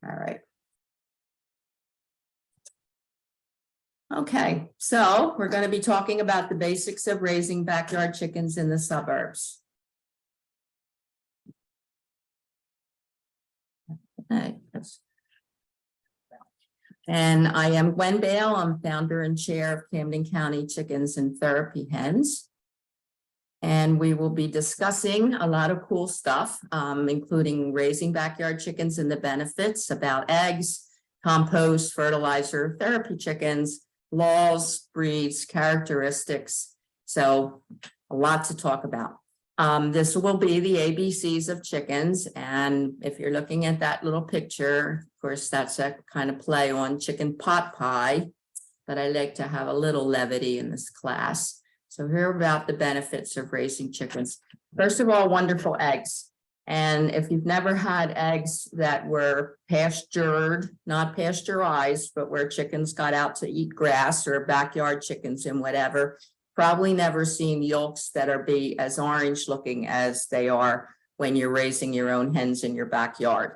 All right. Okay, so we're going to be talking about the basics of raising backyard chickens in the suburbs. Okay. And I am Gwen Bale. I'm founder and chair of Camden County Chickens and Therapy Hens. And we will be discussing a lot of cool stuff, including raising backyard chickens and the benefits, about eggs, compost, fertilizer, therapy chickens, laws, breeds, characteristics. So a lot to talk about. This will be the ABCs of chickens. And if you're looking at that little picture, of course, that's a kind of play on chicken pot pie, but I like to have a little levity in this class. So here about the benefits of raising chickens. First of all, wonderful eggs. And if you've never had eggs that were pastured, not pasteurized, but where chickens got out to eat grass, or backyard chickens and whatever, probably never seen yolks that are be as orange looking as they are when you're raising your own hens in your backyard.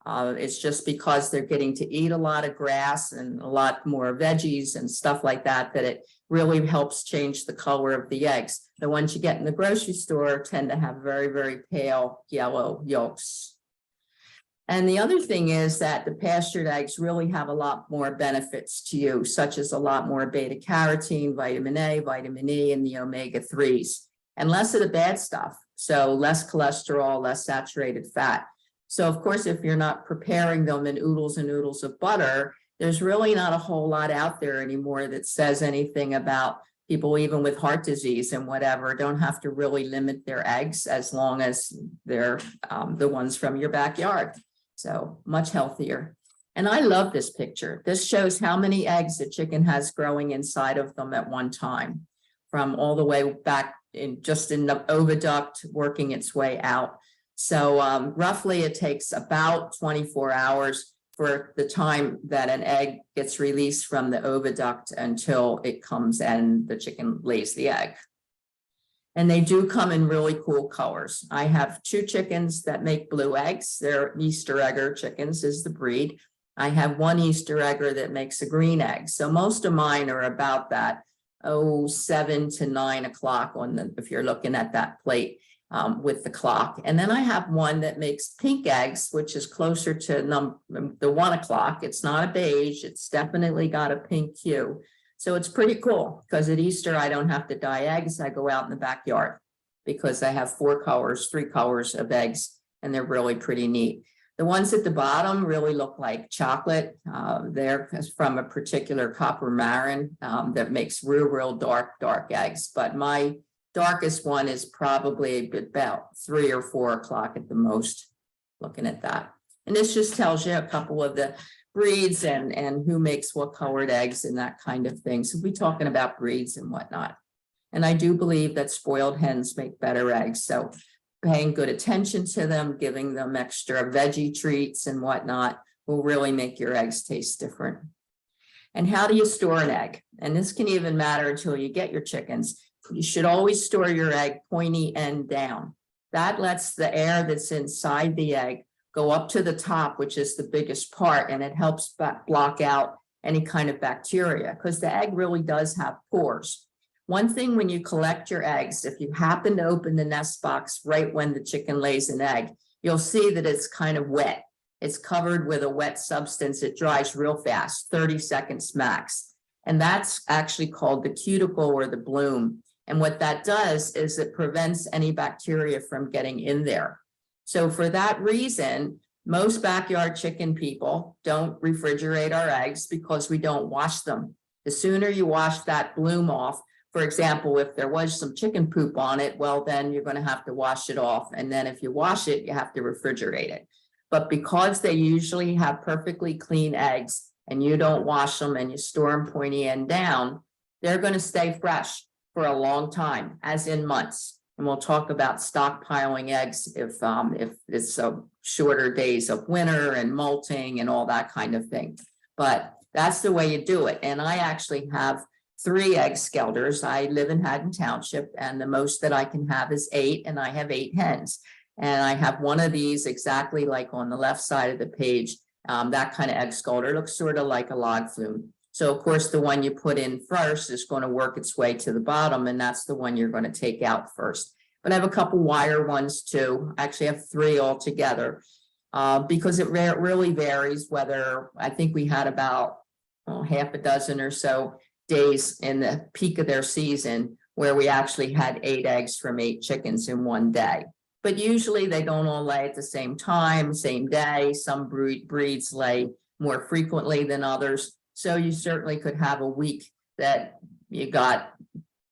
It's just because they're getting to eat a lot of grass and a lot more veggies and stuff like that, that it really helps change the color of the eggs. The ones you get in the grocery store tend to have very, very pale yellow yolks. And the other thing is that the pastured eggs really have a lot more benefits to you, such as a lot more beta carotene, vitamin A, vitamin E, and the omega-3s, and less of the bad stuff. So less cholesterol, less saturated fat. So of course, if you're not preparing them in oodles and oodles of butter, there's really not a whole lot out there anymore that says anything about people, even with heart disease and whatever, don't have to really limit their eggs as long as they're the ones from your backyard. So much healthier. And I love this picture. This shows how many eggs a chicken has growing inside of them at one time, from all the way back in just in the oviduct working its way out. So roughly it takes about 24 hours for the time that an egg gets released from the oviduct until it comes and the chicken lays the egg. And they do come in really cool colors. I have 2 chickens that make blue eggs. They're Easter egger chickens is the breed. I have 1 Easter egger that makes a green egg. So most of mine are about that 7 to 9 o'clock on the, if you're looking at that plate. With the clock. And then I have one that makes pink eggs, which is closer to the 1 o'clock. It's not a beige. It's definitely got a pink hue. So it's pretty cool because at Easter, I don't have to dye eggs. I go out in the backyard because I have 3 colors of eggs, and they're really pretty neat. The ones at the bottom really look like chocolate. They're from a particular copper marron that makes real dark eggs. But my darkest one is probably about 3 or 4 o'clock at the most, looking at that. And this just tells you a couple of the breeds and who makes what colored eggs and that kind of thing. So we're talking about breeds and whatnot. And I do believe that spoiled hens make better eggs. So paying good attention to them, giving them extra veggie treats and whatnot will really make your eggs taste different. And how do you store an egg? And this can even matter until you get your chickens. You should always store your egg pointy end down. That lets the air that's inside the egg go up to the top, which is the biggest part, and it helps block out any kind of bacteria because the egg really does have pores. One thing when you collect your eggs, if you happen to open the nest box right when the chicken lays an egg, you'll see that it's kind of wet. It's covered with a wet substance. It dries real fast, 30 seconds max. And that's actually called the cuticle or the bloom. And what that does is it prevents any bacteria from getting in there. So for that reason, most backyard chicken people don't refrigerate our eggs because we don't wash them. The sooner you wash that bloom off, for example, if there was some chicken poop on it, well, then you're going to have to wash it off. And then if you wash it, you have to refrigerate it. But because they usually have perfectly clean eggs and you don't wash them and you store them pointy end down, they're going to stay fresh for a long time, as in months. And we'll talk about stockpiling eggs if it's shorter days of winter and molting and all that kind of thing. But that's the way you do it. And I actually have 3 egg skelders. I live in Haddon Township, and the most that I can have is 8, and I have 8 hens. And I have one of these exactly like on the left side of the page that kind of egg scalder. It looks sort of like a log flume. So of course, the one you put in first is going to work its way to the bottom, and that's the one you're going to take out first. But I have a couple wire ones too. I actually have 3 altogether, because it really varies whether, I think we had about half a dozen or so days in the peak of their season where we actually had 8 eggs from 8 chickens in one day. But usually they don't all lay at the same time, same day. Some breeds lay more frequently than others. So you certainly could have a week that you got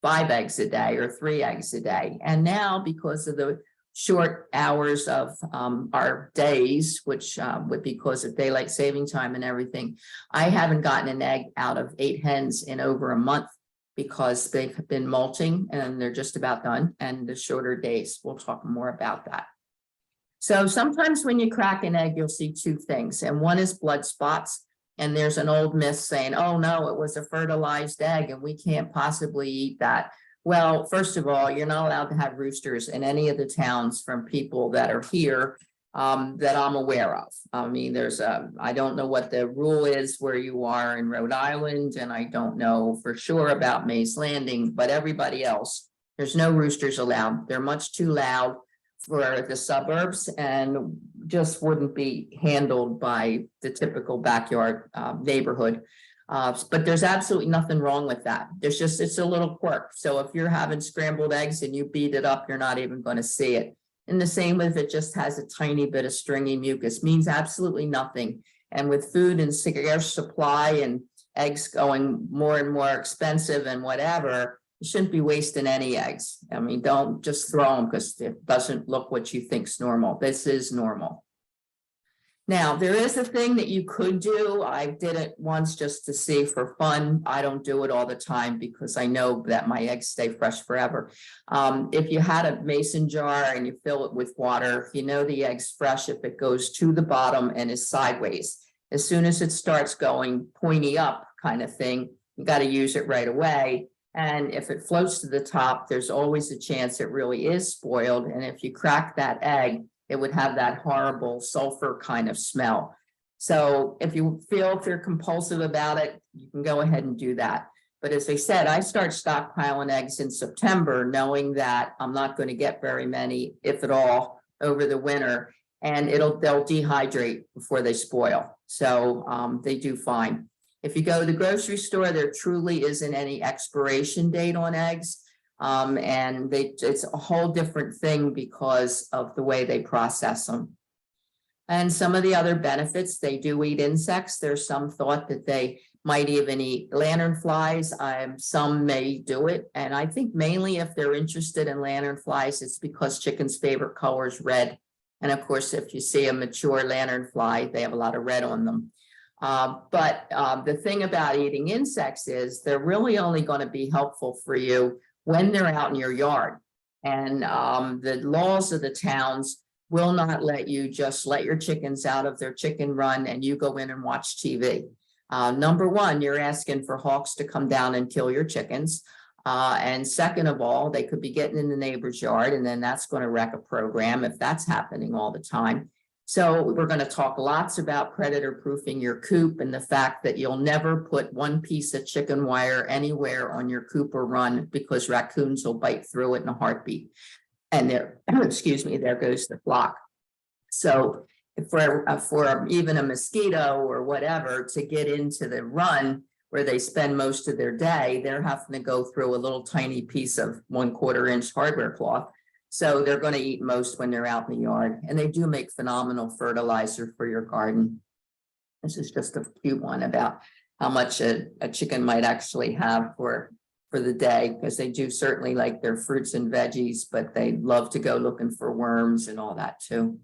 5 eggs a day or 3 eggs a day. And now, because of the short hours of our days, which because of daylight saving time and everything, I haven't gotten an egg out of 8 hens in over a month because they've been molting and they're just about done, and the shorter days. We'll talk more about that. So sometimes when you crack an egg, you'll see 2 things, and one is blood spots. And there's an old myth saying, oh no, it was a fertilized egg and we can't possibly eat that. Well, first of all, you're not allowed to have roosters in any of the towns from people that are here that I'm aware of. I mean, I don't know what the rule is where you are in Rhode Island, and I don't know for sure about Mays Landing, but everybody else, there's no roosters allowed. They're much too loud for the suburbs and just wouldn't be handled by the typical backyard neighborhood. But there's absolutely nothing wrong with that. It's a little quirk. So if you're having scrambled eggs and you beat it up, you're not even going to see it. And the same if it just has a tiny bit of stringy mucus, means absolutely nothing. And with food and scarce supply and eggs going more and more expensive and whatever, you shouldn't be wasting any eggs. I mean, don't just throw them because it doesn't look what you think's normal. This is normal. Now, there is a thing that you could do. I did it once just to see for fun. I don't do it all the time because I know that my eggs stay fresh forever. If you had a mason jar and you fill it with water, you know the egg's fresh if it goes to the bottom and is sideways. As soon as it starts going pointy up kind of thing, you got to use it right away. And if it floats to the top, there's always a chance it really is spoiled. And if you crack that egg, it would have that horrible sulfur kind of smell. So if you feel if you're compulsive about it, you can go ahead and do that. But as I said, I start stockpiling eggs in September, knowing that I'm not going to get very many, if at all, over the winter, and they'll dehydrate before they spoil. So they do fine. If you go to the grocery store, there truly isn't any expiration date on eggs. And it's a whole different thing because of the way they process them. And some of the other benefits, they do eat insects. There's some thought that they might even eat lanternflies. Some may do it. And I think mainly if they're interested in lanternflies, it's because chickens' favorite color is red. And of course, if you see a mature lanternfly, they have a lot of red on them. But the thing about eating insects is they're really only going to be helpful for you when they're out in your yard. And the laws of the towns will not let you just let your chickens out of their chicken run and you go in and watch TV. Number one, you're asking for hawks to come down and kill your chickens. And second of all, they could be getting in the neighbor's yard, and then that's going to wreck a program if that's happening all the time. So we're going to talk lots about predator proofing your coop and the fact that you'll never put one piece of chicken wire anywhere on your coop or run because raccoons will bite through it in a heartbeat. And there, excuse me, there goes the flock. So for even a mosquito or whatever to get into the run where they spend most of their day, they're having to go through a little tiny piece of 1/4 inch hardware cloth. So they're going to eat most when they're out in the yard, and they do make phenomenal fertilizer for your garden. This is just a cute one about how much a chicken might actually have for the day, because they do certainly like their fruits and veggies, but they love to go looking for worms and all that too.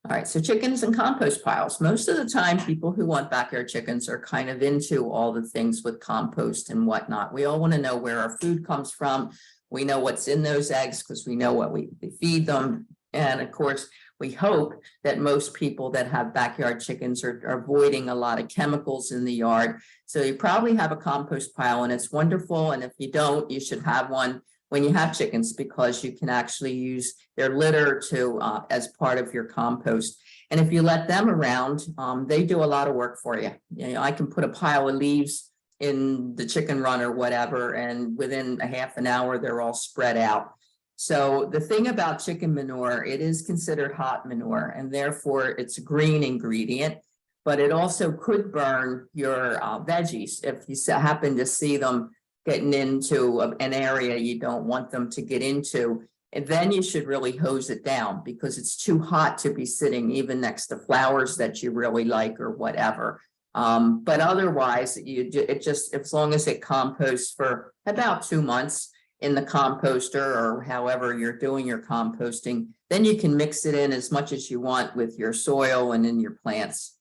All right, so chickens and compost piles. Most of the time, people who want backyard chickens are kind of into all the things with compost and whatnot. We all want to know where our food comes from. We know what's in those eggs because we know what we feed them. And of course, we hope that most people that have backyard chickens are avoiding a lot of chemicals in the yard. So you probably have a compost pile and it's wonderful. And if you don't, you should have one. when you have chickens, because you can actually use their litter to as part of your compost. And if you let them around, they do a lot of work for you. You know, I can put a pile of leaves in the chicken run or whatever, and within a half an hour, they're all spread out. So the thing about chicken manure, it is considered hot manure, and therefore it's a green ingredient, but it also could burn your veggies if you happen to see them getting into an area you don't want them to get into. And then you should really hose it down, because it's too hot to be sitting even next to flowers that you really like or whatever. But otherwise, it just, as long as it composts for about 2 months in the composter or however you're doing your composting, then you can mix it in as much as you want with your soil and in your plants.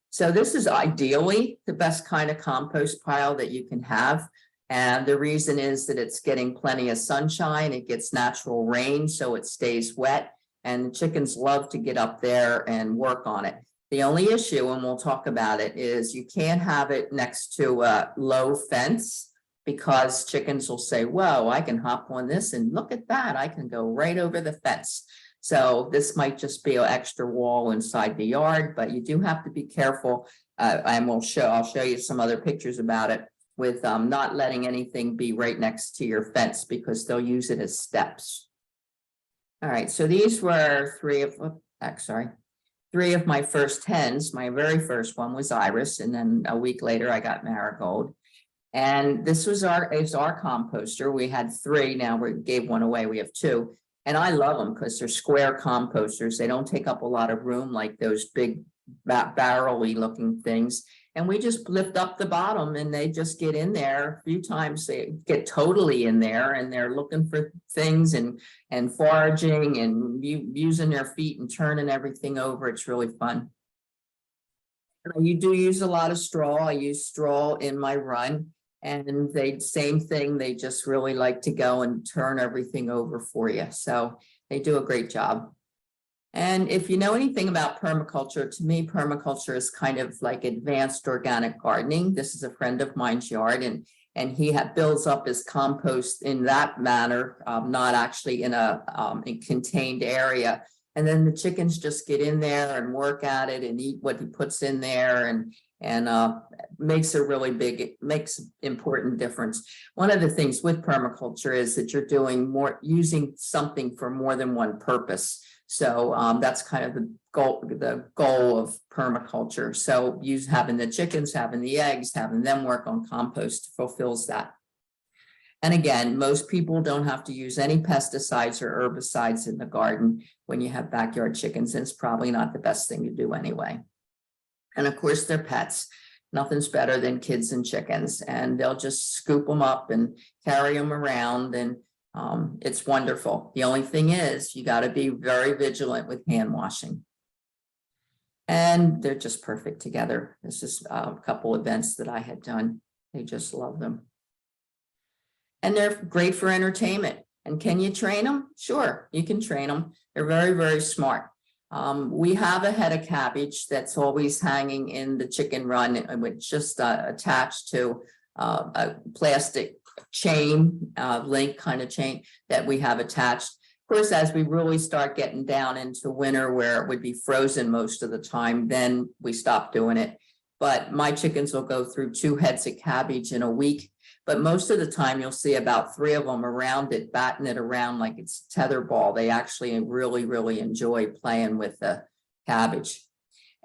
So this is ideally the best kind of compost pile that you can have. And the reason is that it's getting plenty of sunshine, it gets natural rain, so it stays wet, and the chickens love to get up there and work on it. The only issue, and we'll talk about it, is you can't have it next to a low fence, because chickens will say, whoa, I can hop on this and look at that, I can go right over the fence. So this might just be an extra wall inside the yard, but you do have to be careful. And I'll show you some other pictures about it, with not letting anything be right next to your fence, because they'll use it as steps. All right, so these were three of my first hens. My very first one was Iris, and then a week later I got Marigold. And this was our composter. We had 3, now we gave one away, we have 2. And I love them because they're square composters. They don't take up a lot of room like those big barrel-y looking things. And we just lift up the bottom and they just get in there. A few times they get totally in there and they're looking for things and foraging and using their feet and turning everything over. It's really fun. You do use a lot of straw. I use straw in my run, and same thing. They just really like to go and turn everything over for you. So they do a great job. And if you know anything about permaculture, to me, permaculture is kind of like advanced organic gardening. This is a friend of mine's yard, and he builds up his compost in that manner, not actually in a contained area. And then the chickens just get in there and work at it and eat what he puts in there, and makes a really big, important difference. One of the things with permaculture is that you're using something for more than one purpose. So that's kind of the goal of permaculture. So having the chickens, having the eggs, having them work on compost fulfills that. And again, most people don't have to use any pesticides or herbicides in the garden when you have backyard chickens, and it's probably not the best thing to do anyway. And of course, they're pets. Nothing's better than kids and chickens, and they'll just scoop them up and carry them around, and it's wonderful. The only thing is you got to be very vigilant with hand washing. And they're just perfect together. This is a couple events that I had done. They just love them. And they're great for entertainment. And can you train them? Sure, you can train them. They're very, very smart. We have a head of cabbage that's always hanging in the chicken run, with just attached to a plastic chain, link kind of chain that we have attached. Of course, as we really start getting down into winter where it would be frozen most of the time, then we stop doing it. But my chickens will go through 2 heads of cabbage in a week. But most of the time you'll see about 3 of them around it, batting it around like it's tetherball. They actually really, really enjoy playing with the cabbage.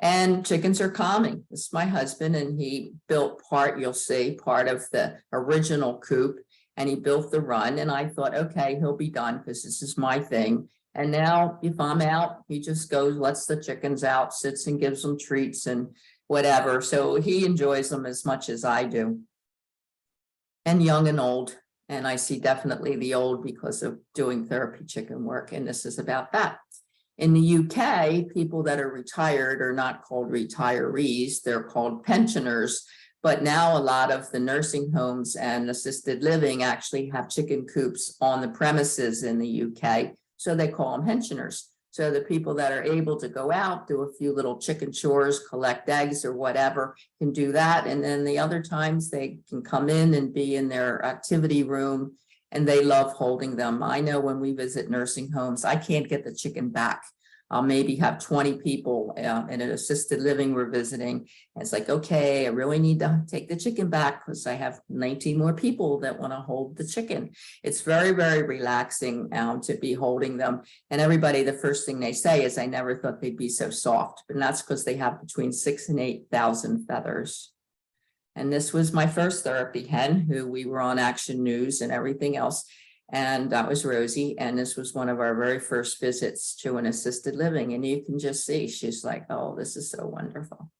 And chickens are calming. This is my husband, and he built you'll see, part of the original coop, and he built the run. And I thought, okay, he'll be done because this is my thing. And now if I'm out, he just goes, lets the chickens out, sits and gives them treats and whatever. So he enjoys them as much as I do. And young and old. And I see definitely the old because of doing therapy chicken work. And this is about that. In the UK, people that are retired are not called retirees, they're called pensioners. But now a lot of the nursing homes and assisted living actually have chicken coops on the premises in the UK. So they call them pensioners. So the people that are able to go out, do a few little chicken chores, collect eggs or whatever, can do that. And then the other times they can come in and be in their activity room and they love holding them. I know when we visit nursing homes, I can't get the chicken back. I'll maybe have 20 people in an assisted living we're visiting. And it's like, okay, I really need to take the chicken back because I have 19 more people that want to hold the chicken. It's very, very relaxing to be holding them. And everybody, the first thing they say is, I never thought they'd be so soft. And that's because they have between 6,000 and 8,000 feathers. And this was my first therapy hen, who we were on Action News and everything else. And that was Rosie. And this was one of our very first visits to an assisted living. And you can just see, she's like, oh, this is so wonderful.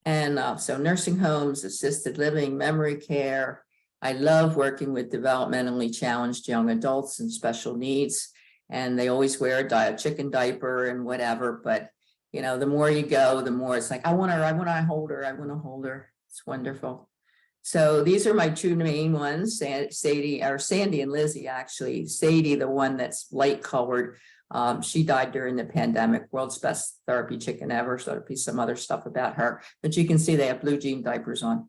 And so nursing homes, assisted living, memory care. I love working with developmentally challenged young adults and special needs. And they always wear a chicken diaper and whatever. But, you know, the more you go, the more it's like, I want to hold her. I want to hold her. It's wonderful. So these are my two main ones, Sandy and Lizzie, actually. Sadie, the one that's light colored, she died during the pandemic, world's best therapy chicken ever. So there'll be some other stuff about her, but you can see they have blue jean diapers on.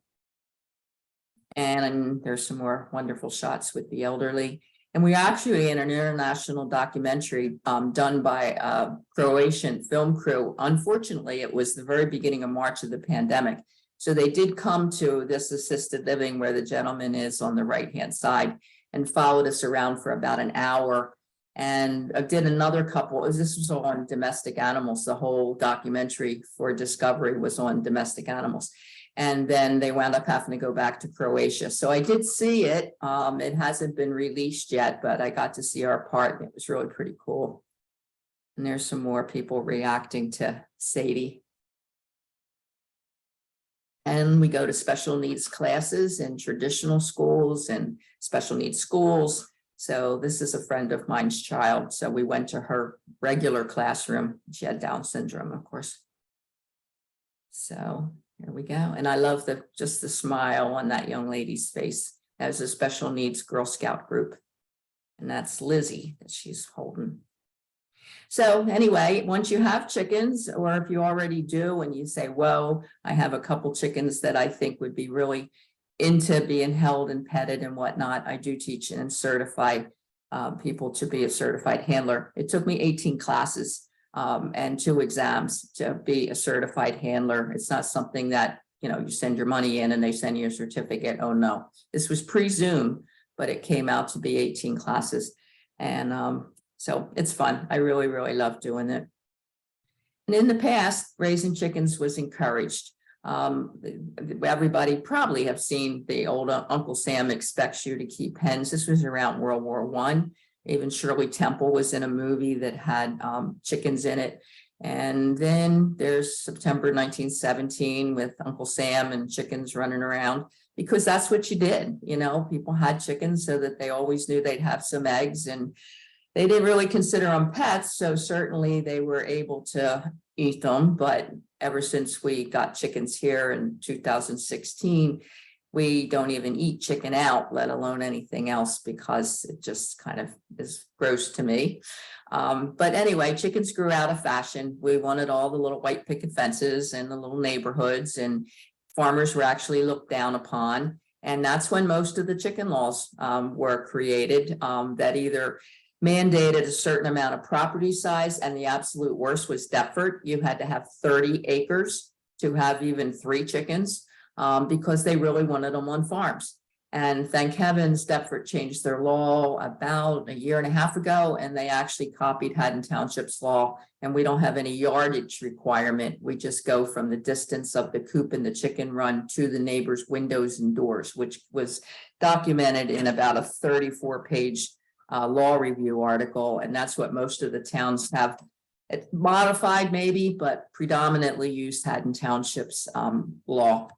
And there's some more wonderful shots with the elderly. And we actually in an international documentary done by a Croatian film crew. Unfortunately, it was the very beginning of March of the pandemic. So they did come to this assisted living where the gentleman is on the right-hand side and followed us around for about an hour. And I did another couple. This was on domestic animals. The whole documentary for Discovery was on domestic animals. And then they wound up having to go back to Croatia. So I did see it. It hasn't been released yet, but I got to see our part. And it was really pretty cool. And there's some more people reacting to Sadie. And we go to special needs classes in traditional schools and special needs schools. So this is a friend of mine's child. So we went to her regular classroom. She had Down syndrome, of course. So here we go. And I love just the smile on that young lady's face. That was a special needs Girl Scout group. And that's Lizzie that she's holding. So anyway, once you have chickens, or if you already do, and you say, whoa, I have a couple chickens that I think would be really into being held and petted and whatnot, I do teach and certify people to be a certified handler. It took me 18 classes and 2 exams to be a certified handler. It's not something that, you know, you send your money in and they send you a certificate. Oh no, this was pre-Zoom, but it came out to be 18 classes. And so it's fun. I really, really love doing it. And in the past, raising chickens was encouraged. Everybody probably have seen the old Uncle Sam expects you to keep hens. This was around World War I. Even Shirley Temple was in a movie that had chickens in it. And then there's September 1917 with Uncle Sam and chickens running around, because that's what you did. You know, people had chickens so that they always knew they'd have some eggs, and they didn't really consider them pets, so certainly they were able to eat them. But ever since we got chickens here in 2016, we don't even eat chicken out, let alone anything else, because it just kind of is gross to me. But anyway, chickens grew out of fashion. We wanted all the little white picket fences and the little neighborhoods, and farmers were actually looked down upon. And that's when most of the chicken laws were created that either mandated a certain amount of property size, and the absolute worst was Deptford. You had to have 30 acres to have even 3 chickens because they really wanted them on farms. And thank heavens, Deptford changed their law about 1.5 years ago, and they actually copied Haddon Township's law, and we don't have any yardage requirement. We just go from the distance of the coop and the chicken run to the neighbor's windows and doors, which was documented in about a 34-page law review article. And that's what most of the towns have. It modified maybe, but predominantly used Haddon Township's law.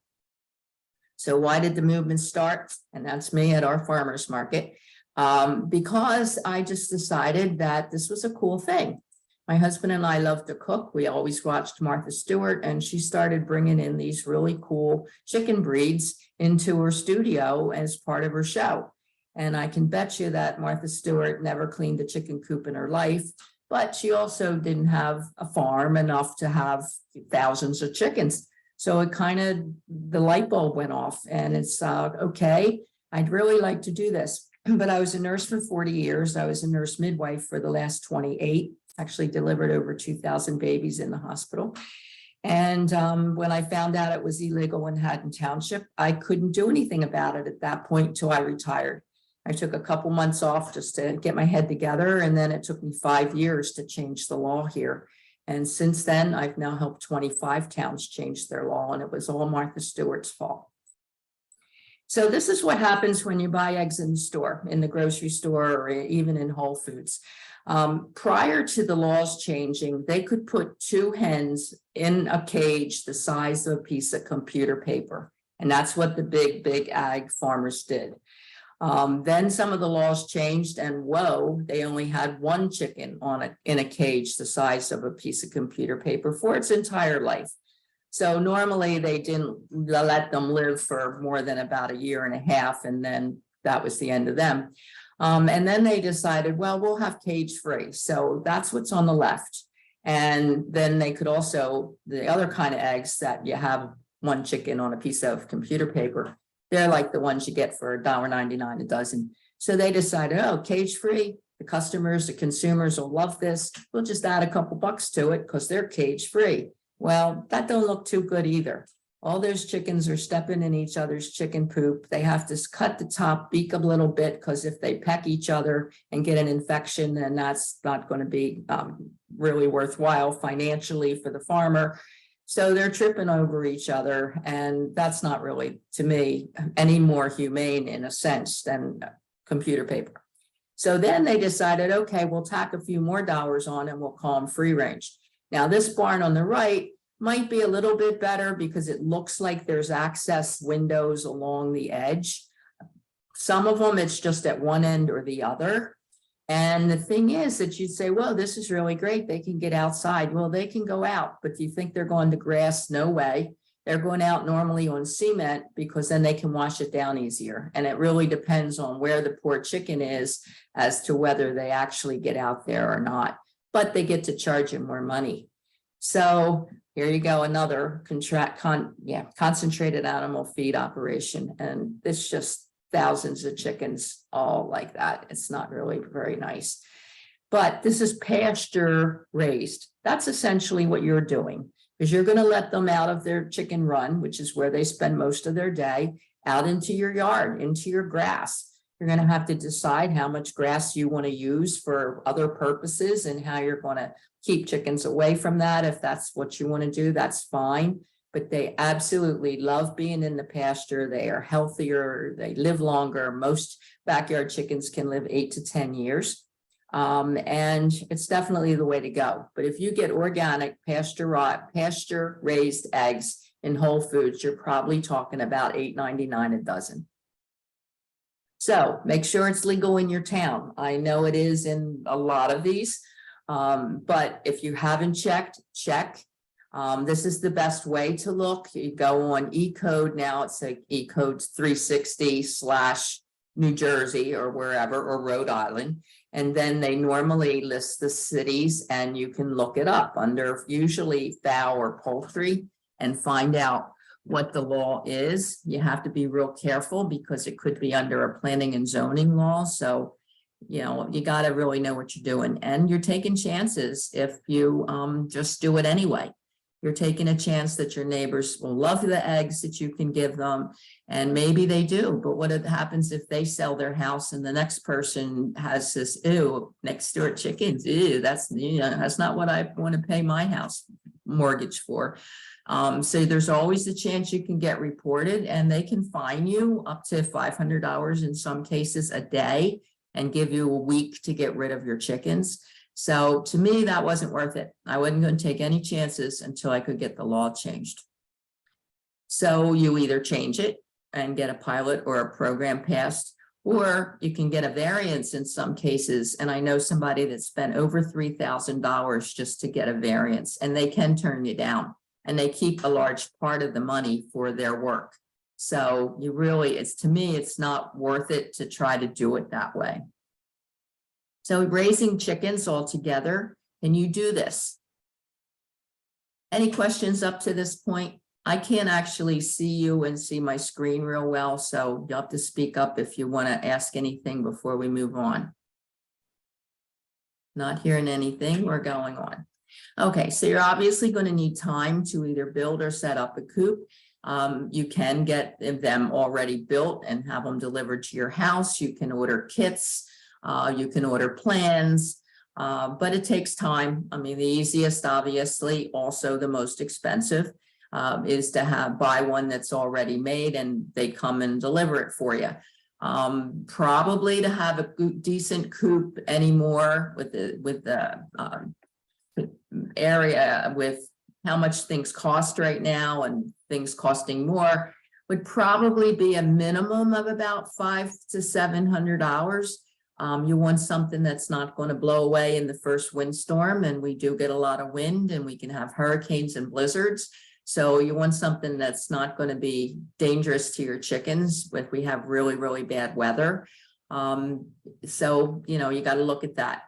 So why did the movement start? And that's me at our farmers market. Because I just decided that this was a cool thing. My husband and I love to cook. We always watched Martha Stewart, and she started bringing in these really cool chicken breeds into her studio as part of her show. And I can bet you that Martha Stewart never cleaned a chicken coop in her life, but she also didn't have a farm enough to have thousands of chickens. So it kind of, the light bulb went off, and it's okay, I'd really like to do this. but I was a nurse for 40 years. I was a nurse midwife for the last 28, actually delivered over 2,000 babies in the hospital. And when I found out it was illegal in Haddon Township, I couldn't do anything about it at that point until I retired. I took a couple months off just to get my head together, and then it took me 5 years to change the law here. And since then, I've now helped 25 towns change their law, and it was all Martha Stewart's fault. So this is what happens when you buy eggs in the store, in the grocery store, or even in Whole Foods. Prior to the laws changing, they could put 2 hens in a cage the size of a piece of computer paper. And that's what the big ag farmers did. Then some of the laws changed, and whoa, they only had 1 chicken in a cage the size of a piece of computer paper for its entire life. So normally they didn't let them live for more than about 1.5 years, and then that was the end of them. And then they decided, well, we'll have cage free. So that's what's on the left. And then they could also, the other kind of eggs that you have 1 chicken on a piece of computer paper, they're like the ones you get for $1.99 a dozen. So they decided, oh, cage free, the customers, the consumers will love this. We'll just add a couple bucks to it because they're cage free. Well, that don't look too good either. All those chickens are stepping in each other's chicken poop. They have to cut the top beak a little bit because if they peck each other and get an infection, then that's not going to be really worthwhile financially for the farmer. So they're tripping over each other, and that's not really, to me, any more humane in a sense than computer paper. So then they decided, okay, we'll tack a few more dollars on and we'll call them free range. Now this barn on the right might be a little bit better because it looks like there's access windows along the edge. Some of them, it's just at one end or the other. And the thing is that you'd say, well, this is really great. They can get outside. Well, they can go out, but do you think they're going to grass? No way. They're going out normally on cement because then they can wash it down easier. And it really depends on where the poor chicken is as to whether they actually get out there or not, but they get to charge you more money. So here you go, another concentrated animal feed operation. And it's just thousands of chickens all like that. It's not really very nice. But this is pasture raised. That's essentially what you're doing, because you're going to let them out of their chicken run, which is where they spend most of their day, out into your yard, into your grass. You're going to have to decide how much grass you want to use for other purposes and how you're going to keep chickens away from that. If that's what you want to do, that's fine. But they absolutely love being in the pasture. They are healthier. They live longer. Most backyard chickens can live 8 to 10 years. And it's definitely the way to go. But if you get organic pasture raised eggs in Whole Foods, you're probably talking about $8.99 a dozen. So make sure it's legal in your town. I know it is in a lot of these, but if you haven't checked, check. This is the best way to look. You go on E-code now. It's like E-code 360/New Jersey or wherever, or Rhode Island. And then they normally list the cities, and you can look it up under usually fowl or poultry and find out what the law is. You have to be real careful because it could be under a planning and zoning law. So, you know, you got to really know what you're doing, and you're taking chances if you just do it anyway. You're taking a chance that your neighbors will love the eggs that you can give them, and maybe they do. But what happens if they sell their house and the next person has this, ew, next door chickens, ew, that's not what I want to pay my house mortgage for. So there's always the chance you can get reported, and they can fine you up to $500 in some cases a day and give you a week to get rid of your chickens. So to me, that wasn't worth it. I wasn't going to take any chances until I could get the law changed. So you either change it and get a pilot or a program passed, or you can get a variance in some cases. And I know somebody that spent over $3,000 just to get a variance, and they can turn you down, and they keep a large part of the money for their work. So you really, to me, it's not worth it to try to do it that way. So raising chickens altogether, can you do this? Any questions up to this point? I can't actually see you and see my screen real well, so you'll have to speak up if you want to ask anything before we move on. Not hearing anything, we're going on. Okay, so you're obviously going to need time to either build or set up a coop. You can get them already built and have them delivered to your house. You can order kits, you can order plans, but it takes time. I mean, the easiest, obviously, also the most expensive, is to buy one that's already made and they come and deliver it for you. Probably to have a decent coop anymore with the area with how much things cost right now and things costing more would probably be a minimum of about $500 to $700. You want something that's not going to blow away in the first windstorm, and we do get a lot of wind and we can have hurricanes and blizzards. So you want something that's not going to be dangerous to your chickens if we have really, really bad weather. So, you know, you got to look at that.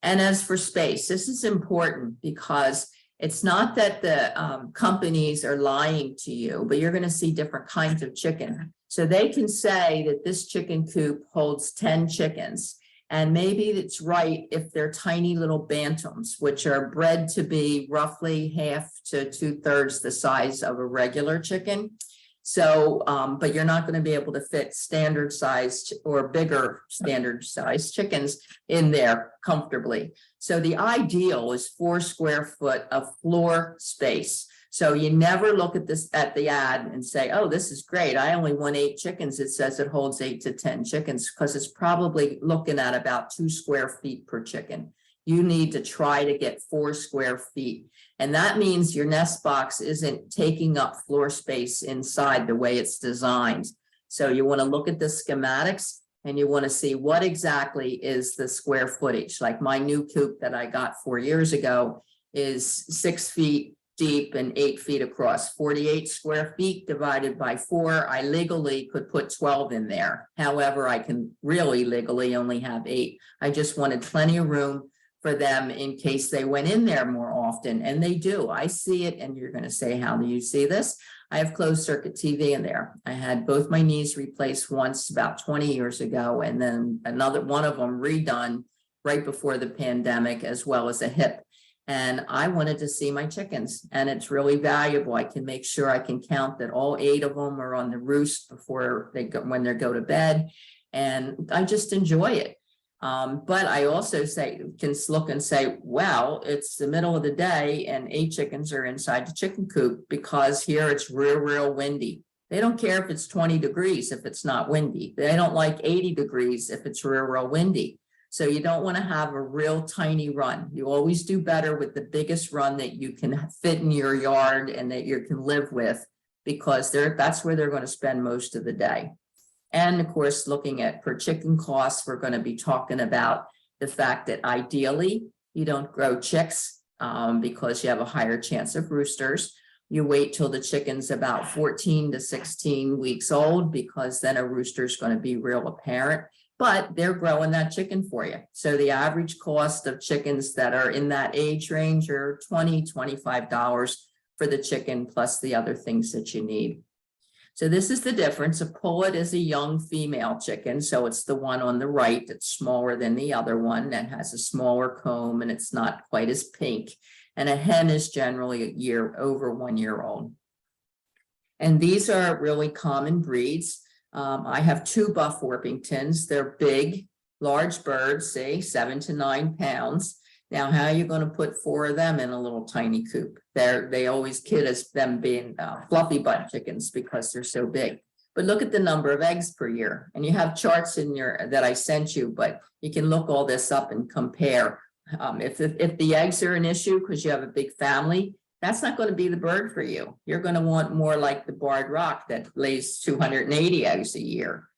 And as for space, this is important because it's not that the companies are lying to you, but you're going to see different kinds of chicken. So they can say that this chicken coop holds 10 chickens. And maybe it's right if they're tiny little bantams, which are bred to be roughly 1/2 to 2/3 the size of a regular chicken. So, but you're not going to be able to fit standard sized or bigger standard sized chickens in there comfortably. So the ideal is 4 square foot of floor space. So you never look at this at the ad and say, oh, this is great. I only want 8 chickens. It says it holds 8 to 10 chickens, because it's probably looking at about 2 square feet per chicken. You need to try to get 4 square feet. And that means your nest box isn't taking up floor space inside the way it's designed. So you want to look at the schematics and you want to see what exactly is the square footage. Like my new coop that I got 4 years ago is 6 feet deep and 8 feet across, 48 square feet divided by 4. I legally could put 12 in there. However, I can really legally only have 8. I just wanted plenty of room for them in case they went in there more often, and they do. I see it, and you're going to say, how do you see this? I have closed circuit TV in there. I had both my knees replaced once about 20 years ago, and then another one of them redone right before the pandemic, as well as a hip. And I wanted to see my chickens, and it's really valuable. I can make sure I can count that all 8 of them are on the roost before they go, when they go to bed, and I just enjoy it. But I also can look and say, well, it's the middle of the day and 8 chickens are inside the chicken coop, because here it's real windy. They don't care if it's 20 degrees if it's not windy. They don't like 80 degrees if it's real windy. So you don't want to have a real tiny run. You always do better with the biggest run that you can fit in your yard and that you can live with, because that's where they're going to spend most of the day. And of course, looking at per chicken costs, we're going to be talking about the fact that ideally you don't grow chicks because you have a higher chance of roosters. You wait till the chicken's about 14 to 16 weeks old, because then a rooster is going to be real apparent. But they're growing that chicken for you. So the average cost of chickens that are in that age range are $20, $25 for the chicken, plus the other things that you need. So this is the difference. A pullet is a young female chicken. So it's the one on the right that's smaller than the other one, that has a smaller comb and it's not quite as pink. And a hen is generally over 1 year old. And these are really common breeds. I have 2 Buff Orpingtons. They're big, large birds, say 7 to 9 pounds. Now, how are you going to put 4 of them in a little tiny coop? They always kid us them being fluffy butt chickens because they're so big. But look at the number of eggs per year. And you have charts in that I sent you, but you can look all this up and compare. If the eggs are an issue because you have a big family, that's not going to be the bird for you. You're going to want more like the barred rock that lays 280 eggs a year.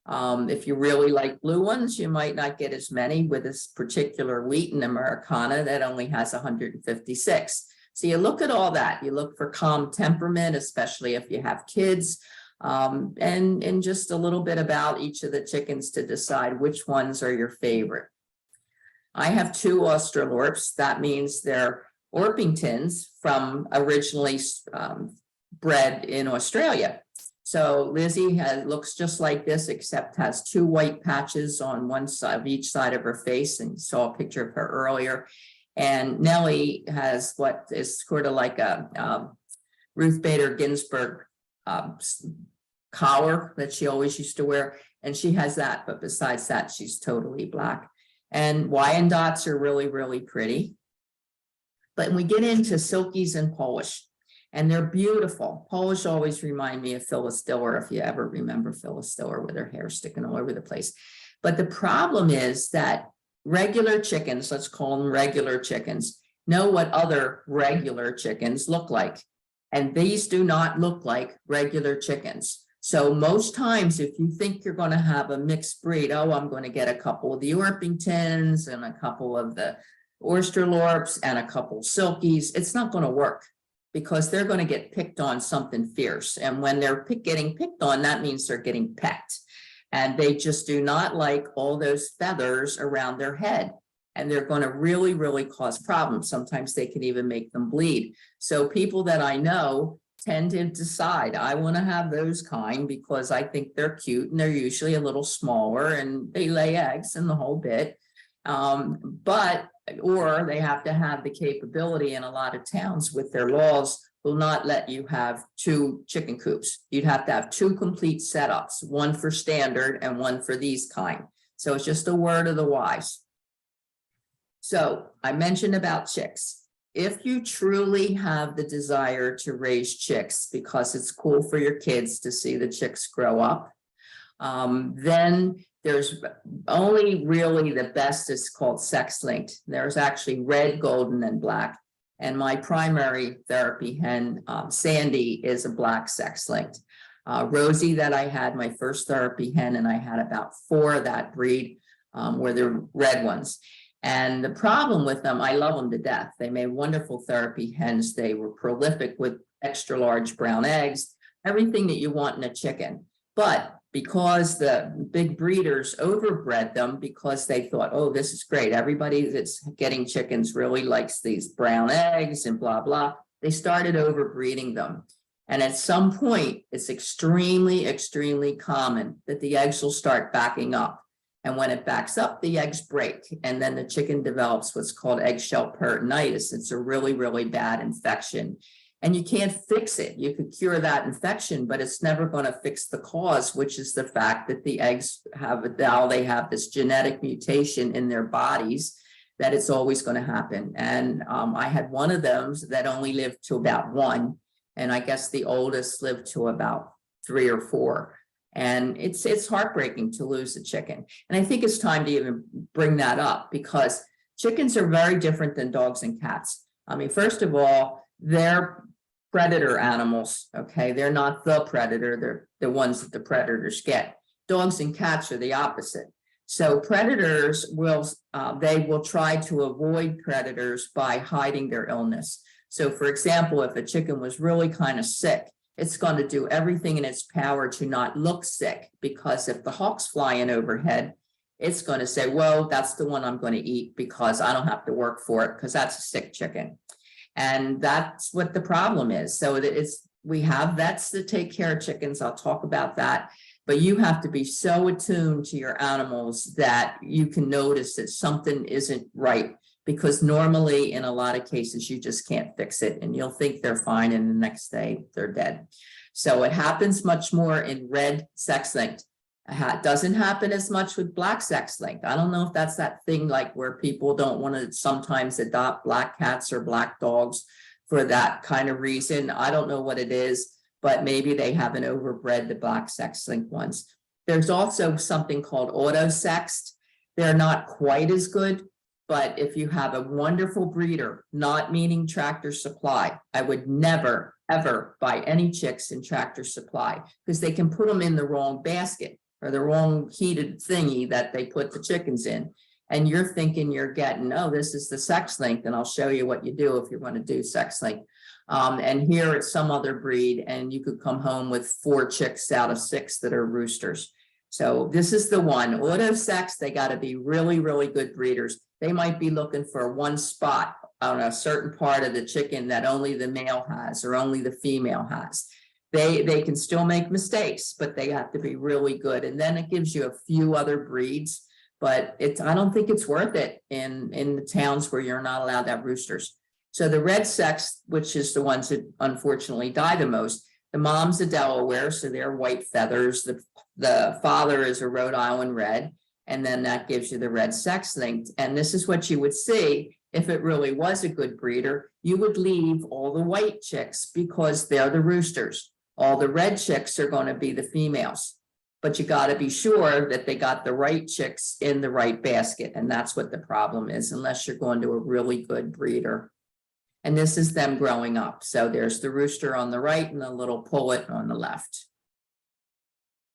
If you really like blue ones, you might not get as many with this particular Wheaton Americana that only has 156. So you look at all that. You look for calm temperament, especially if you have kids, and just a little bit about each of the chickens to decide which ones are your favorite. I have 2 Australorps. That means they're Orpingtons from originally bred in Australia. So Lizzie looks just like this, except has 2 white patches on one side of each side of her face. And you saw a picture of her earlier. And Nellie has what is sort of like a Ruth Bader Ginsburg collar that she always used to wear. And she has that, but besides that, she's totally black. And Wyandottes are really, really pretty. But when we get into Silkies and Polish, and they're beautiful. Polish always remind me of Phyllis Diller, if you ever remember Phyllis Diller with her hair sticking all over the place. But the problem is that regular chickens, let's call them regular chickens, know what other regular chickens look like. And these do not look like regular chickens. So most times, if you think you're going to have a mixed breed, oh, I'm going to get a couple of the Orpingtons and a couple of the Oysterlorps and a couple Silkies, it's not going to work, because they're going to get picked on something fierce. And when they're getting picked on, that means they're getting pecked. And they just do not like all those feathers around their head. And they're going to really, really cause problems. Sometimes they can even make them bleed. So people that I know tend to decide, I want to have those kind because I think they're cute and they're usually a little smaller and they lay eggs and the whole bit. Or they have to have the capability, in a lot of towns with their laws will not let you have 2 chicken coops. You'd have to have 2 complete setups, one for standard and one for these kind. So it's just a word of the wise. So I mentioned about chicks. If you truly have the desire to raise chicks because it's cool for your kids to see the chicks grow up, then there's only really the best is called sex linked. There's actually red, golden, and black. And my primary therapy hen, Sandy, is a black sex linked. Rosie, that I had, my first therapy hen, and I had about 4 of that breed, were the red ones. And the problem with them, I love them to death. They made wonderful therapy hens. They were prolific with extra large brown eggs, everything that you want in a chicken. But because the big breeders overbred them because they thought, oh, this is great. Everybody that's getting chickens really likes these brown eggs and blah, blah. They started overbreeding them. And at some point, it's extremely, extremely common that the eggs will start backing up. And when it backs up, the eggs break. And then the chicken develops what's called eggshell peritonitis. It's a really, really bad infection. And you can't fix it. You could cure that infection, but it's never going to fix the cause, which is the fact that the eggs they have this genetic mutation in their bodies that it's always going to happen. And I had one of those that only lived to about 1. And I guess the oldest lived to about 3 or 4. And it's heartbreaking to lose a chicken. And I think it's time to even bring that up, because chickens are very different than dogs and cats. I mean, first of all, they're predator animals, okay? They're not the predator, they're the ones that the predators get. Dogs and cats are the opposite. So predators will try to avoid predators by hiding their illness. So for example, if a chicken was really kind of sick, it's going to do everything in its power to not look sick, because if the hawk's flying overhead, it's going to say, well, that's the one I'm going to eat because I don't have to work for it, because that's a sick chicken. And that's what the problem is. So we have vets that take care of chickens. I'll talk about that. But you have to be so attuned to your animals that you can notice that something isn't right, because normally in a lot of cases, you just can't fix it and you'll think they're fine and the next day they're dead. So it happens much more in red sex linked. It doesn't happen as much with black sex linked. I don't know if that's that thing like where people don't want to sometimes adopt black cats or black dogs for that kind of reason. I don't know what it is, but maybe they haven't overbred the black sex linked ones. There's also something called auto-sexed. They're not quite as good, but if you have a wonderful breeder, not meaning Tractor Supply, I would never, ever buy any chicks in Tractor Supply, because they can put them in the wrong basket or the wrong heated thingy that they put the chickens in. And you're thinking you're getting, oh, this is the sex link, and I'll show you what you do if you're going to do sex link. And here it's some other breed, and you could come home with 4 chicks out of 6 that are roosters. So this is the one. Auto sex, they got to be really, really good breeders. They might be looking for one spot on a certain part of the chicken that only the male has or only the female has. They can still make mistakes, but they have to be really good. And then it gives you a few other breeds, but I don't think it's worth it in the towns where you're not allowed to have roosters. So the red sex, which is the ones that unfortunately die the most, the mom's a Delaware, so they're white feathers. The father is a Rhode Island red, and then that gives you the red sex linked. And this is what you would see if it really was a good breeder. You would leave all the white chicks because they're the roosters. All the red chicks are going to be the females, but you got to be sure that they got the right chicks in the right basket. And that's what the problem is, unless you're going to a really good breeder. And this is them growing up. So there's the rooster on the right and the little pullet on the left.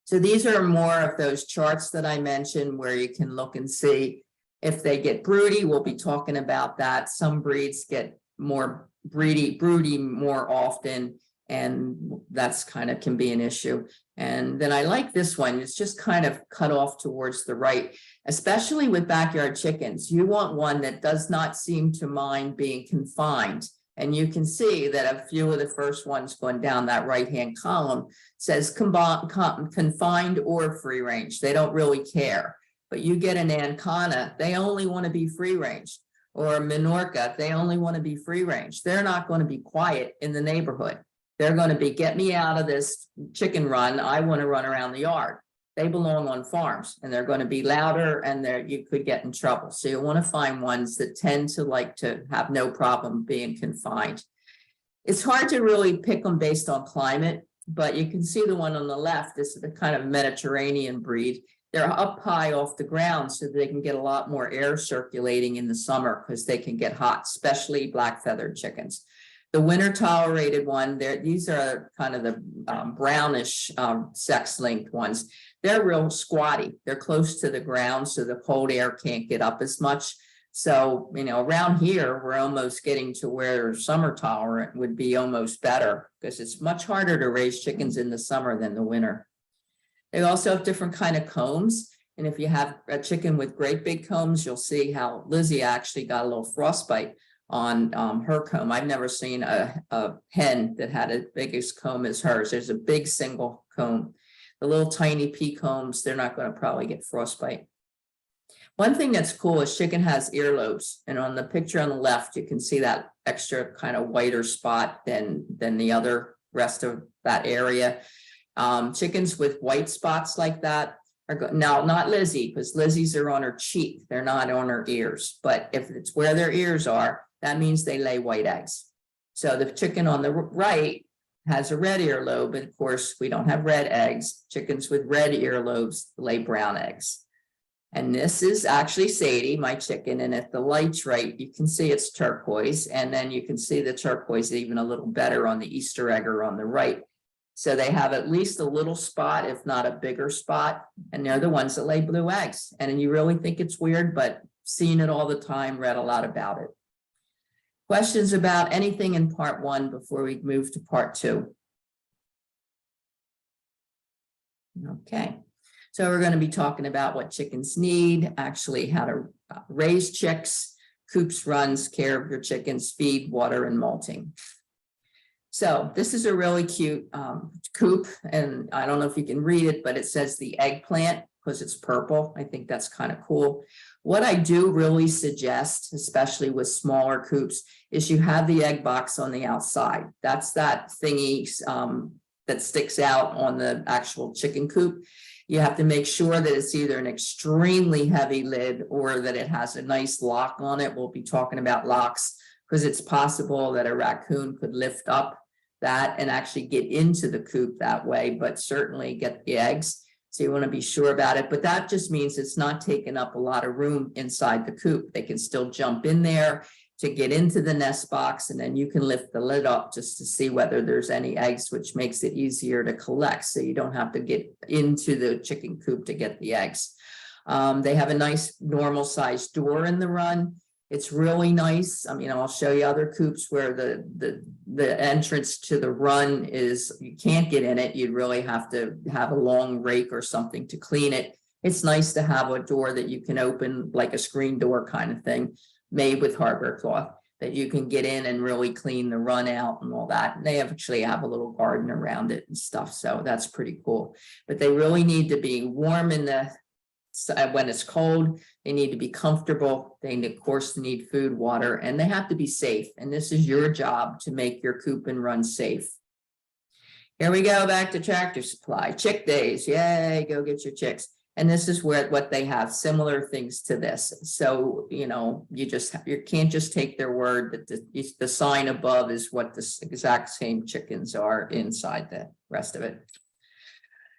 So these are more of those charts that I mentioned where you can look and see if they get broody. We'll be talking about that. Some breeds get more broody more often, and that's kind of can be an issue. And then I like this one. It's just kind of cut off towards the right, especially with backyard chickens. You want one that does not seem to mind being confined. And you can see that a few of the first ones going down that right-hand column says confined or free range. They don't really care. But you get an Ancona, they only want to be free range. Or a Minorca, they only want to be free range. They're not going to be quiet in the neighborhood. They're going to be, get me out of this chicken run. I want to run around the yard. They belong on farms, and they're going to be louder, and you could get in trouble. So you want to find ones that tend to like to have no problem being confined. It's hard to really pick them based on climate, but you can see the one on the left. This is the kind of Mediterranean breed. They're up high off the ground so they can get a lot more air circulating in the summer because they can get hot, especially black feathered chickens. The winter tolerated one, these are kind of the brownish sex linked ones. They're real squatty. They're close to the ground, so the cold air can't get up as much. So, around here, we're almost getting to where summer tolerant would be almost better because it's much harder to raise chickens in the summer than the winter. They also have different kind of combs. And if you have a chicken with great big combs, you'll see how Lizzie actually got a little frostbite on her comb. I've never seen a hen that had as big as comb as hers. There's a big single comb. The little tiny pea combs, they're not going to probably get frostbite. One thing that's cool is chicken has earlobes, and on the picture on the left, you can see that extra kind of whiter spot than the other rest of that area. Chickens with white spots like that are now not Lizzie, because Lizzie's are on her cheek. They're not on her ears, but if it's where their ears are, that means they lay white eggs. So the chicken on the right has a red earlobe, and of course we don't have red eggs. Chickens with red earlobes lay brown eggs. And this is actually Sadie, my chicken, and if the light's right, you can see it's turquoise, and then you can see the turquoise even a little better on the Easter egger on the right. So they have at least a little spot, if not a bigger spot, and they're the ones that lay blue eggs. And you really think it's weird, but seen it all the time, read a lot about it. Questions about anything in part one before we move to part two? Okay, so we're going to be talking about what chickens need, actually how to raise chicks, coops, runs, care of your chickens, feed, water, and molting. So this is a really cute coop, and I don't know if you can read it, but it says the eggplant because it's purple. I think that's kind of cool. What I do really suggest, especially with smaller coops, is you have the egg box on the outside. That's that thingy that sticks out on the actual chicken coop. You have to make sure that it's either an extremely heavy lid or that it has a nice lock on it. We'll be talking about locks because it's possible that a raccoon could lift up that and actually get into the coop that way, but certainly get the eggs. So you want to be sure about it, but that just means it's not taking up a lot of room inside the coop. They can still jump in there to get into the nest box, and then you can lift the lid up just to see whether there's any eggs, which makes it easier to collect. So you don't have to get into the chicken coop to get the eggs. They have a nice normal sized door in the run. It's really nice. I mean, I'll show you other coops where the entrance to the run is, you can't get in it. You'd really have to have a long rake or something to clean it. It's nice to have a door that you can open, like a screen door kind of thing, made with hardware cloth. that you can get in and really clean the run out and all that. And they actually have a little garden around it and stuff. So that's pretty cool. But they really need to be warm in the when it's cold. They need to be comfortable. They, of course, need food, water, and they have to be safe. And this is your job to make your coop and run safe. Here we go back to Tractor Supply. Chick days. Yay, go get your chicks. And this is what they have, similar things to this. So, you know, you can't just take their word that the sign above is what the exact same chickens are inside the rest of it.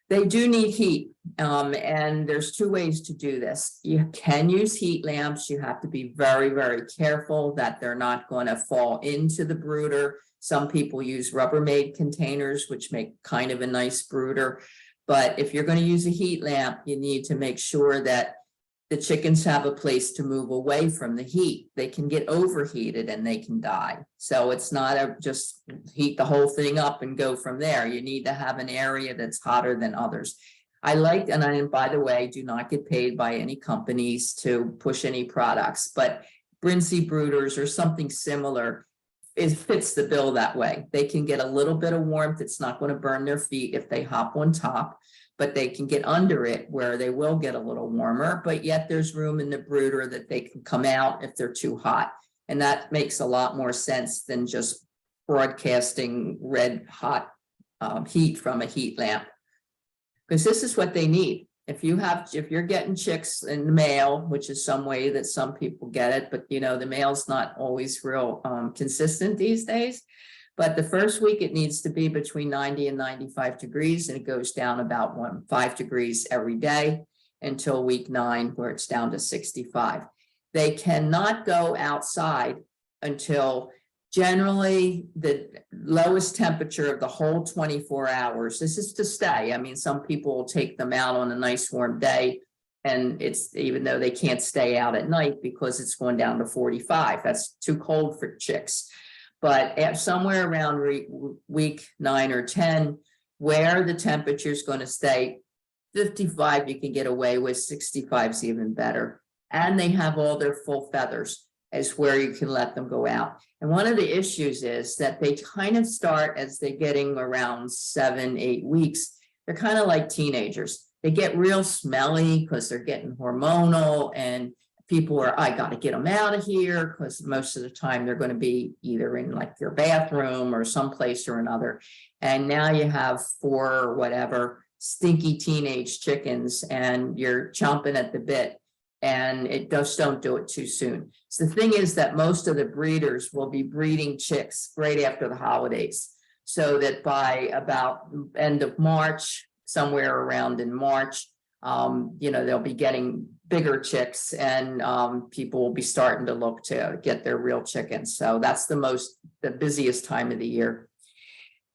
They do need heat, and there's two ways to do this. You can use heat lamps. You have to be very, very careful that they're not going to fall into the brooder. Some people use Rubbermaid containers, which make kind of a nice brooder. But if you're going to use a heat lamp, you need to make sure that the chickens have a place to move away from the heat. They can get overheated and they can die. So it's not just heat the whole thing up and go from there. You need to have an area that's hotter than others. And by the way, do not get paid by any companies to push any products, but Brinsea brooders or something similar, it fits the bill that way. They can get a little bit of warmth. It's not going to burn their feet if they hop on top, but they can get under it where they will get a little warmer, but yet there's room in the brooder that they can come out if they're too hot. And that makes a lot more sense than just broadcasting red hot heat from a heat lamp, because this is what they need. If you're getting chicks in the mail, which is some way that some people get it, but you know, the mail's not always real consistent these days. But the first week it needs to be between 90 and 95 degrees, and it goes down about 5 degrees every day until week 9, where it's down to 65. They cannot go outside until generally the lowest temperature of the whole 24 hours. This is to stay. I mean, some people will take them out on a nice warm day, and it's even though they can't stay out at night because it's going down to 45. That's too cold for chicks. But at somewhere around week 9 or 10, where the temperature is going to stay 55, you can get away with. 65 is even better. And they have all their full feathers, as where you can let them go out. And one of the issues is that they kind of start as they're getting around 7-8 weeks. They're kind of like teenagers. They get real smelly because they're getting hormonal, and people are, I got to get them out of here, because most of the time they're going to be either in like your bathroom or someplace or another. And now you have 4 or whatever stinky teenage chickens, and you're chomping at the bit. And it just don't do it too soon. So the thing is that most of the breeders will be breeding chicks right after the holidays, so that by about end of March, somewhere around in March, you know, they'll be getting bigger chicks, and people will be starting to look to get their real chickens. So that's the busiest time of the year.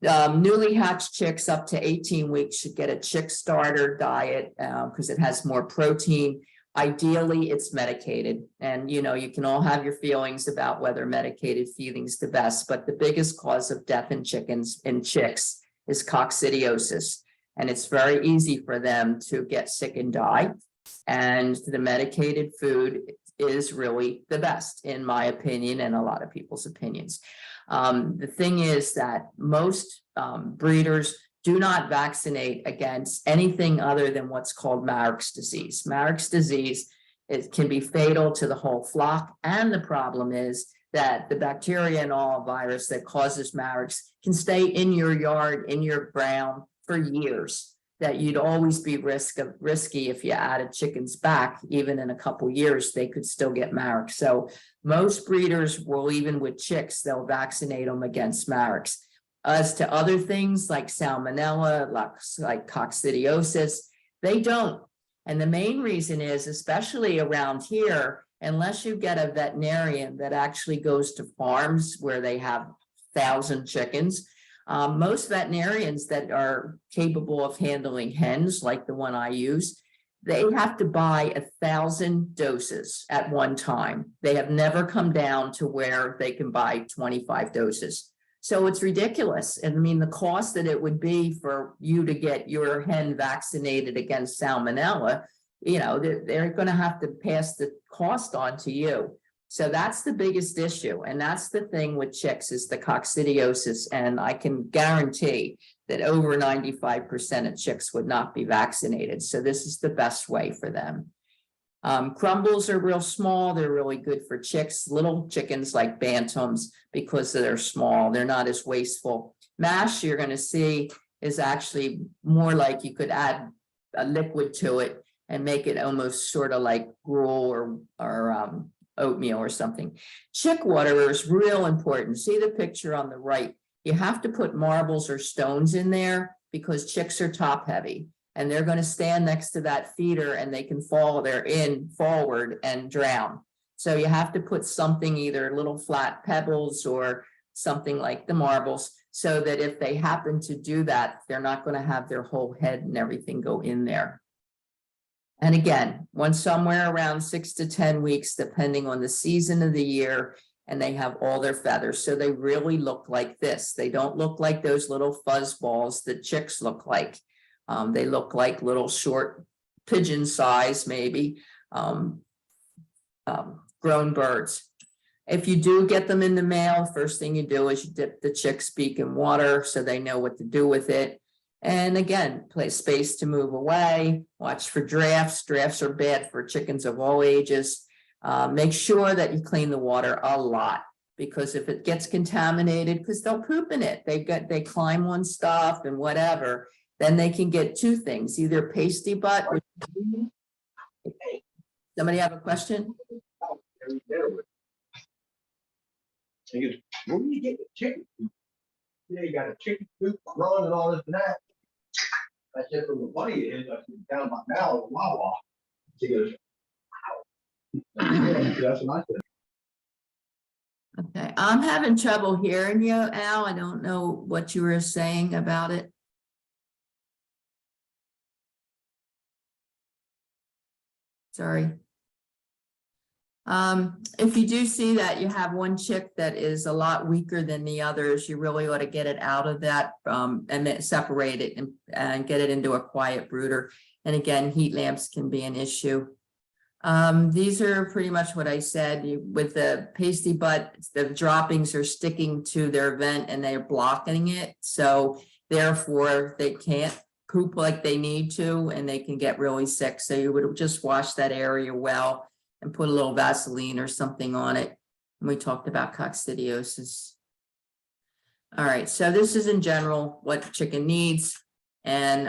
Newly hatched chicks up to 18 weeks should get a chick starter diet because it has more protein. Ideally, it's medicated, and you know, you can all have your feelings about whether medicated feeding's the best, but the biggest cause of death in chickens and chicks is coccidiosis, and it's very easy for them to get sick and die. And the medicated food is really the best, in my opinion, and a lot of people's opinions. The thing is that most breeders do not vaccinate against anything other than what's called Marek's disease. Marek's disease, it can be fatal to the whole flock. And the problem is that the bacteria and all virus that causes Marek's can stay in your yard, in your ground for years, that you'd always be risky if you added chickens back. Even in a couple years, they could still get Marek's. So most breeders will, even with chicks, they'll vaccinate them against Marek's. As to other things like salmonella, like coccidiosis, they don't. And the main reason is, especially around here, unless you get a veterinarian that actually goes to farms where they have 1,000 chickens, most veterinarians that are capable of handling hens, like the one I use, they have to buy 1,000 doses at one time. They have never come down to where they can buy 25 doses. So it's ridiculous. And I mean, the cost that it would be for you to get your hen vaccinated against salmonella, you know, they're going to have to pass the cost on to you. So that's the biggest issue. And that's the thing with chicks is the coccidiosis. And I can guarantee that over 95% of chicks would not be vaccinated. So this is the best way for them. Crumbles are real small. They're really good for chicks, little chickens like bantams, because they're small. They're not as wasteful. Mash, you're going to see, is actually more like you could add a liquid to it and make it almost sort of like gruel or oatmeal or something. Chick water is real important. See the picture on the right. You have to put marbles or stones in there because chicks are top heavy and they're going to stand next to that feeder and they can fall there in forward and drown. So you have to put something, either little flat pebbles or something like the marbles, so that if they happen to do that, they're not going to have their whole head and everything go in there. And again, once somewhere around 6 to 10 weeks, depending on the season of the year, and they have all their feathers. So they really look like this. They don't look like those little fuzz balls that chicks look like. They look like little short pigeon size, maybe, grown birds. If you do get them in the mail, first thing you do is you dip the chick's beak in water so they know what to do with it. And again, place space to move away, watch for drafts. Drafts are bad for chickens of all ages. Make sure that you clean the water a lot, because if it gets contaminated, because they'll poop in it, they climb on stuff and whatever, then they can get two things, either pasty butt. Somebody have a question? He goes, where do you get the chicken coop? Yeah, you got a chicken coop growing and all this and that. I said, from the funny is, I said, down my mouth, Wawa. She goes, wow. That's what I said. Okay, I'm having trouble hearing you, Al. I don't know what you were saying about it. Sorry. If you do see that you have one chick that is a lot weaker than the others, you really ought to get it out of that and then separate it and get it into a quiet brooder. And again, heat lamps can be an issue. These are pretty much what I said. With the pasty butt, the droppings are sticking to their vent and they're blocking it. So therefore they can't poop like they need to, and they can get really sick. So you would just wash that area well and put a little Vaseline or something on it. And we talked about coccidiosis. All right, so this is in general what chicken needs. And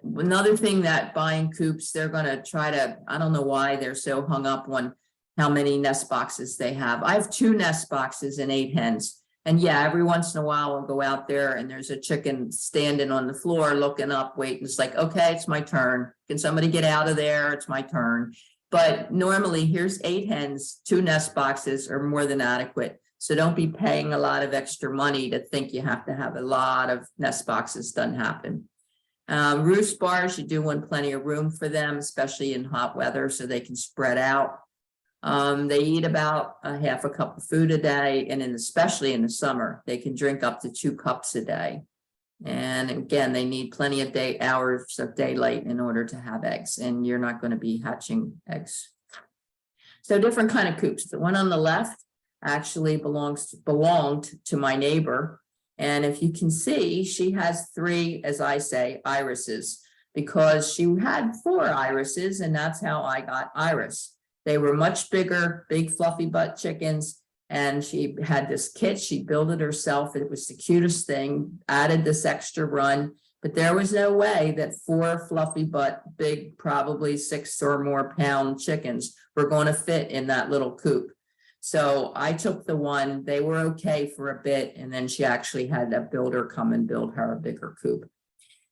another thing that buying coops, they're going to try to, I don't know why they're so hung up on how many nest boxes they have. I have 2 nest boxes and 8 hens. And yeah, every once in a while I'll go out there and there's a chicken standing on the floor looking up, waiting. It's like, okay, it's my turn. Can somebody get out of there? It's my turn. But normally here's 8 hens, 2 nest boxes are more than adequate. So don't be paying a lot of extra money to think you have to have a lot of nest boxes. Doesn't happen. Roost bars, you do want plenty of room for them, especially in hot weather, so they can spread out. They eat about a half a cup of food a day, and especially in the summer, they can drink up to 2 cups a day. And again, they need plenty of hours of daylight in order to have eggs, and you're not going to be hatching eggs. So different kind of coops. The one on the left actually belonged to my neighbor. And if you can see, she has 3, as I say, irises, because she had 4 irises, and that's how I got Iris. They were much bigger, big fluffy butt chickens. And she had this kit, she built it herself. It was the cutest thing, added this extra run, but there was no way that 4 fluffy butt, big, probably 6 or more pound chickens were going to fit in that little coop. So I took the one, they were okay for a bit, and then she actually had a builder come and build her a bigger coop.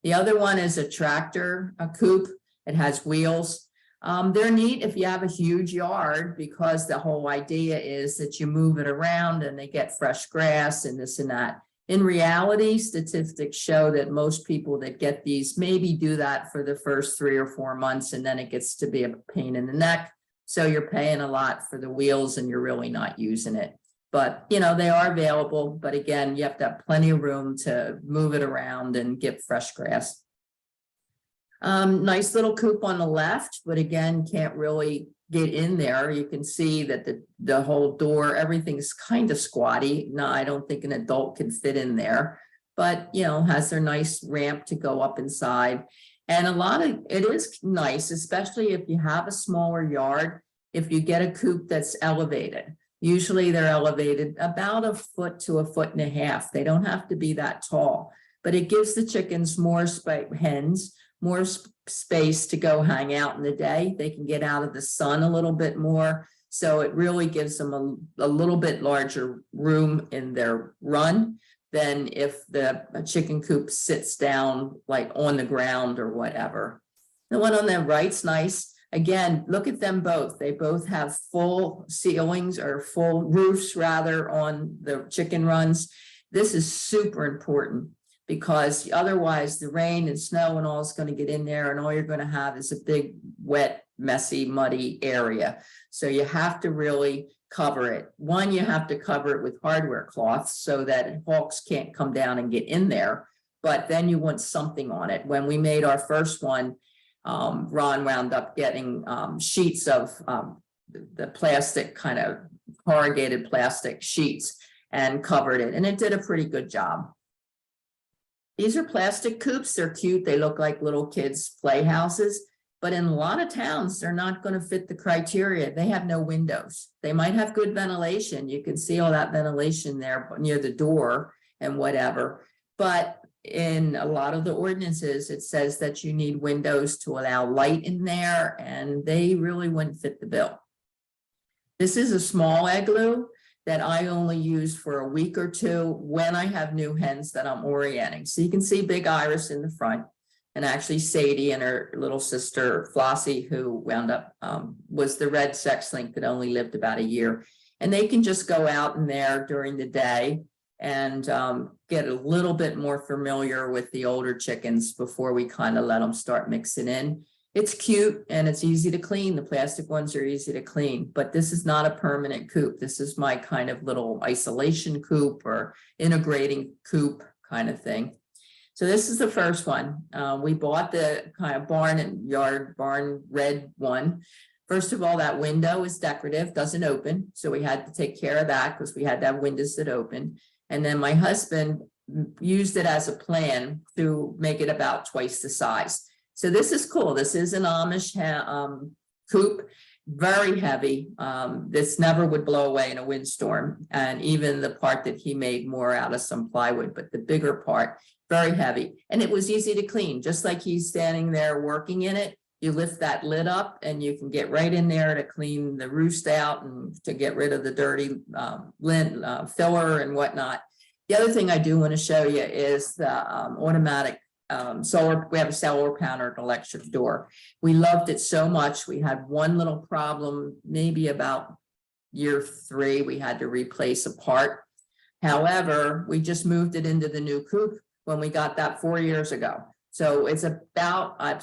The other one is a tractor, a coop. It has wheels. They're neat if you have a huge yard, because the whole idea is that you move it around and they get fresh grass and this and that. In reality, statistics show that most people that get these maybe do that for the first 3 or 4 months, and then it gets to be a pain in the neck. So you're paying a lot for the wheels and you're really not using it. But, you know, they are available. But again, you have to have plenty of room to move it around and get fresh grass. Nice little coop on the left, but again, can't really get in there. You can see that the whole door, everything's kind of squatty. No, I don't think an adult can fit in there, but you know, has their nice ramp to go up inside. And it is nice, especially if you have a smaller yard, if you get a coop that's elevated. Usually they're elevated about 1 foot to 1.5 feet. They don't have to be that tall, but it gives the chickens more hens, more space to go hang out in the day. They can get out of the sun a little bit more. So it really gives them a little bit larger room in their run than if the chicken coop sits down like on the ground or whatever. The one on the right's nice. Again, look at them both. They both have full ceilings or full roofs rather on the chicken runs. This is super important because otherwise the rain and snow and all is going to get in there and all you're going to have is a big, wet, messy, muddy area. So you have to really cover it. One, you have to cover it with hardware cloths so that hawks can't come down and get in there, but then you want something on it. When we made our first one, Ron wound up getting sheets of the plastic, kind of corrugated plastic sheets, and covered it, and it did a pretty good job. These are plastic coops. They're cute. They look like little kids' playhouses, but in a lot of towns, they're not going to fit the criteria. They have no windows. They might have good ventilation. You can see all that ventilation there near the door and whatever, but in a lot of the ordinances, it says that you need windows to allow light in there, and they really wouldn't fit the bill. This is a small igloo that I only use for a week or two when I have new hens that I'm orienting. So you can see Big Iris in the front, and actually Sadie and her little sister Flossie, who wound up was the red sex link that only lived about a year. And they can just go out in there during the day and get a little bit more familiar with the older chickens before we kind of let them start mixing in. It's cute and it's easy to clean. The plastic ones are easy to clean, but this is not a permanent coop. This is my kind of little isolation coop or integrating coop kind of thing. So this is the first one. We bought the kind of barn red one. First of all, that window is decorative, doesn't open. So we had to take care of that because we had to have windows that open. And then my husband used it as a plan to make it about twice the size. So this is cool. This is an Amish coop, very heavy. This never would blow away in a windstorm. And even the part that he made more out of some plywood, but the bigger part, very heavy. And it was easy to clean, just like he's standing there working in it. You lift that lid up and you can get right in there to clean the roost out and to get rid of the dirty lint, filler and whatnot. The other thing I do want to show you is the automatic solar. We have a solar powered electric door. We loved it so much. We had one little problem, maybe about year 3, we had to replace a part. However, we just moved it into the new coop when we got that 4 years ago. So it's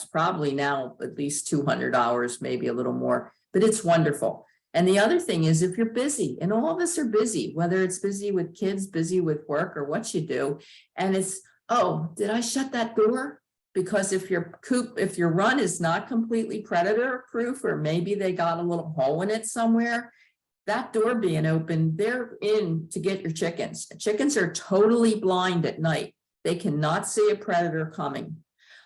probably now at least $200, maybe a little more, but it's wonderful. And the other thing is, if you're busy, and all of us are busy, whether it's busy with kids, busy with work or what you do, and it's, oh, did I shut that door? Because if your run is not completely predator proof, or maybe they got a little hole in it somewhere, that door being open, they're in to get your chickens. Chickens are totally blind at night. They cannot see a predator coming.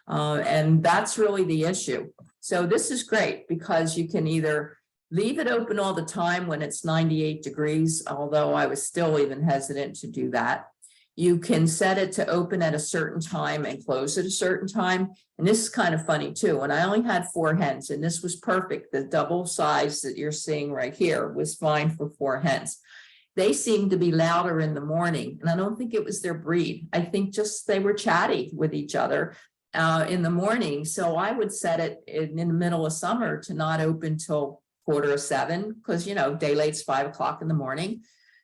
And that's really the issue. So this is great because you can either leave it open all the time when it's 98 degrees, although I was still even hesitant to do that. You can set it to open at a certain time and close at a certain time. And this is kind of funny too. And I only had 4 hens and this was perfect. The double size that you're seeing right here was fine for 4 hens. They seemed to be louder in the morning, and I don't think it was their breed. I think just they were chatty with each other in the morning. So I would set it in the middle of summer to not open till 6:45 because, you know, daylight's 5 o'clock in the morning.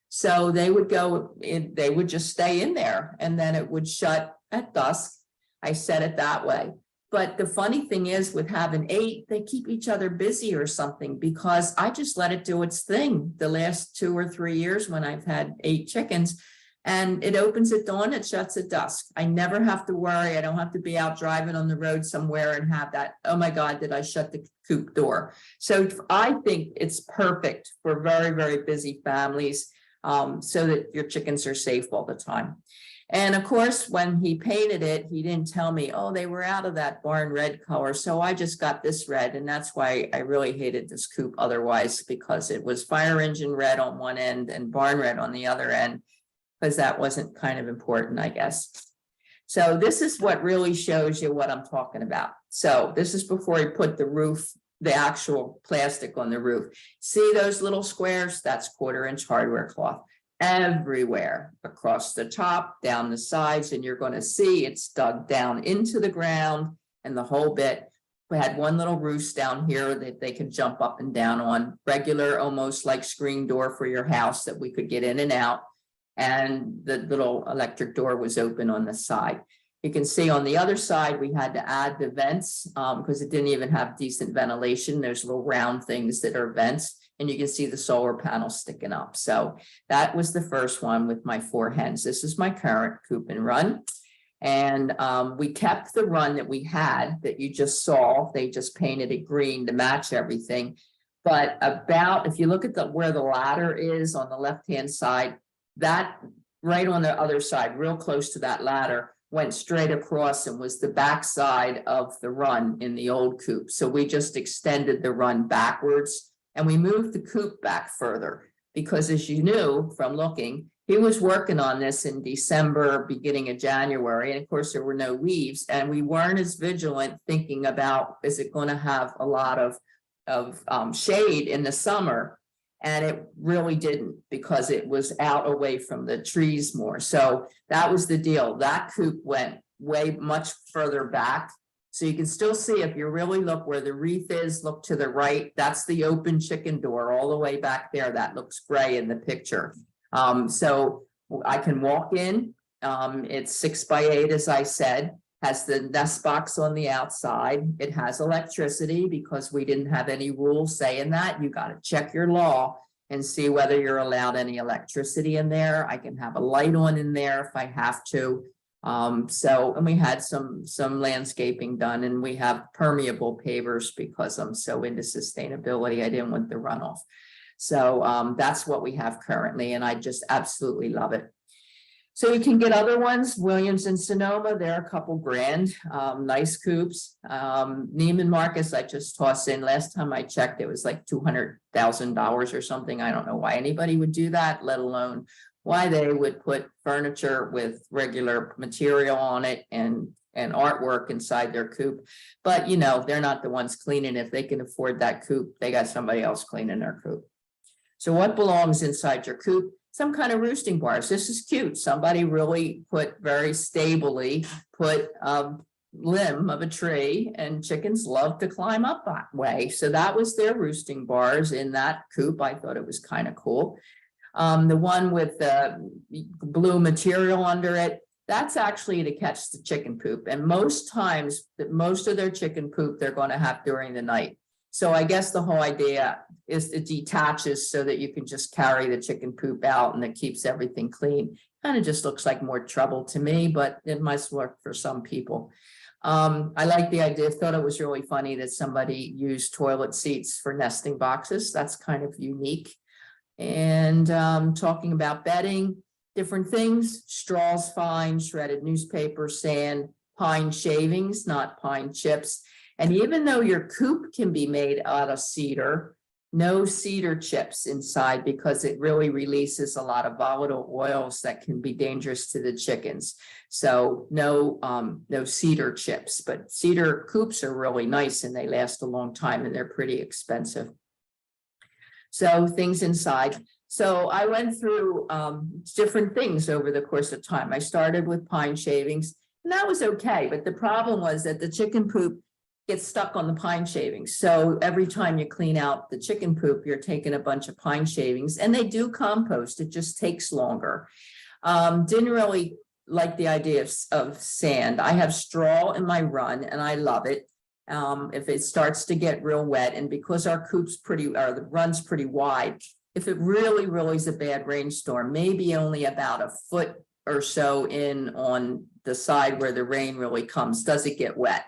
So they would go in, they would just stay in there and then it would shut at dusk. I set it that way. But the funny thing is with having 8, they keep each other busy or something because I just let it do its thing. The last 2 or 3 years when I've had 8 chickens, And it opens at dawn, it shuts at dusk. I never have to worry. I don't have to be out driving on the road somewhere and have that, oh my God, did I shut the coop door? So I think it's perfect for very, very busy families, so that your chickens are safe all the time. And of course, when he painted it, he didn't tell me, oh, they were out of that barn red color. So I just got this red. And that's why I really hated this coop otherwise, because it was fire engine red on one end and barn red on the other end, because that wasn't kind of important, I guess. So this is what really shows you what I'm talking about. So this is before he put the roof, the actual plastic on the roof. See those little squares? That's 1/4-inch hardware cloth everywhere, across the top, down the sides, and you're going to see it's dug down into the ground and the whole bit. We had one little roost down here that they could jump up and down on, regular, almost like screen door for your house that we could get in and out. And the little electric door was open on the side. You can see on the other side, we had to add the vents because it didn't even have decent ventilation. There's little round things that are vents, and you can see the solar panels sticking up. So that was the first one with my 4 hens. This is my current coop and run. And we kept the run that we had that you just saw. They just painted it green to match everything. But about, if you look at where the ladder is on the left-hand side, that right on the other side, real close to that ladder, went straight across and was the back side of the run in the old coop. So we just extended the run backwards and we moved the coop back further because, as you knew from looking, he was working on this in December, beginning of January. And of course, there were no leaves and we weren't as vigilant thinking about, is it going to have a lot of shade in the summer? And it really didn't, because it was out away from the trees more. So that was the deal. That coop went way much further back. So you can still see, if you really look where the wreath is, look to the right, that's the open chicken door all the way back there. That looks gray in the picture. So I can walk in. It's 6x8, as I said. Has the nest box on the outside. It has electricity because we didn't have any rules saying that. You got to check your law and see whether you're allowed any electricity in there. I can have a light on in there if I have to. And we had some landscaping done, and we have permeable pavers because I'm so into sustainability. I didn't want the runoff. So that's what we have currently, and I just absolutely love it. So you can get other ones, Williams and Sonoma, they're a couple grand, nice coops. Neiman Marcus, I just tossed in. Last time I checked, it was like $200,000 or something. I don't know why anybody would do that, let alone why they would put furniture with regular material on it and artwork inside their coop. But you know, they're not the ones cleaning. If they can afford that coop, they got somebody else cleaning their coop. So what belongs inside your coop? Some kind of roosting bars. This is cute. Somebody really put very stably put a limb of a tree, and chickens love to climb up that way. So that was their roosting bars in that coop. I thought it was kind of cool. The one with the blue material under it, that's actually to catch the chicken poop. And most times, most of their chicken poop they're going to have during the night. So I guess the whole idea is it detaches so that you can just carry the chicken poop out and it keeps everything clean. Kind of just looks like more trouble to me, but it must work for some people. I like the idea. Thought it was really funny that somebody used toilet seats for nesting boxes. That's kind of unique. And talking about bedding, different things, straws fine, shredded newspaper, sand, pine shavings, not pine chips. And even though your coop can be made out of cedar, no cedar chips inside, because it really releases a lot of volatile oils that can be dangerous to the chickens. So no cedar chips, but cedar coops are really nice and they last a long time and they're pretty expensive. So things inside. So I went through different things over the course of time. I started with pine shavings, and that was okay. But the problem was that the chicken poop gets stuck on the pine shavings. So every time you clean out the chicken poop, you're taking a bunch of pine shavings, and they do compost. It just takes longer. Didn't really like the idea of sand. I have straw in my run and I love it. If it starts to get real wet, and because our coop's the run's pretty wide, If it really is a bad rainstorm, maybe only about a foot or so in on the side where the rain really comes, does it get wet?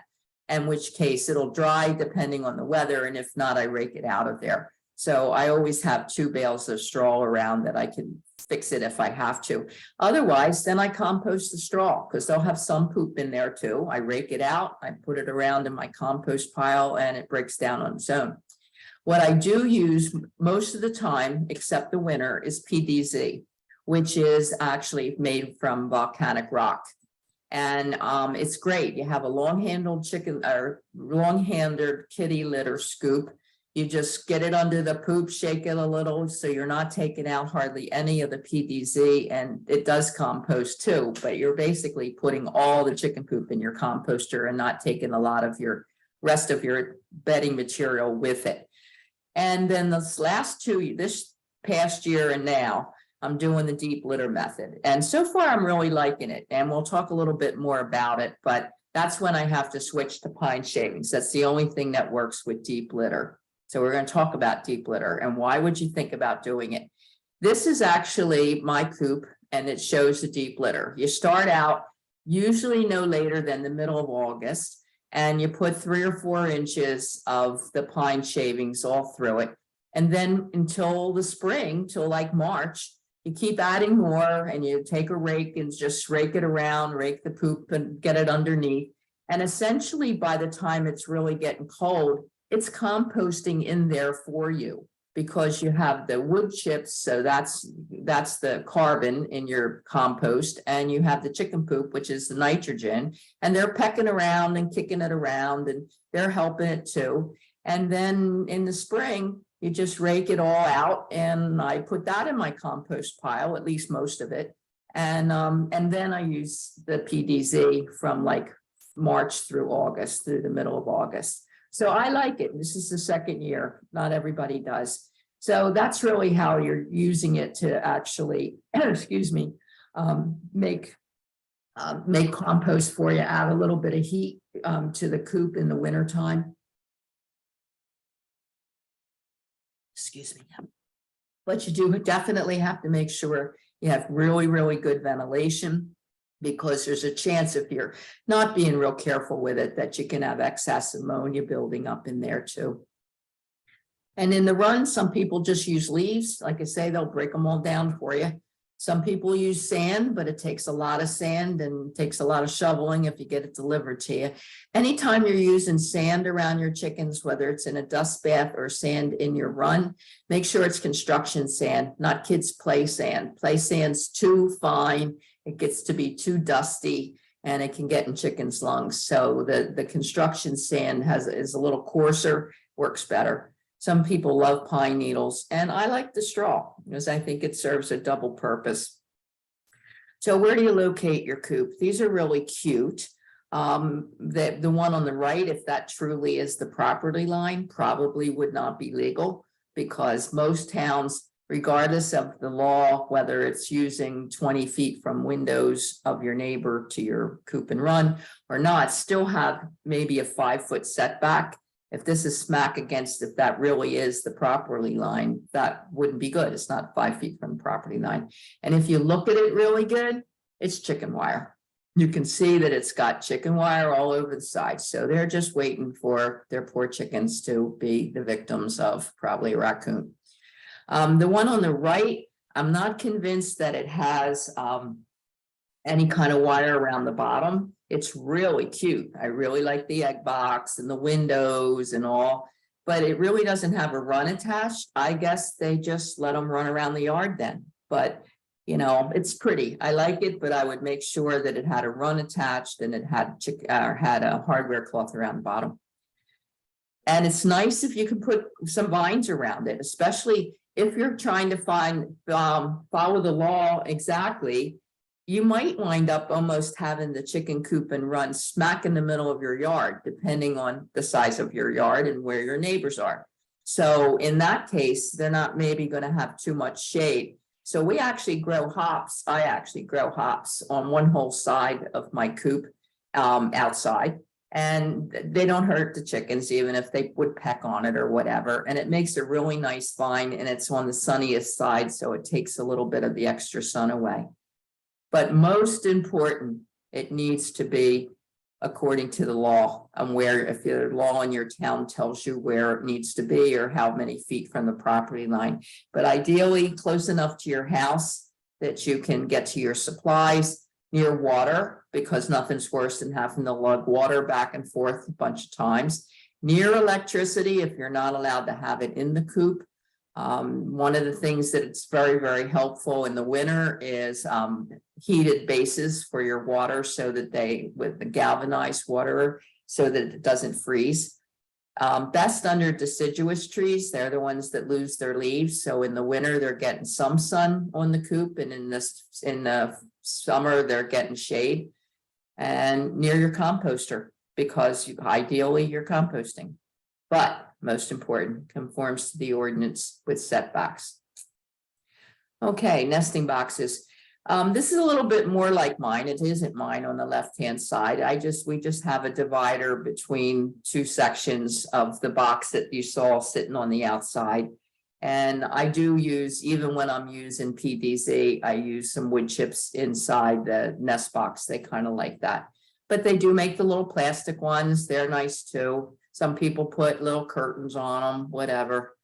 In which case it'll dry depending on the weather, and if not, I rake it out of there. So I always have 2 bales of straw around that I can fix it if I have to. Otherwise, then I compost the straw because they'll have some poop in there too. I rake it out, I put it around in my compost pile, and it breaks down on its own. What I do use most of the time, except the winter, is PDZ, which is actually made from volcanic rock. And it's great. You have a long-handled long-handled kitty litter scoop. You just get it under the poop, shake it a little, so you're not taking out hardly any of the PDZ, and it does compost too, but you're basically putting all the chicken poop in your composter and not taking a lot of your rest of your bedding material with it. And then this past year and now, I'm doing the deep litter method. And so far, I'm really liking it. And we'll talk a little bit more about it, but that's when I have to switch to pine shavings. That's the only thing that works with deep litter. So we're going to talk about deep litter and why would you think about doing it? This is actually my coop and it shows the deep litter. You start out usually no later than the middle of August, and you put 3 or 4 inches of the pine shavings all through it. And then until the spring, till like March, you keep adding more and you take a rake and just rake it around, rake the poop and get it underneath. And essentially by the time it's really getting cold, it's composting in there for you because you have the wood chips. So that's the carbon in your compost, and you have the chicken poop, which is the nitrogen, and they're pecking around and kicking it around and they're helping it too. And then in the spring, you just rake it all out, and I put that in my compost pile, at least most of it. And then I use the PDZ from like March through August, through the middle of August. So I like it. This is the second year. Not everybody does. So that's really how you're using it to actually, excuse me, make compost for you, add a little bit of heat to the coop in the wintertime. Excuse me. But you do definitely have to make sure you have really good ventilation, because there's a chance if you're not being real careful with it that you can have excess ammonia building up in there too. And in the run, some people just use leaves. Like I say, they'll break them all down for you. Some people use sand, but it takes a lot of sand and takes a lot of shoveling if you get it delivered to you. Anytime you're using sand around your chickens, whether it's in a dust bath or sand in your run, make sure it's construction sand, not kids' play sand. Play sand's too fine. It gets to be too dusty and it can get in chickens' lungs. So the construction sand is a little coarser, works better. Some people love pine needles, and I like the straw because I think it serves a double purpose. So where do you locate your coop? These are really cute. The one on the right, if that truly is the property line, probably would not be legal, because most towns, regardless of the law, whether it's using 20 feet from windows of your neighbor to your coop and run or not, still have maybe a 5-foot setback. If this is smack against, if that really is the property line, that wouldn't be good. It's not 5 feet from the property line. And if you look at it really good, it's chicken wire. You can see that it's got chicken wire all over the side. So they're just waiting for their poor chickens to be the victims of probably a raccoon. The one on the right, I'm not convinced that it has any kind of wire around the bottom. It's really cute. I really like the egg box and the windows and all, but it really doesn't have a run attached. I guess they just let them run around the yard then, but you know, it's pretty. I like it, but I would make sure that it had a run attached and it had had a hardware cloth around the bottom. And it's nice if you can put some vines around it, especially if you're trying to follow the law exactly. You might wind up almost having the chicken coop and run smack in the middle of your yard, depending on the size of your yard and where your neighbors are. So in that case, they're not maybe going to have too much shade. So we actually grow hops. I actually grow hops on one whole side of my coop outside. And they don't hurt the chickens, even if they would peck on it or whatever. And it makes a really nice vine, and it's on the sunniest side, so it takes a little bit of the extra sun away. But most important, it needs to be according to the law, and where, if your law in your town tells you where it needs to be or how many feet from the property line. But ideally close enough to your house that you can get to your supplies, near water, because nothing's worse than having to lug water back and forth a bunch of times. Near electricity, if you're not allowed to have it in the coop. One of the things that it's very, very helpful in the winter is heated bases for your water, so that with the galvanized water, so that it doesn't freeze. Best under deciduous trees. They're the ones that lose their leaves. So in the winter, they're getting some sun on the coop, and in the summer, they're getting shade. And near your composter, because ideally you're composting. But most important, conforms to the ordinance with setbacks. Okay, nesting boxes. This is a little bit more like mine. It isn't mine on the left-hand side. We just have a divider between two sections of the box that you saw sitting on the outside. And I do use, even when I'm using PDZ, I use some wood chips inside the nest box. They kind of like that. But they do make the little plastic ones. They're nice too. Some people put little curtains on them, whatever.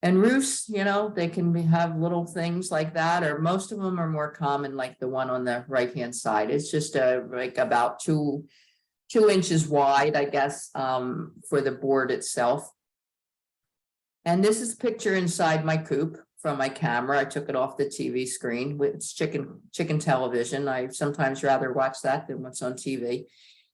And roofs, they can have little things like that, or most of them are more common, like the one on the right-hand side. It's just like about two inches wide, I guess, for the board itself. And this is a picture inside my coop from my camera. I took it off the TV screen. It's chicken television. I sometimes rather watch that than what's on TV.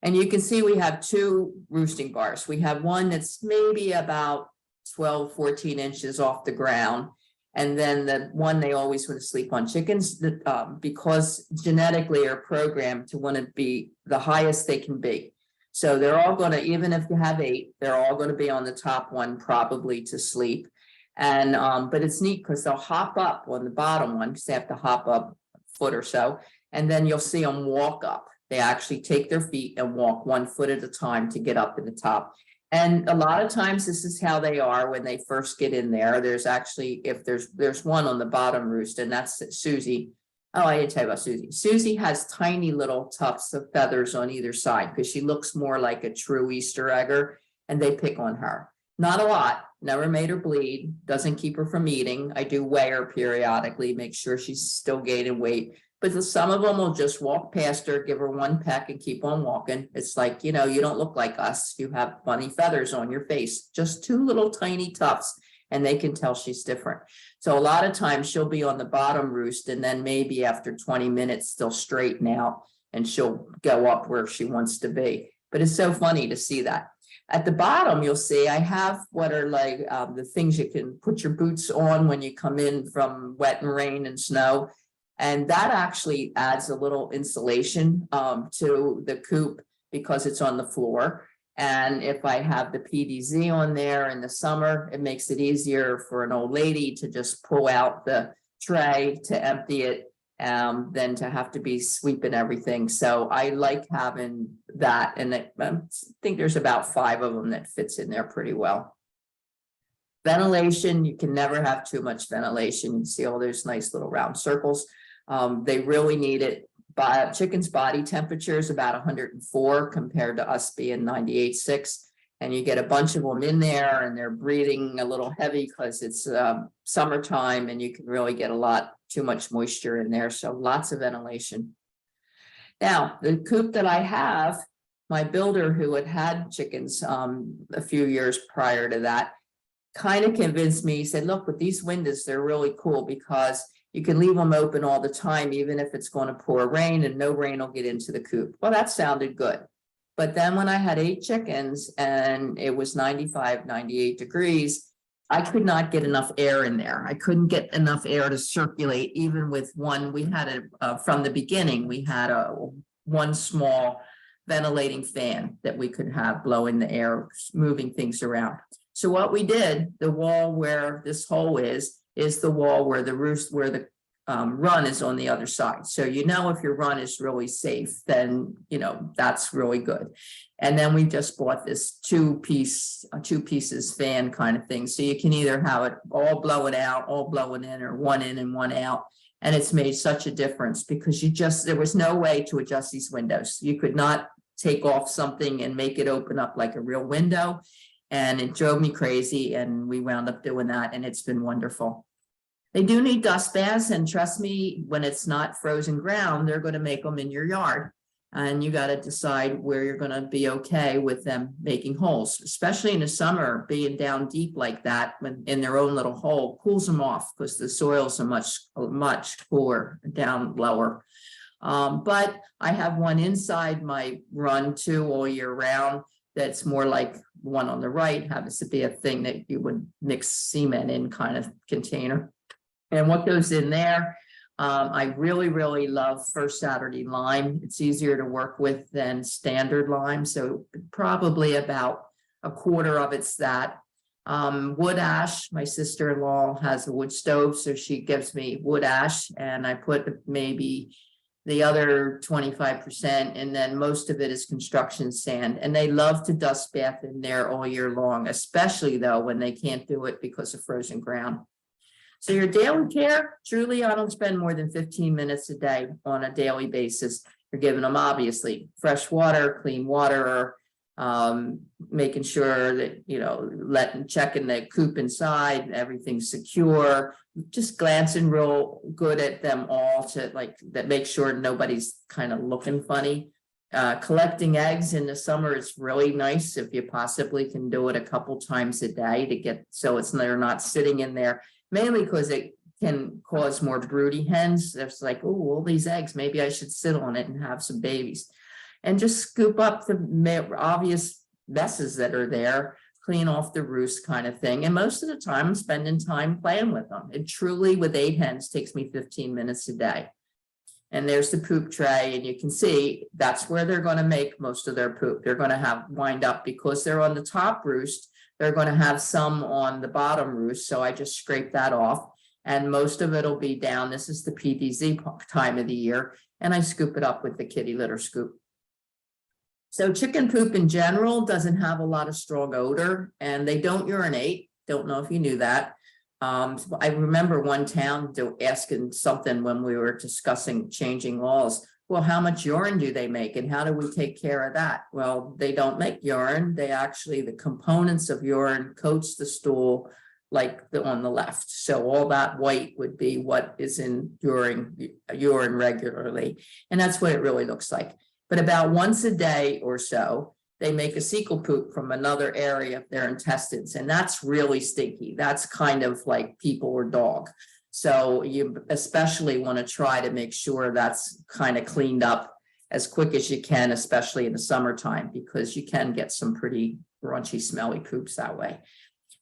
And you can see we have two roosting bars. We have one that's maybe about 12, 14 inches off the ground. And then the one they always want to sleep on. Chickens that because genetically are programmed to want to be the highest they can be. So they're all going to, even if you have 8, they're all going to be on the top one probably to sleep. And but it's neat because they'll hop up on the bottom one, because they have to hop up a foot or so, and then you'll see them walk up. They actually take their feet and walk 1 foot at a time to get up to the top. And a lot of times this is how they are when they first get in there. There's actually, if there's one on the bottom roost, and that's Susie. Oh, I didn't tell you about Susie. Susie has tiny little tufts of feathers on either side because she looks more like a true Easter egger, and they pick on her. Not a lot, never made her bleed, doesn't keep her from eating. I do weigh her periodically, make sure she's still gaining weight. But some of them will just walk past her, give her 1 peck and keep on walking. It's like, you don't look like us. You have funny feathers on your face, just 2 little tiny tufts, and they can tell she's different. So a lot of times she'll be on the bottom roost, and then maybe after 20 minutes, they'll straighten out and she'll go up where she wants to be. But it's so funny to see that. At the bottom, you'll see I have what are like the things you can put your boots on when you come in from wet and rain and snow. And that actually adds a little insulation to the coop because it's on the floor. And if I have the PDZ on there in the summer, it makes it easier for an old lady to just pull out the tray to empty it than to have to be sweeping everything. So I like having that. And I think there's about 5 of them that fits in there pretty well. Ventilation, you can never have too much ventilation. You see all those nice little round circles. They really need it. Chicken's body temperature is about 104 compared to us being 98.6. And you get a bunch of them in there and they're breathing a little heavy because it's summertime and you can really get too much moisture in there. So lots of ventilation. Now, the coop that I have, my builder who had chickens a few years prior to that kind of convinced me. He said, look, with these windows, they're really cool because you can leave them open all the time, even if it's going to pour rain, and no rain will get into the coop. Well, that sounded good. But then when I had 8 chickens and it was 95, 98 degrees, I could not get enough air in there. I couldn't get enough air to circulate, even with one. We had from the beginning, we had one small ventilating fan that we could have blowing the air, moving things around. So what we did, the wall where this hole is the wall where the roost, where the run is on the other side. So you know if your run is really safe, then that's really good. And then we just bought this two pieces fan kind of thing. So you can either have it all blowing out, all blowing in, or one in and one out. And it's made such a difference because there was no way to adjust these windows. You could not take off something and make it open up like a real window. And it drove me crazy. And we wound up doing that. And it's been wonderful. They do need dust baths, and trust me, when it's not frozen ground, they're going to make them in your yard. And you got to decide where you're going to be okay with them making holes, especially in the summer. Being down deep like that in their own little hole cools them off because the soils are much cooler down lower. But I have one inside my run too all year round. That's more like one on the right, happens to be a thing that you would mix cement in kind of container. And what goes in there, I really, really love First Saturday lime. It's easier to work with than standard lime. So probably about a quarter of it's that. Wood ash, my sister-in-law has a wood stove, so she gives me wood ash, and I put maybe the other 25%, and then most of it is construction sand. And they love to dust bath in there all year long, especially though when they can't do it because of frozen ground. So your daily care, truly, I don't spend more than 15 minutes a day on a daily basis. You're giving them obviously fresh water, clean water, making sure that, checking the coop inside, everything's secure, just glancing real good at them all that make sure nobody's kind of looking funny. Collecting eggs in the summer is really nice if you possibly can do it a couple times a day to get, so they're not sitting in there. Mainly because it can cause more broody hens. It's like, oh, all these eggs, maybe I should sit on it and have some babies. And just scoop up the obvious messes that are there, clean off the roost kind of thing. And most of the time, I'm spending time playing with them. It truly, with 8 hens, takes me 15 minutes a day. And there's the poop tray, and you can see that's where they're going to make most of their poop. They're going to wind up, because they're on the top roost, they're going to have some on the bottom roost. So I just scrape that off, and most of it will be down. This is the PDZ time of the year, and I scoop it up with the kitty litter scoop. So chicken poop in general doesn't have a lot of strong odor, and they don't urinate. Don't know if you knew that. I remember one town asking something when we were discussing changing laws. Well, how much urine do they make, and how do we take care of that? Well, they don't make urine. They actually, the components of urine coats the stool like on the left. So all that white would be what is in urine regularly. And that's what it really looks like. But about once a day or so, they make a fecal poop from another area of their intestines. And that's really stinky. That's kind of like people or dog. So you especially want to try to make sure that's kind of cleaned up as quick as you can, especially in the summertime, because you can get some pretty crunchy, smelly poops that way.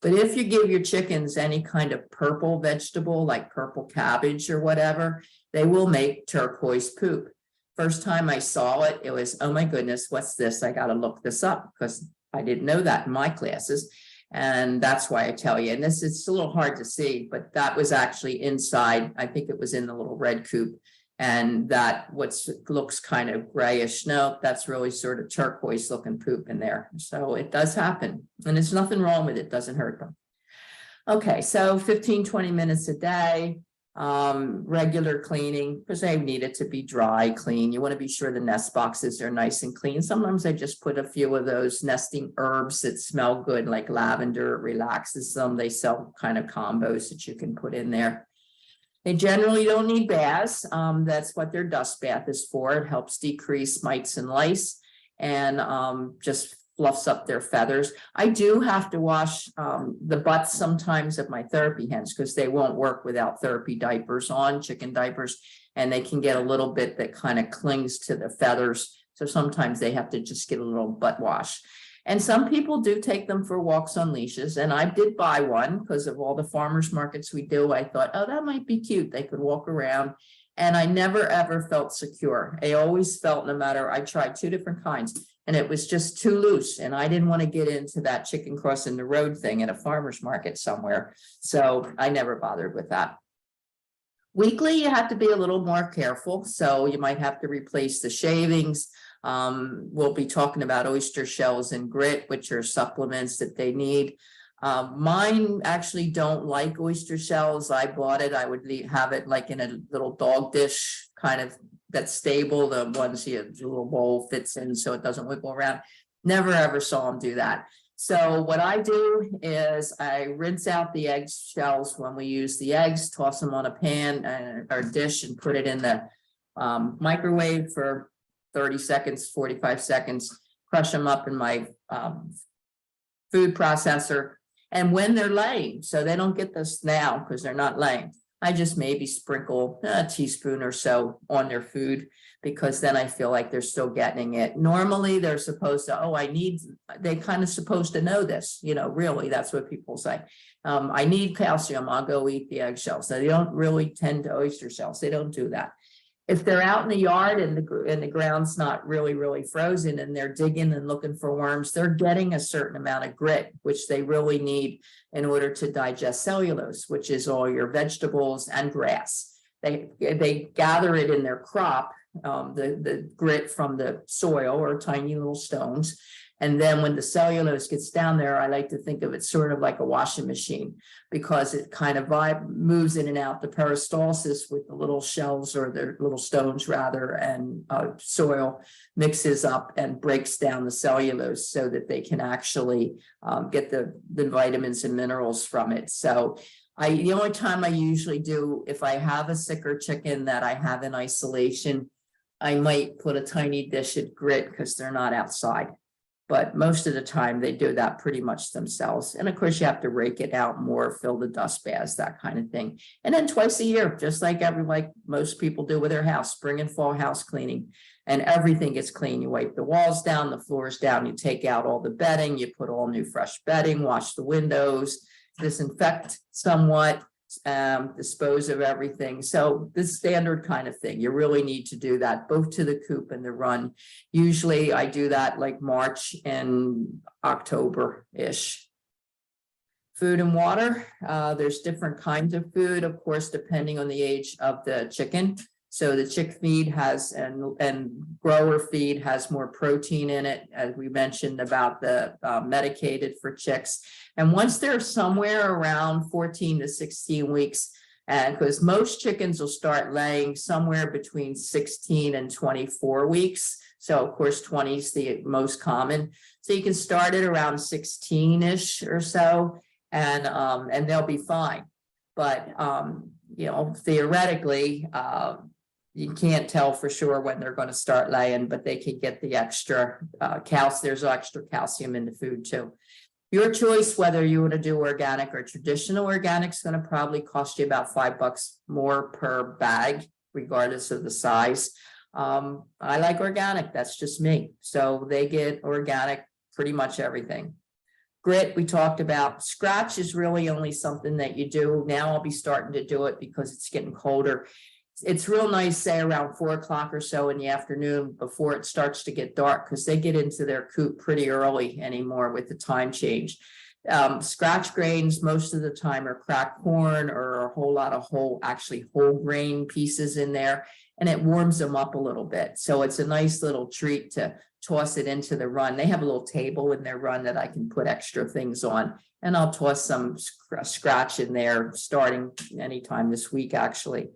But if you give your chickens any kind of purple vegetable, like purple cabbage or whatever, they will make turquoise poop. First time I saw it, it was, oh my goodness, what's this? I got to look this up, because I didn't know that in my classes. And that's why I tell you, and it's a little hard to see, but that was actually inside. I think it was in the little red coop, and that looks kind of grayish. No, that's really sort of turquoise looking poop in there. So it does happen, and there's nothing wrong with it. Doesn't hurt them. Okay, so 15-20 minutes a day. Regular cleaning, because they need it to be dry, clean. You want to be sure the nest boxes are nice and clean. Sometimes I just put a few of those nesting herbs that smell good, like lavender. It relaxes them. They sell kind of combos that you can put in there. They generally don't need baths. That's what their dust bath is for. It helps decrease mites and lice, and just fluffs up their feathers. I do have to wash the butts sometimes of my therapy hens, because they won't work without therapy diapers on, chicken diapers, and they can get a little bit that kind of clings to the feathers. So sometimes they have to just get a little butt wash. And some people do take them for walks on leashes. And I did buy one because of all the farmers markets we do. I thought, oh, that might be cute. They could walk around. And I never, ever felt secure. I always felt, no matter, I tried 2 different kinds, and it was just too loose. And I didn't want to get into that chicken crossing the road thing at a farmer's market somewhere. So I never bothered with that. Weekly, you have to be a little more careful, so you might have to replace the shavings. We'll be talking about oyster shells and grit, which are supplements that they need. Mine actually don't like oyster shells. I bought it, I would have it like in a little dog dish, kind of that's stable, the ones the little bowl fits in so it doesn't wiggle around. Never ever saw them do that. So what I do is I rinse out the egg shells when we use the eggs, toss them on a pan or dish and put it in the microwave for 30 seconds, 45 seconds, crush them up in my food processor. And when they're laying, so they don't get this now because they're not laying, I just maybe sprinkle a teaspoon or so on their food, because then I feel like they're still getting it. Normally they're supposed to, they kind of supposed to know this, really, that's what people say. I need calcium, I'll go eat the eggshells. So they don't really tend to oyster shells. They don't do that. If they're out in the yard and the ground's not really frozen and they're digging and looking for worms, they're getting a certain amount of grit, which they really need in order to digest cellulose, which is all your vegetables and grass. They gather it in their crop, the grit from the soil or tiny little stones. And then when the cellulose gets down there, I like to think of it sort of like a washing machine, because it kind of moves in and out the peristalsis with the little shells, or the little stones rather, and soil mixes up and breaks down the cellulose so that they can actually get the vitamins and minerals from it. So the only time I usually do, if I have a sicker chicken that I have in isolation, I might put a tiny dish of grit because they're not outside. But most of the time they do that pretty much themselves. And of course you have to rake it out more, fill the dust baths, that kind of thing. And then twice a year, just like most people do with their house, spring and fall house cleaning, and everything gets clean. You wipe the walls down, the floors down, you take out all the bedding, you put all new fresh bedding, wash the windows, disinfect somewhat, dispose of everything. So the standard kind of thing, you really need to do that both to the coop and the run. Usually I do that like March and October-ish. Food and water, there's different kinds of food, of course, depending on the age of the chicken. So the chick feed has and grower feed has more protein in it, as we mentioned about the medicated for chicks. And once they're somewhere around 14 to 16 weeks, and because most chickens will start laying somewhere between 16 and 24 weeks. So of course 20 is the most common. So you can start at around 16-ish or so, and they'll be fine. But theoretically, you can't tell for sure when they're going to start laying, but they can get the extra calcium. There's extra calcium in the food too. Your choice, whether you want to do organic or traditional. Organic is going to probably cost you about $5 more per bag, regardless of the size. I like organic. That's just me. So they get organic, pretty much everything. Grit, we talked about. Scratch is really only something that you do. Now I'll be starting to do it because it's getting colder. It's real nice, say around 4 o'clock or so in the afternoon before it starts to get dark, because they get into their coop pretty early anymore with the time change. Scratch grains most of the time are cracked corn or a whole lot of whole grain pieces in there, and it warms them up a little bit. So it's a nice little treat to toss it into the run. They have a little table in their run that I can put extra things on, and I'll toss some scratch in there starting anytime this week, actually.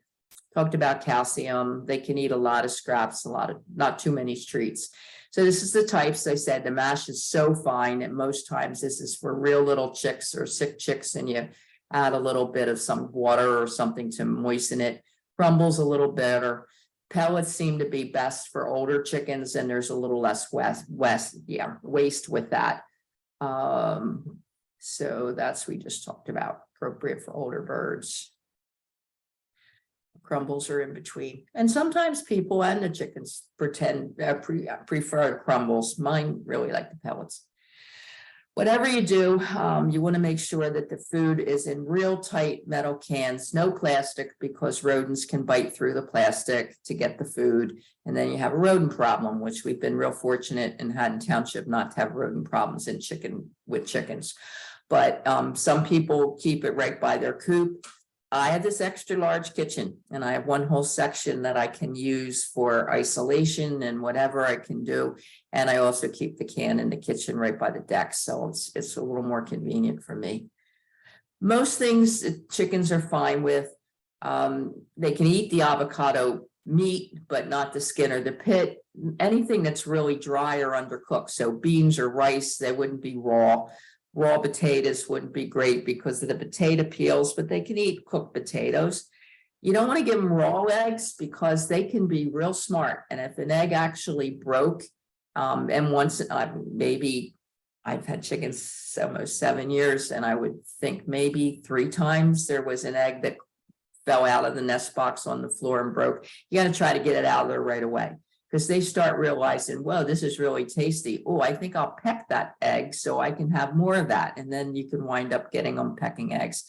Talked about calcium. They can eat a lot of scraps, not too many treats. So this is the types. I said the mash is so fine, and most times this is for real little chicks or sick chicks, and you add a little bit of some water or something to moisten it. Crumbles a little better. Pellets seem to be best for older chickens, and there's a little less waste with that. So that's we just talked about, appropriate for older birds. Crumbles are in between, and sometimes people and the chickens prefer crumbles. Mine really like the pellets. Whatever you do, you want to make sure that the food is in real tight metal cans, no plastic, because rodents can bite through the plastic to get the food, and then you have a rodent problem, which we've been real fortunate in Haddon Township not to have rodent problems with chickens. But some people keep it right by their coop. I have this extra large kitchen and I have one whole section that I can use for isolation and whatever I can do. And I also keep the can in the kitchen right by the deck. So it's a little more convenient for me. Most things chickens are fine with. They can eat the avocado meat, but not the skin or the pit. Anything that's really dry or undercooked. So beans or rice, they wouldn't be raw. Raw potatoes wouldn't be great because of the potato peels, but they can eat cooked potatoes. You don't want to give them raw eggs because they can be real smart. And if an egg actually broke, and once maybe I've had chickens almost 7 years, and I would think maybe 3 times there was an egg that fell out of the nest box on the floor and broke. You got to try to get it out of there right away. Because they start realizing, whoa, this is really tasty. Oh, I think I'll peck that egg so I can have more of that. And then you can wind up getting them pecking eggs.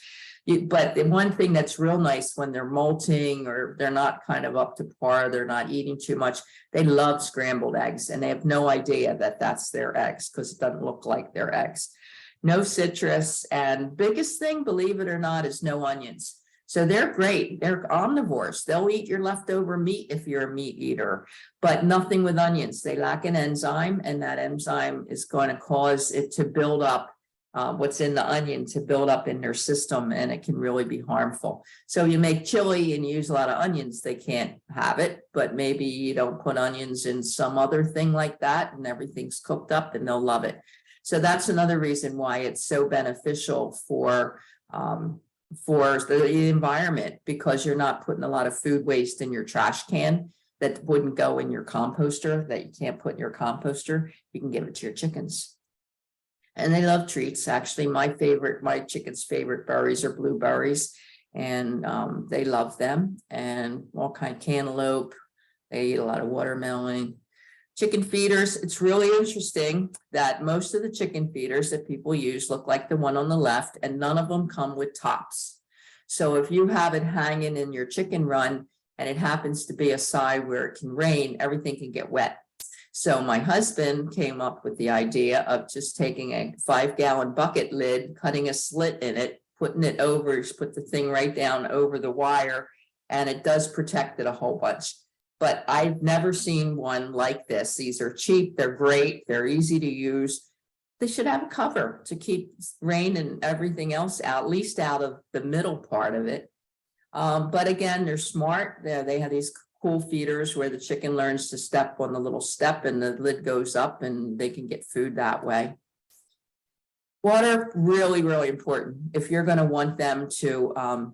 But the one thing that's real nice when they're molting or they're not kind of up to par, they're not eating too much, they love scrambled eggs and they have no idea that that's their eggs because it doesn't look like their eggs. No citrus, and biggest thing, believe it or not, is no onions. So they're great. They're omnivores. They'll eat your leftover meat if you're a meat eater, but nothing with onions. They lack an enzyme, and that enzyme is going to cause it to build up what's in the onion to build up in their system, and it can really be harmful. So you make chili and you use a lot of onions, they can't have it, but maybe you don't put onions in some other thing like that and everything's cooked up and they'll love it. So that's another reason why it's so beneficial for the environment, because you're not putting a lot of food waste in your trash can that wouldn't go in your composter, that you can't put in your composter. You can give it to your chickens. And they love treats. Actually, my chickens' favorite berries are blueberries, and they love them, and all kind of cantaloupe. They eat a lot of watermelon. Chicken feeders, it's really interesting that most of the chicken feeders that people use look like the one on the left, and none of them come with tops. So if you have it hanging in your chicken run and it happens to be a side where it can rain, everything can get wet. So my husband came up with the idea of just taking a 5-gallon bucket lid, cutting a slit in it, putting it over, just put the thing right down over the wire, and it does protect it a whole bunch. But I've never seen one like this. These are cheap, they're great, they're easy to use. They should have a cover to keep rain and everything else out, at least out of the middle part of it. But again, they're smart. They have these cool feeders where the chicken learns to step on the little step and the lid goes up and they can get food that way. Water, really, really important. If you're going to want them to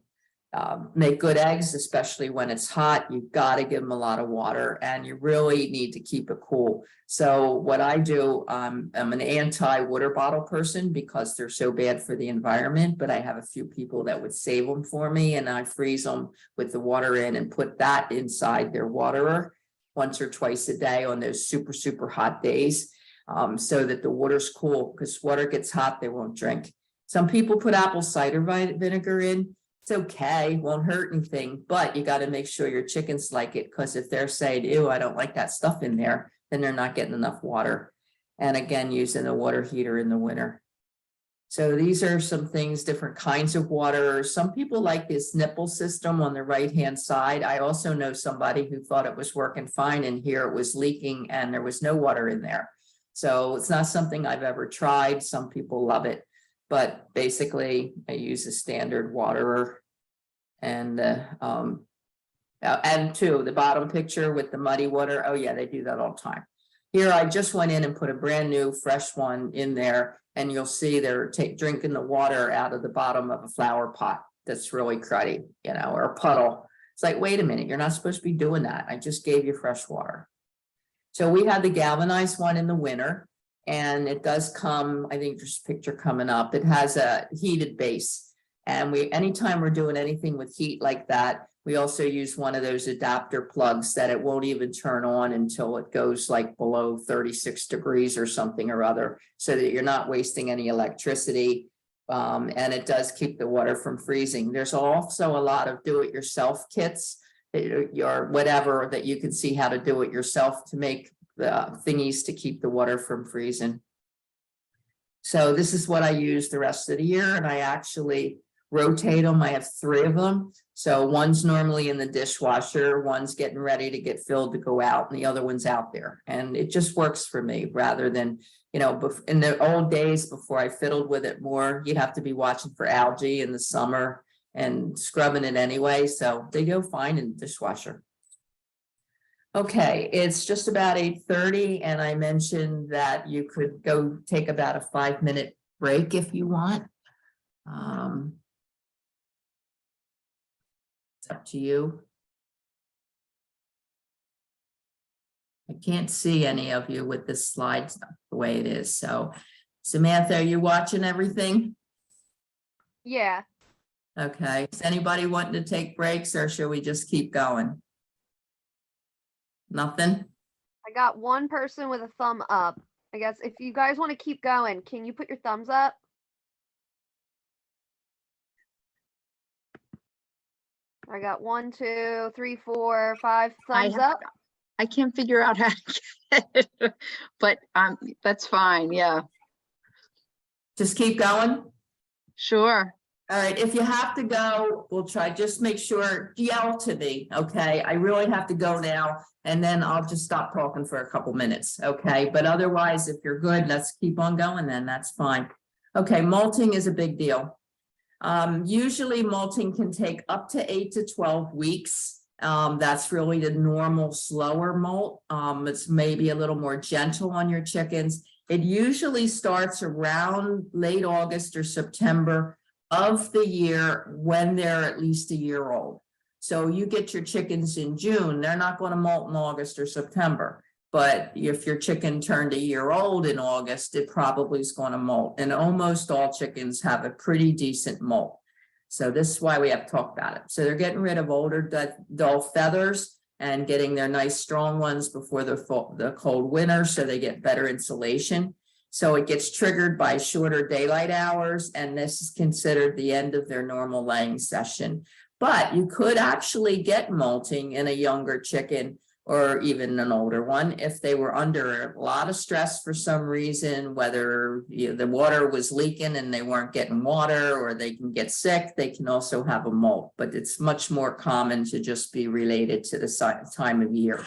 make good eggs, especially when it's hot, you've got to give them a lot of water, and you really need to keep it cool. So what I do, I'm an anti-water bottle person because they're so bad for the environment, but I have a few people that would save them for me, and I freeze them with the water in and put that inside their waterer once or twice a day on those super, super hot days, so that the water's cool, because water gets hot, they won't drink. Some people put apple cider vinegar in. It's okay, won't hurt anything, but you got to make sure your chickens like it, because if they're saying, ew, I don't like that stuff in there, then they're not getting enough water. And again, using a water heater in the winter. So these are some things, different kinds of water. Some people like this nipple system on the right-hand side. I also know somebody who thought it was working fine, and here it was leaking and there was no water in there. So it's not something I've ever tried. Some people love it. But basically, I use a standard waterer, and too, the bottom picture with the muddy water. Oh yeah, they do that all the time. Here, I just went in and put a brand new fresh one in there, and you'll see they're drinking the water out of the bottom of a flower pot that's really cruddy, or a puddle. It's like, wait a minute, you're not supposed to be doing that. I just gave you fresh water. So we had the galvanized one in the winter. And it does come, I think there's a picture coming up. It has a heated base. And anytime we're doing anything with heat like that, we also use one of those adapter plugs that it won't even turn on until it goes like below 36 degrees or something or other, so that you're not wasting any electricity. And it does keep the water from freezing. There's also a lot of do-it-yourself kits, or whatever, that you can see how to do it yourself to make the thingies to keep the water from freezing. So this is what I use the rest of the year. And I actually rotate them. I have 3 of them. So one's normally in the dishwasher, one's getting ready to get filled to go out, and the other one's out there. And it just works for me rather than, in the old days before I fiddled with it more, you'd have to be watching for algae in the summer and scrubbing it anyway. So they go fine in the dishwasher. Okay, it's just about 8:30, and I mentioned that you could go take about a 5-minute break if you want. It's up to you. I can't see any of you with this slide the way it is. So, Samantha, are you watching everything? Yeah. Okay. Is anybody wanting to take breaks, or should we just keep going? Nothing? I got one person with a thumb up. I guess if you guys want to keep going, can you put your thumbs up? I got 1, 2, 3, 4, 5 thumbs up. I can't figure out how to get it, but that's fine. Yeah, Just keep going? sure. All right, if you have to go, we'll try, just make sure, yell to me, okay? I really have to go now, and then I'll just stop talking for a couple minutes, okay? But otherwise, if you're good, let's keep on going then, that's fine. Okay, molting is a big deal. Usually molting can take up to 8 to 12 weeks. That's really the normal slower molt. It's maybe a little more gentle on your chickens. It usually starts around late August or September of the year when they're at least a year old. So you get your chickens in June, they're not going to molt in August or September. But if your chicken turned a year old in August, it probably is going to molt. And almost all chickens have a pretty decent molt. So this is why we have to talk about it. So they're getting rid of older dull feathers and getting their nice strong ones before the cold winter, so they get better insulation. So it gets triggered by shorter daylight hours, and this is considered the end of their normal laying session. But you could actually get molting in a younger chicken or even an older one if they were under a lot of stress for some reason, whether the water was leaking and they weren't getting water, or they can get sick. They can also have a molt, but it's much more common to just be related to the time of year.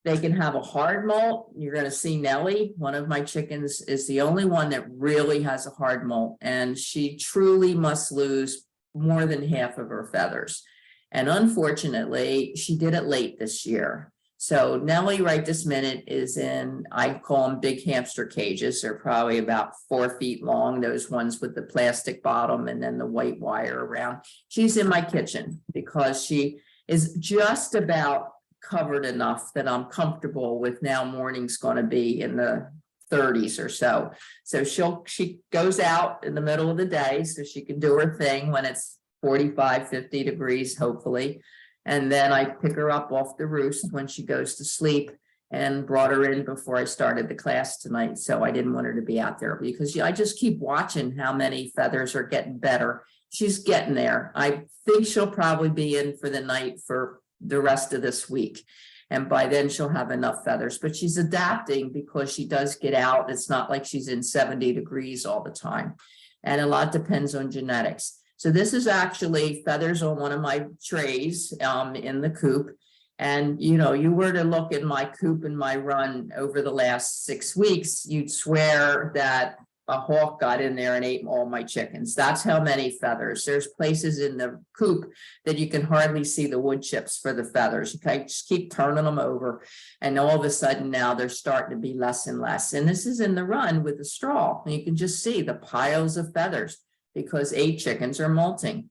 They can have a hard molt. You're going to see Nellie, one of my chickens, is the only one that really has a hard molt, and she truly must lose more than half of her feathers. And unfortunately, she did it late this year. So Nellie right this minute is in, I call them big hamster cages. They're probably about 4 feet long, those ones with the plastic bottom and then the white wire around. She's in my kitchen because she is just about covered enough that I'm comfortable with. Now morning's going to be in the 30s or so. So she goes out in the middle of the day so she can do her thing when it's 45, 50 degrees, hopefully. And then I pick her up off the roost when she goes to sleep, and brought her in before I started the class tonight. So I didn't want her to be out there because I just keep watching how many feathers are getting better. She's getting there. I think she'll probably be in for the night for the rest of this week. And by then she'll have enough feathers, but she's adapting because she does get out. It's not like she's in 70 degrees all the time. And a lot depends on genetics. So this is actually feathers on one of my trays in the coop. And, you were to look at my coop and my run over the last 6 weeks, you'd swear that a hawk got in there and ate all my chickens. That's how many feathers. There's places in the coop that you can hardly see the wood chips for the feathers. Okay, just keep turning them over. And all of a sudden now they're starting to be less and less. And this is in the run with the straw. And you can just see the piles of feathers, because 8 chickens are molting.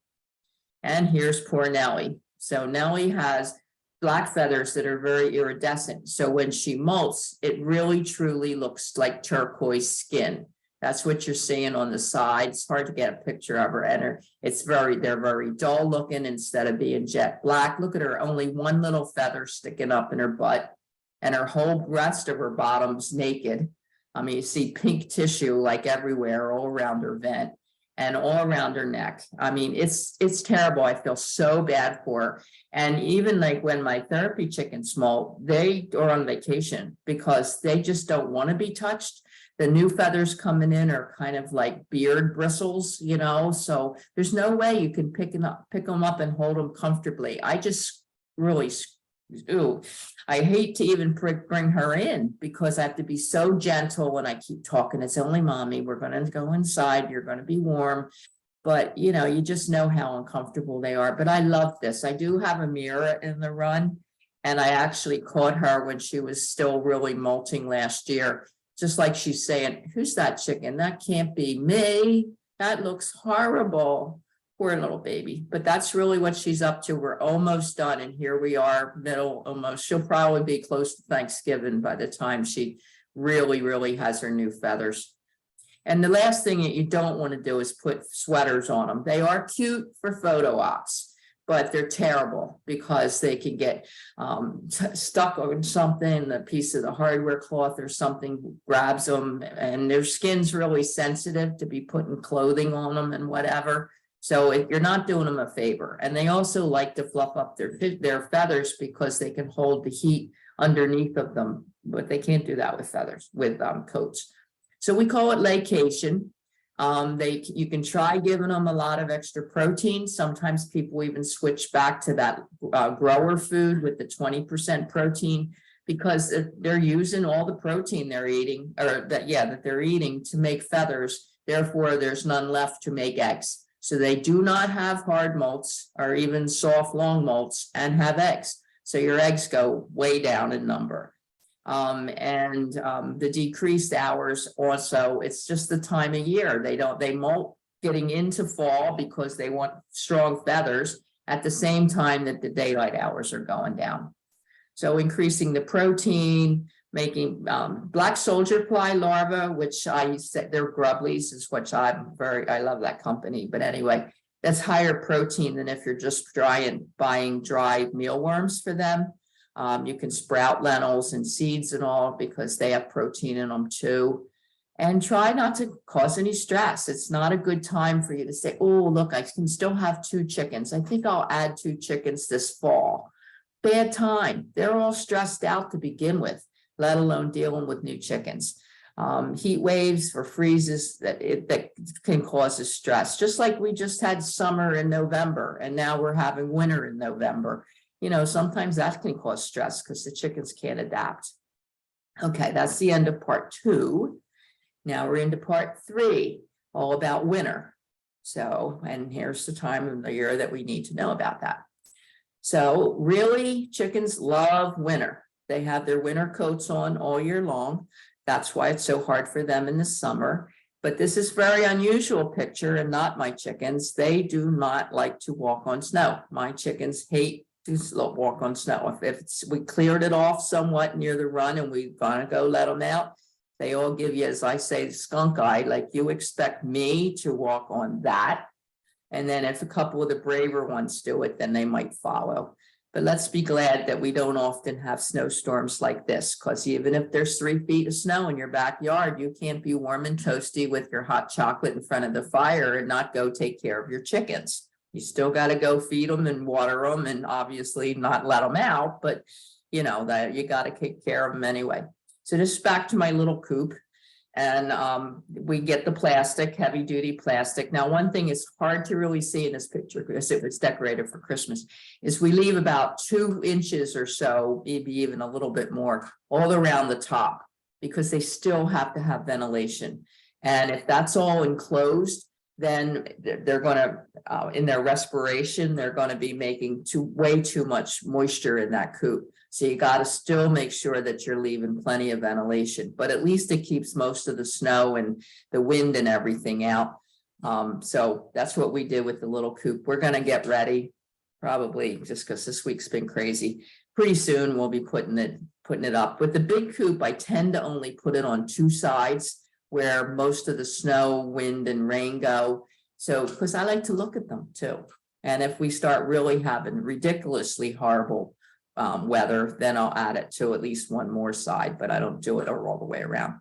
And here's poor Nellie. So Nellie has black feathers that are very iridescent. So when she molts, it really truly looks like turquoise skin. That's what you're seeing on the side. It's hard to get a picture of her, and they're very dull looking instead of being jet black. Look at her, only one little feather sticking up in her butt, and her whole rest of her bottom's naked. I mean, you see pink tissue like everywhere all around her vent. and all around her neck. I mean, it's terrible. I feel so bad for her. And even like when my therapy chickens molt, they are on vacation because they just don't want to be touched. The new feathers coming in are kind of like beard bristles, you know, so there's no way you can pick them up and hold them comfortably. I just really, ooh, I hate to even bring her in because I have to be so gentle when I keep talking. It's only mommy. We're going to go inside. You're going to be warm. But, you know, you just know how uncomfortable they are. But I love this. I do have a mirror in the run. And I actually caught her when she was still really molting last year. Just like she's saying, who's that chicken? That can't be me. That looks horrible. Poor little baby. But that's really what she's up to. We're almost done. And here we are, middle almost. She'll probably be close to Thanksgiving by the time she really has her new feathers. And the last thing that you don't want to do is put sweaters on them. They are cute for photo ops, but they're terrible because they can get stuck on something, a piece of the hardware cloth or something grabs them, and their skin's really sensitive to be putting clothing on them and whatever. So if you're not doing them a favor, and they also like to fluff up their feathers because they can hold the heat underneath of them, but they can't do that with feathers, with coats. So we call it laycation. You can try giving them a lot of extra protein. Sometimes people even switch back to that grower food with the 20% protein because they're using all the protein they're eating, or that they're eating to make feathers. Therefore, there's none left to make eggs. So they do not have hard molts or even soft long molts and have eggs. So your eggs go way down in number. The decreased hours also, it's just the time of year. They molt getting into fall because they want strong feathers at the same time that the daylight hours are going down. So increasing the protein, making black soldier fly larvae, which I said they're Grublies, is what I love that company. But anyway, that's higher protein than if you're just buying dried mealworms for them. You can sprout lentils and seeds and all because they have protein in them too. And try not to cause any stress. It's not a good time for you to say, oh, look, I can still have 2 chickens. I think I'll add 2 chickens this fall. Bad time. They're all stressed out to begin with, let alone dealing with new chickens. Heat waves or freezes that can cause us stress. Just like we just had summer in November and now we're having winter in November. You know, sometimes that can cause stress because the chickens can't adapt. Okay, that's the end of part 2. Now we're into part 3, all about winter. So, and here's the time of the year that we need to know about that. So really, chickens love winter. They have their winter coats on all year long. That's why it's so hard for them in the summer. But this is very unusual picture and not my chickens. They do not like to walk on snow. My chickens hate to walk on snow. If we cleared it off somewhat near the run and we're gonna go let them out, they all give you, as I say, skunk eye, like you expect me to walk on that. And then if a couple of the braver ones do it, then they might follow. But let's be glad that we don't often have snowstorms like this, because even if there's 3 feet of snow in your backyard, you can't be warm and toasty with your hot chocolate in front of the fire and not go take care of your chickens. You still got to go feed them and water them and obviously not let them out, but you know that you got to take care of them anyway. So just back to my little coop, and we get the plastic, heavy duty plastic. Now, one thing is hard to really see in this picture because it was decorated for Christmas, is we leave about 2 inches or so, maybe even a little bit more, all around the top, because they still have to have ventilation. And if that's all enclosed, then they're going to, in their respiration, they're going to be making way too much moisture in that coop. So you got to still make sure that you're leaving plenty of ventilation, but at least it keeps most of the snow and the wind and everything out. So that's what we did with the little coop. We're going to get ready, probably just because this week's been crazy. Pretty soon we'll be putting it up. With the big coop, I tend to only put it on 2 sides where most of the snow, wind, and rain go. So, because I like to look at them too. And if we start really having ridiculously horrible weather, then I'll add it to at least one more side, but I don't do it all the way around.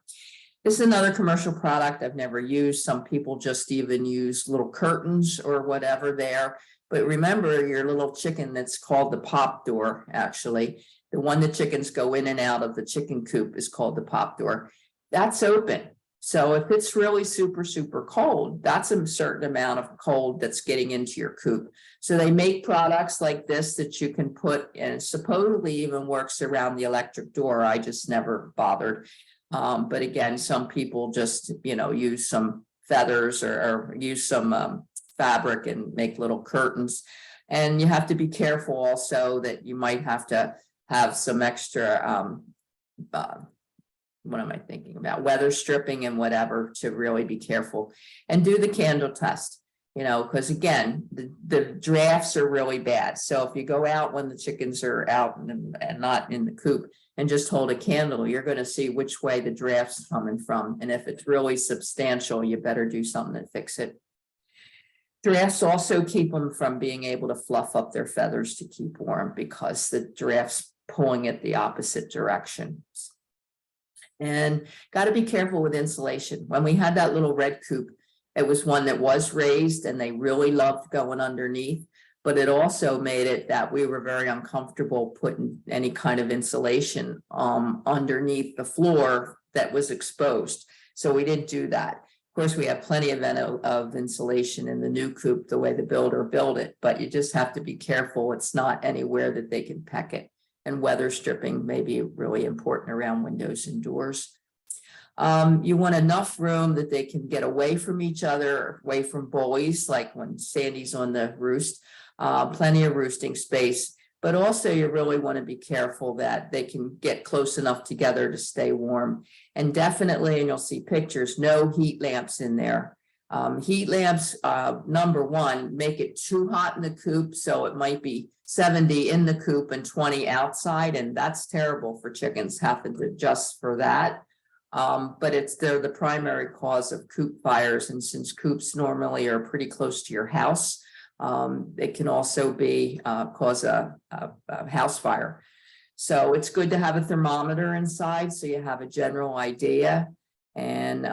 This is another commercial product I've never used. Some people just even use little curtains or whatever there. But remember your little chicken that's called the pop door, actually. The one the chickens go in and out of the chicken coop is called the pop door. That's open. So if it's really super, super cold, that's a certain amount of cold that's getting into your coop. So they make products like this that you can put, and supposedly even works around the electric door. I just never bothered. But again, some people just, use some feathers or use some fabric and make little curtains. And you have to be careful also that you might have to have some extra, what am I thinking about? Weather stripping and whatever to really be careful and do the candle test, because again, the drafts are really bad. So if you go out when the chickens are out and not in the coop and just hold a candle, you're going to see which way the draft's coming from. And if it's really substantial, you better do something to fix it. Drafts also keep them from being able to fluff up their feathers to keep warm because the draft's pulling it the opposite direction. And got to be careful with insulation. When we had that little red coop, it was one that was raised and they really loved going underneath, but it also made it that we were very uncomfortable putting any kind of insulation underneath the floor that was exposed. So we didn't do that. Of course, we have plenty of insulation in the new coop, the way the builder built it, but you just have to be careful. It's not anywhere that they can peck it. And weather stripping may be really important around windows and doors. You want enough room that they can get away from each other, away from bullies, like when Sandy's on the roost, plenty of roosting space. But also you really want to be careful that they can get close enough together to stay warm. And definitely, and you'll see pictures, no heat lamps in there. Heat lamps, number one, make it too hot in the coop. So it might be 70 in the coop and 20 outside. And that's terrible for chickens, having to adjust for that. But they're the primary cause of coop fires. And since coops normally are pretty close to your house, it can also be cause a house fire. So it's good to have a thermometer inside so you have a general idea. And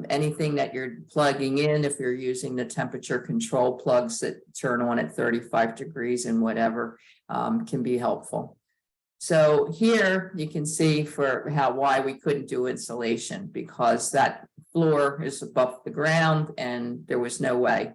anything that you're plugging in, if you're using the temperature control plugs that turn on at 35 degrees and whatever, can be helpful. So here you can see why we couldn't do insulation, because that floor is above the ground and there was no way.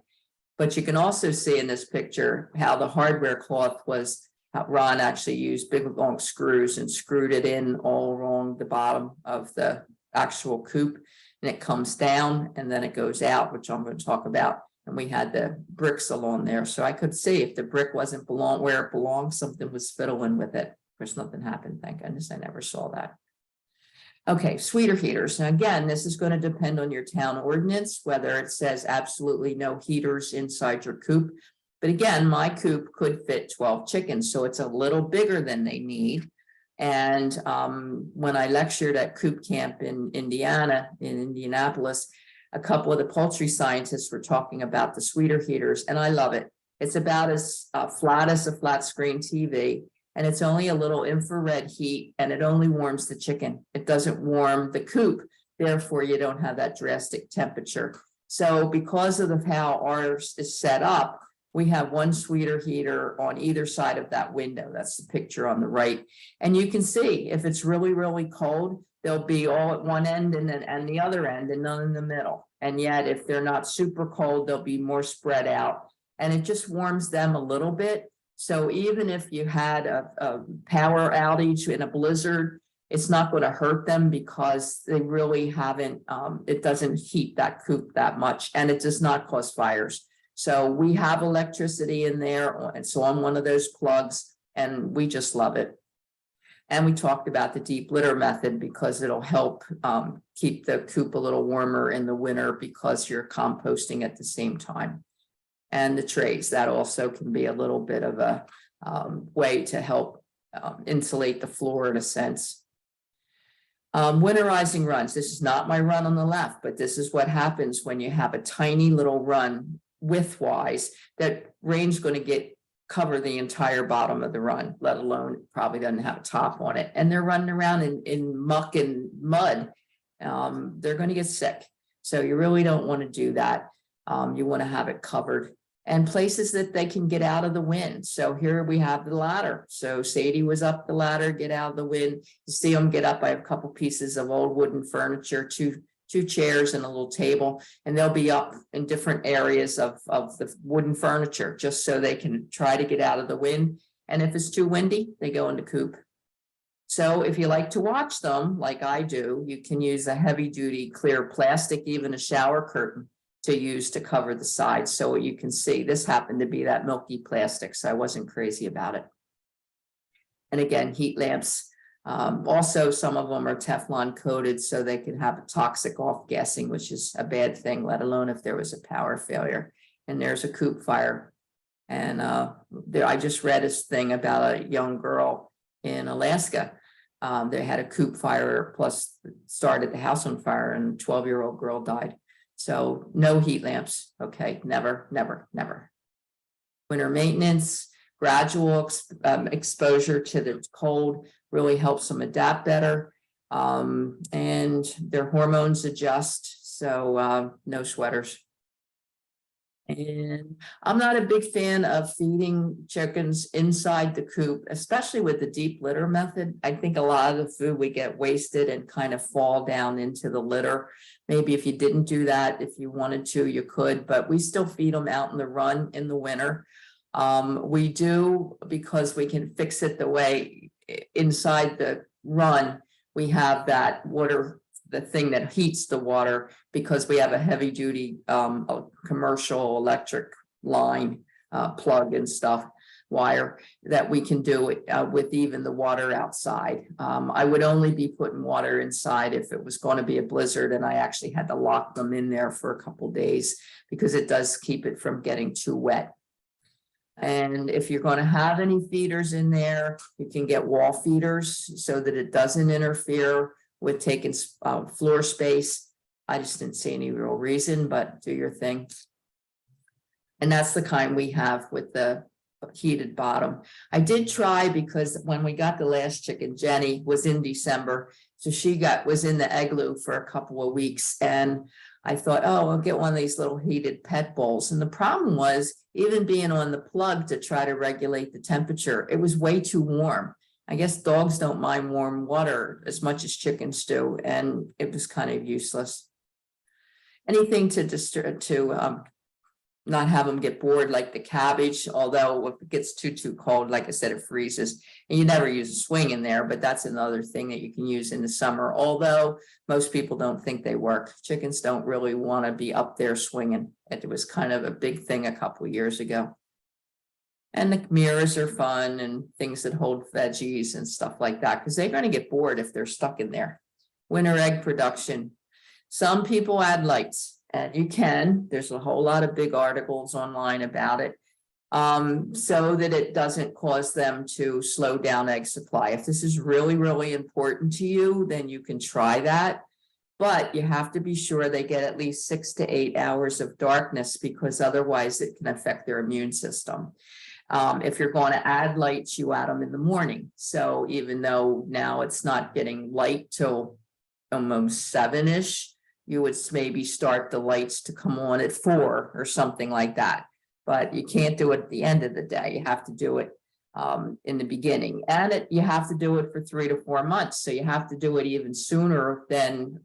But you can also see in this picture how the hardware cloth was, how Ron actually used big long screws and screwed it in all along the bottom of the actual coop, and it comes down and then it goes out, which I'm going to talk about. And we had the bricks along there, so I could see if the brick wasn't where it belonged, something was fiddling with it. Of course, nothing happened, thank goodness. I never saw that. Okay, sweeter heaters. Now again, this is going to depend on your town ordinance, whether it says absolutely no heaters inside your coop. But again, my coop could fit 12 chickens, so it's a little bigger than they need. And when I lectured at Coop Camp in Indianapolis, a couple of the poultry scientists were talking about the sweeter heaters, and I love it. It's about as flat as a flat screen TV, and it's only a little infrared heat, and it only warms the chicken. It doesn't warm the coop, therefore you don't have that drastic temperature. So because of how ours is set up, we have one sweeter heater on either side of that window. That's the picture on the right. And you can see if it's really, really cold, they'll be all at one end and the other end and none in the middle. And yet if they're not super cold, they'll be more spread out. And it just warms them a little bit. So even if you had a power outage in a blizzard, it's not going to hurt them because they really haven't, it doesn't heat that coop that much, and it does not cause fires. So we have electricity in there, and so on one of those plugs, and we just love it. And we talked about the deep litter method because it'll help keep the coop a little warmer in the winter because you're composting at the same time. And the trays, that also can be a little bit of a way to help insulate the floor in a sense. Winterizing runs. This is not my run on the left, but this is what happens when you have a tiny little run widthwise. That rain's going to cover the entire bottom of the run, let alone it probably doesn't have a top on it. And they're running around in muck and mud. they're going to get sick. So you really don't want to do that. You want to have it covered and places that they can get out of the wind. So here we have the ladder. So Sadie was up the ladder, get out of the wind. You see them get up. I have a couple pieces of old wooden furniture, two chairs and a little table, and they'll be up in different areas of the wooden furniture just so they can try to get out of the wind. And if it's too windy, they go into coop. So if you like to watch them, like I do, you can use a heavy duty clear plastic, even a shower curtain, to use to cover the sides. So you can see this happened to be that milky plastic, so I wasn't crazy about it. And again, heat lamps. Also, some of them are Teflon coated so they can have a toxic off gassing, which is a bad thing, let alone if there was a power failure. And there's a coop fire. And I just read this thing about a young girl in Alaska. They had a coop fire, plus started the house on fire, and a 12-year-old girl died. So no heat lamps. Okay, never, never, never. Winter maintenance, gradual exposure to the cold really helps them adapt better. And their hormones adjust. So no sweaters. And I'm not a big fan of feeding chickens inside the coop, especially with the deep litter method. I think a lot of the food we get wasted and kind of fall down into the litter. Maybe if you didn't do that, if you wanted to, you could, but we still feed them out in the run in the winter. We do, because we can fix it the way inside the run, we have that water, the thing that heats the water, because we have a heavy duty commercial electric line plug and stuff, wire, that we can do it with even the water outside. I would only be putting water inside if it was going to be a blizzard and I actually had to lock them in there for a couple days, because it does keep it from getting too wet. And if you're going to have any feeders in there, you can get wall feeders so that it doesn't interfere with taking floor space. I just didn't see any real reason, but do your thing. And that's the kind we have with the heated bottom. I did try, because when we got the last chicken, Jenny, was in December. So she was in the igloo for a couple of weeks, and I thought, oh, I'll get one of these little heated pet bowls. And the problem was, even being on the plug to try to regulate the temperature, it was way too warm. I guess dogs don't mind warm water as much as chickens do, and it was kind of useless. Anything to not have them get bored, like the cabbage, although if it gets too cold, like I said, it freezes. And you never use a swing in there, but that's another thing that you can use in the summer, although most people don't think they work. Chickens don't really want to be up there swinging. It was kind of a big thing a couple of years ago. And the mirrors are fun, and things that hold veggies and stuff like that, because they're going to get bored if they're stuck in there. Winter egg production. Some people add lights, and you can. There's a whole lot of big articles online about it, so that it doesn't cause them to slow down egg supply. If this is really, really important to you, then you can try that. But you have to be sure they get at least 6 to 8 hours of darkness, because otherwise it can affect their immune system. If you're going to add lights, you add them in the morning. So even though now it's not getting light till almost 7-ish, you would maybe start the lights to come on at 4 or something like that. But you can't do it at the end of the day. You have to do it in the beginning, and you have to do it for 3 to 4 months. So you have to do it even sooner than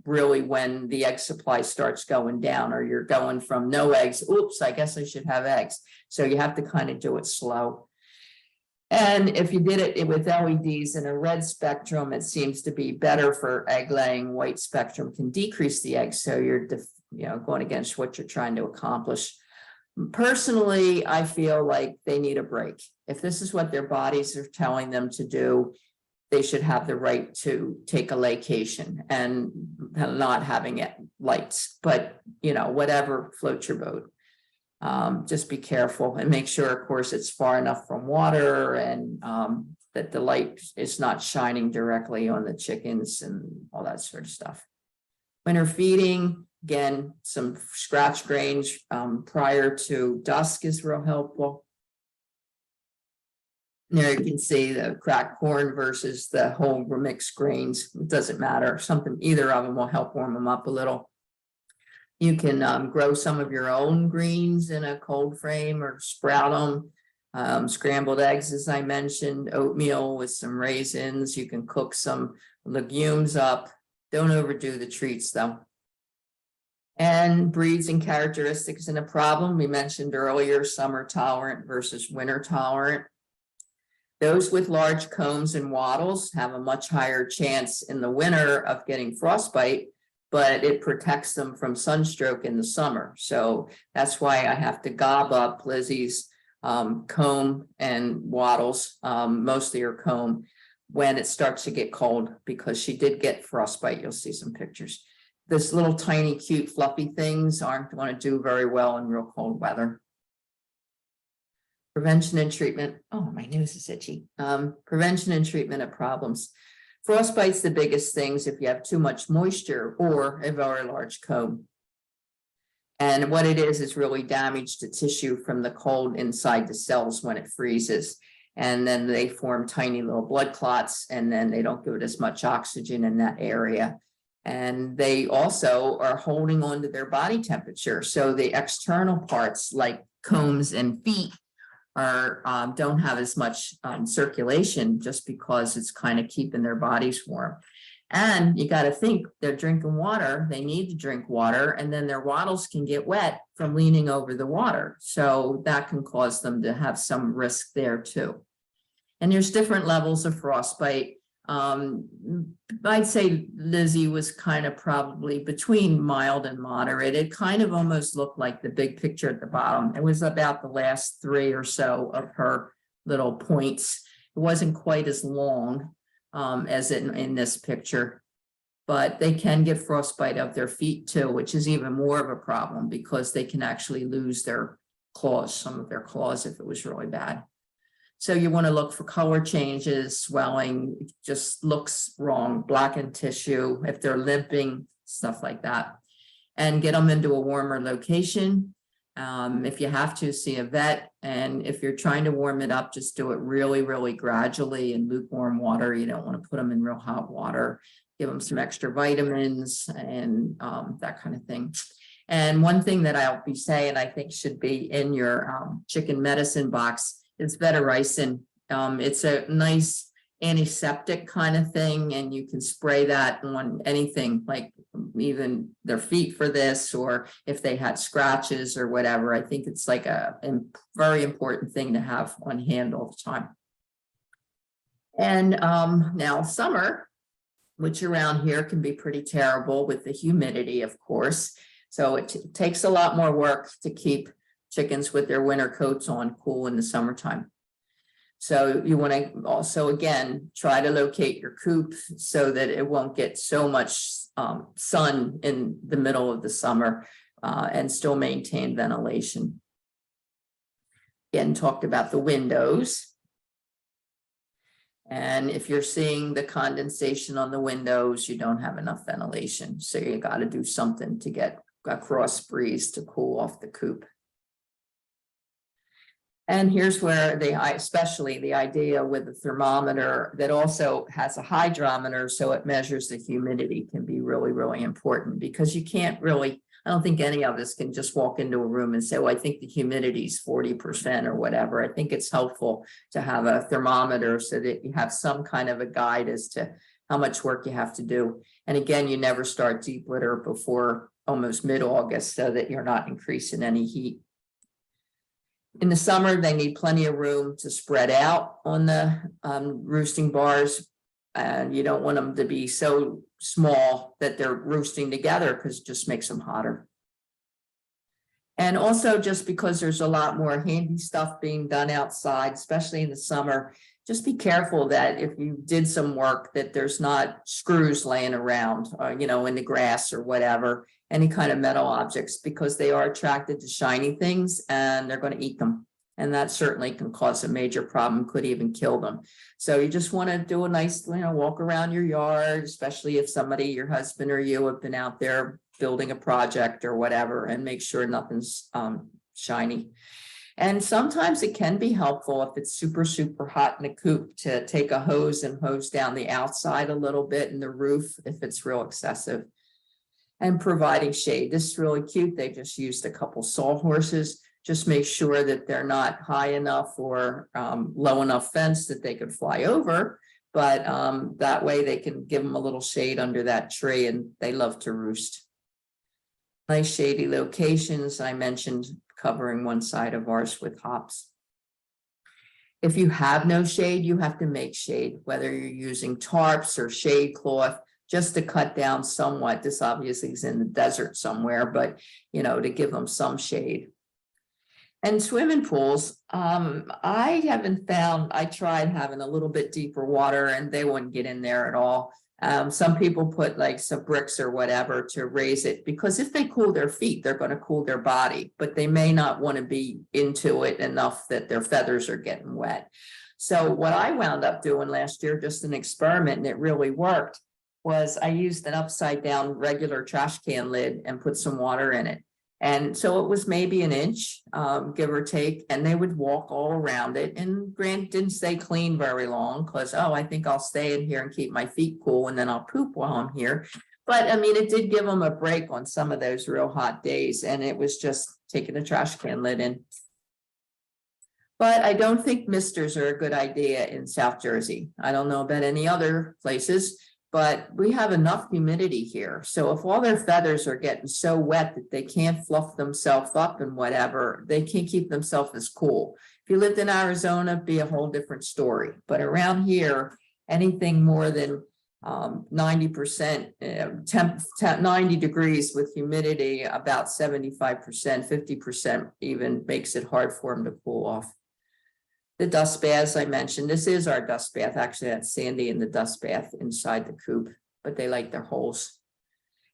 really when the egg supply starts going down, or you're going from no eggs. Oops, I guess I should have eggs. So you have to kind of do it slow. And if you did it with LEDs in a red spectrum, it seems to be better for egg laying. White spectrum can decrease the eggs. So you're going against what you're trying to accomplish. Personally, I feel like they need a break. If this is what their bodies are telling them to do, they should have the right to take a laycation and not having lights, but whatever floats your boat. Just be careful and make sure, of course, it's far enough from water, and that the light is not shining directly on the chickens and all that sort of stuff. Winter feeding, again, some scratch grains prior to dusk is real helpful. There you can see the cracked corn versus the whole mixed grains. It doesn't matter. Something, either of them will help warm them up a little. You can grow some of your own greens in a cold frame or sprout them. Scrambled eggs, as I mentioned, oatmeal with some raisins. You can cook some legumes up. Don't overdo the treats though. And breeds and characteristics and a problem. We mentioned earlier, summer tolerant versus winter tolerant. Those with large combs and wattles have a much higher chance in the winter of getting frostbite, but it protects them from sunstroke in the summer. So that's why I have to gob up Lizzie's comb and wattles, mostly her comb, when it starts to get cold, because she did get frostbite. You'll see some pictures. This little tiny cute fluffy things aren't going to do very well in real cold weather. Prevention and treatment. Oh, my nose is itchy. Prevention and treatment of problems. Frostbite's the biggest things if you have too much moisture or a very large comb. And what it is really damage to tissue from the cold inside the cells when it freezes. And then they form tiny little blood clots, and then they don't give it as much oxygen in that area. And they also are holding on to their body temperature. So the external parts like combs and feet are don't have as much circulation, just because it's kind of keeping their bodies warm. And you got to think, they're drinking water, they need to drink water, and then their wattles can get wet from leaning over the water. So that can cause them to have some risk there too. And there's different levels of frostbite. I'd say Lizzie was kind of probably between mild and moderate. It kind of almost looked like the big picture at the bottom. It was about the last 3 or so of her little points. It wasn't quite as long as in this picture, but they can get frostbite of their feet too, which is even more of a problem, because they can actually lose their claws, some of their claws, if it was really bad. So you want to look for color changes, swelling, just looks wrong, blackened tissue, if they're limping, stuff like that. And get them into a warmer location. If you have to, see a vet. And if you're trying to warm it up, just do it really, really gradually in lukewarm water. You don't want to put them in real hot water. Give them some extra vitamins and that kind of thing. And one thing that I'll be saying, I think should be in your chicken medicine box, it's vetericin. It's a nice antiseptic kind of thing, and you can spray that on anything, like even their feet for this, or if they had scratches or whatever. I think it's like a very important thing to have on hand all the time. And now summer, which around here can be pretty terrible with the humidity, of course. So it takes a lot more work to keep chickens with their winter coats on cool in the summertime. So you want to also, again, try to locate your coop so that it won't get so much sun in the middle of the summer and still maintain ventilation. Again, talked about the windows. And if you're seeing the condensation on the windows, you don't have enough ventilation. So you got to do something to get a cross breeze to cool off the coop. And here's where especially the idea with the thermometer that also has a hydrometer, so it measures the humidity, can be really, really important, because you can't really, I don't think any of us can just walk into a room and say, well, I think the humidity is 40% or whatever. I think it's helpful to have a thermometer so that you have some kind of a guide as to how much work you have to do. And again, you never start deep litter before almost mid-August so that you're not increasing any heat. In the summer, they need plenty of room to spread out on the roosting bars, and you don't want them to be so small that they're roosting together, because it just makes them hotter. And also, just because there's a lot more handy stuff being done outside, especially in the summer, just be careful that if you did some work, that there's not screws laying around, you know, in the grass or whatever, any kind of metal objects, because they are attracted to shiny things and they're going to eat them. And that certainly can cause a major problem, could even kill them. So you just want to do a nice, you know, walk around your yard, especially if somebody, your husband or you, have been out there building a project or whatever, and make sure nothing's shiny. And sometimes it can be helpful if it's super, super hot in the coop to take a hose and hose down the outside a little bit and the roof if it's real excessive. And providing shade. This is really cute. They just used a couple sawhorses. Just make sure that they're not high enough or low enough fence that they could fly over. But that way they can give them a little shade under that tree, and they love to roost. Nice shady locations. I mentioned covering one side of ours with hops. If you have no shade, you have to make shade, whether you're using tarps or shade cloth, just to cut down somewhat. This obviously is in the desert somewhere, but to give them some shade. And swimming pools, I haven't found, I tried having a little bit deeper water and they wouldn't get in there at all. Some people put like some bricks or whatever to raise it, because if they cool their feet, they're going to cool their body, but they may not want to be into it enough that their feathers are getting wet. So what I wound up doing last year, just an experiment, and it really worked, was I used an upside down regular trash can lid and put some water in it. And so it was maybe an inch, give or take, and they would walk all around it. And Grant didn't stay clean very long because, oh, I think I'll stay in here and keep my feet cool and then I'll poop while I'm here. But I mean, it did give them a break on some of those real hot days, and it was just taking a trash can lid in. But I don't think misters are a good idea in South Jersey. I don't know about any other places, but we have enough humidity here. So if all their feathers are getting so wet that they can't fluff themselves up and whatever, they can't keep themselves as cool. If you lived in Arizona, it'd be a whole different story. But around here, anything more than 90%, 90 degrees with humidity, about 75%, 50% even, makes it hard for them to cool off. The dust baths I mentioned, this is our dust bath. Actually, that's Sandy in the dust bath inside the coop, but they like their holes.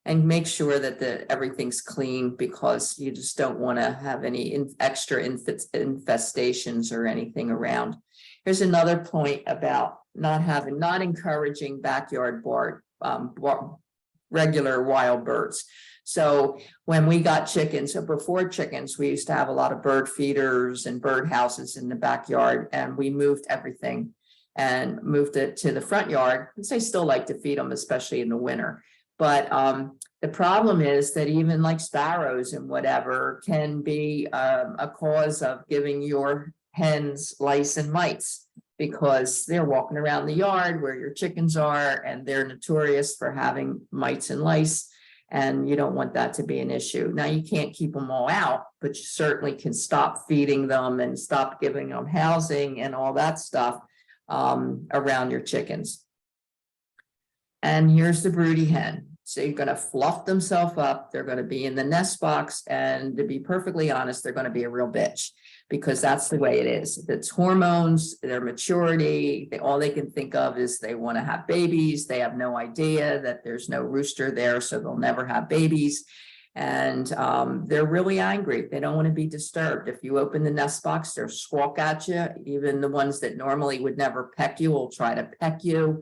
And make sure that everything's clean, because you just don't want to have any extra infestations or anything around. Here's another point about not encouraging backyard regular wild birds. So when we got chickens, so before chickens, we used to have a lot of bird feeders and bird houses in the backyard, and we moved everything and moved it to the front yard. Because they still like to feed them, especially in the winter. But the problem is that even like sparrows and whatever can be a cause of giving your hens lice and mites, because they're walking around the yard where your chickens are, and they're notorious for having mites and lice. And you don't want that to be an issue. Now, you can't keep them all out, but you certainly can stop feeding them and stop giving them housing and all that stuff around your chickens. And here's the broody hen. So you're going to fluff themselves up. They're going to be in the nest box. And to be perfectly honest, they're going to be a real bitch, because that's the way it is. It's hormones, their maturity. All they can think of is they want to have babies. They have no idea that there's no rooster there, so they'll never have babies. And they're really angry. They don't want to be disturbed. If you open the nest box, they'll squawk at you. Even the ones that normally would never peck you will try to peck you.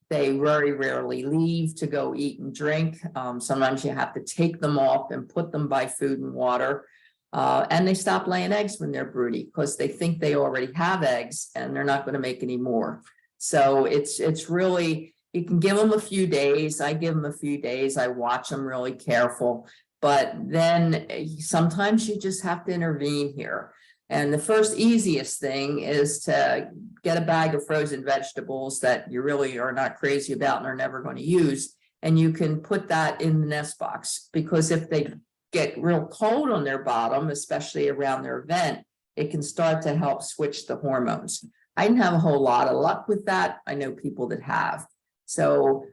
They very rarely leave to go eat and drink. Sometimes you have to take them off and put them by food and water. And they stop laying eggs when they're broody, because they think they already have eggs and they're not going to make any more. So it's really, you can give them a few days. I give them a few days. I watch them really careful. But then sometimes you just have to intervene here. And the first easiest thing is to get a bag of frozen vegetables that you really are not crazy about and are never going to use. And you can put that in the nest box, because if they get real cold on their bottom, especially around their vent, it can start to help switch the hormones. I didn't have a whole lot of luck with that. I know people that have. So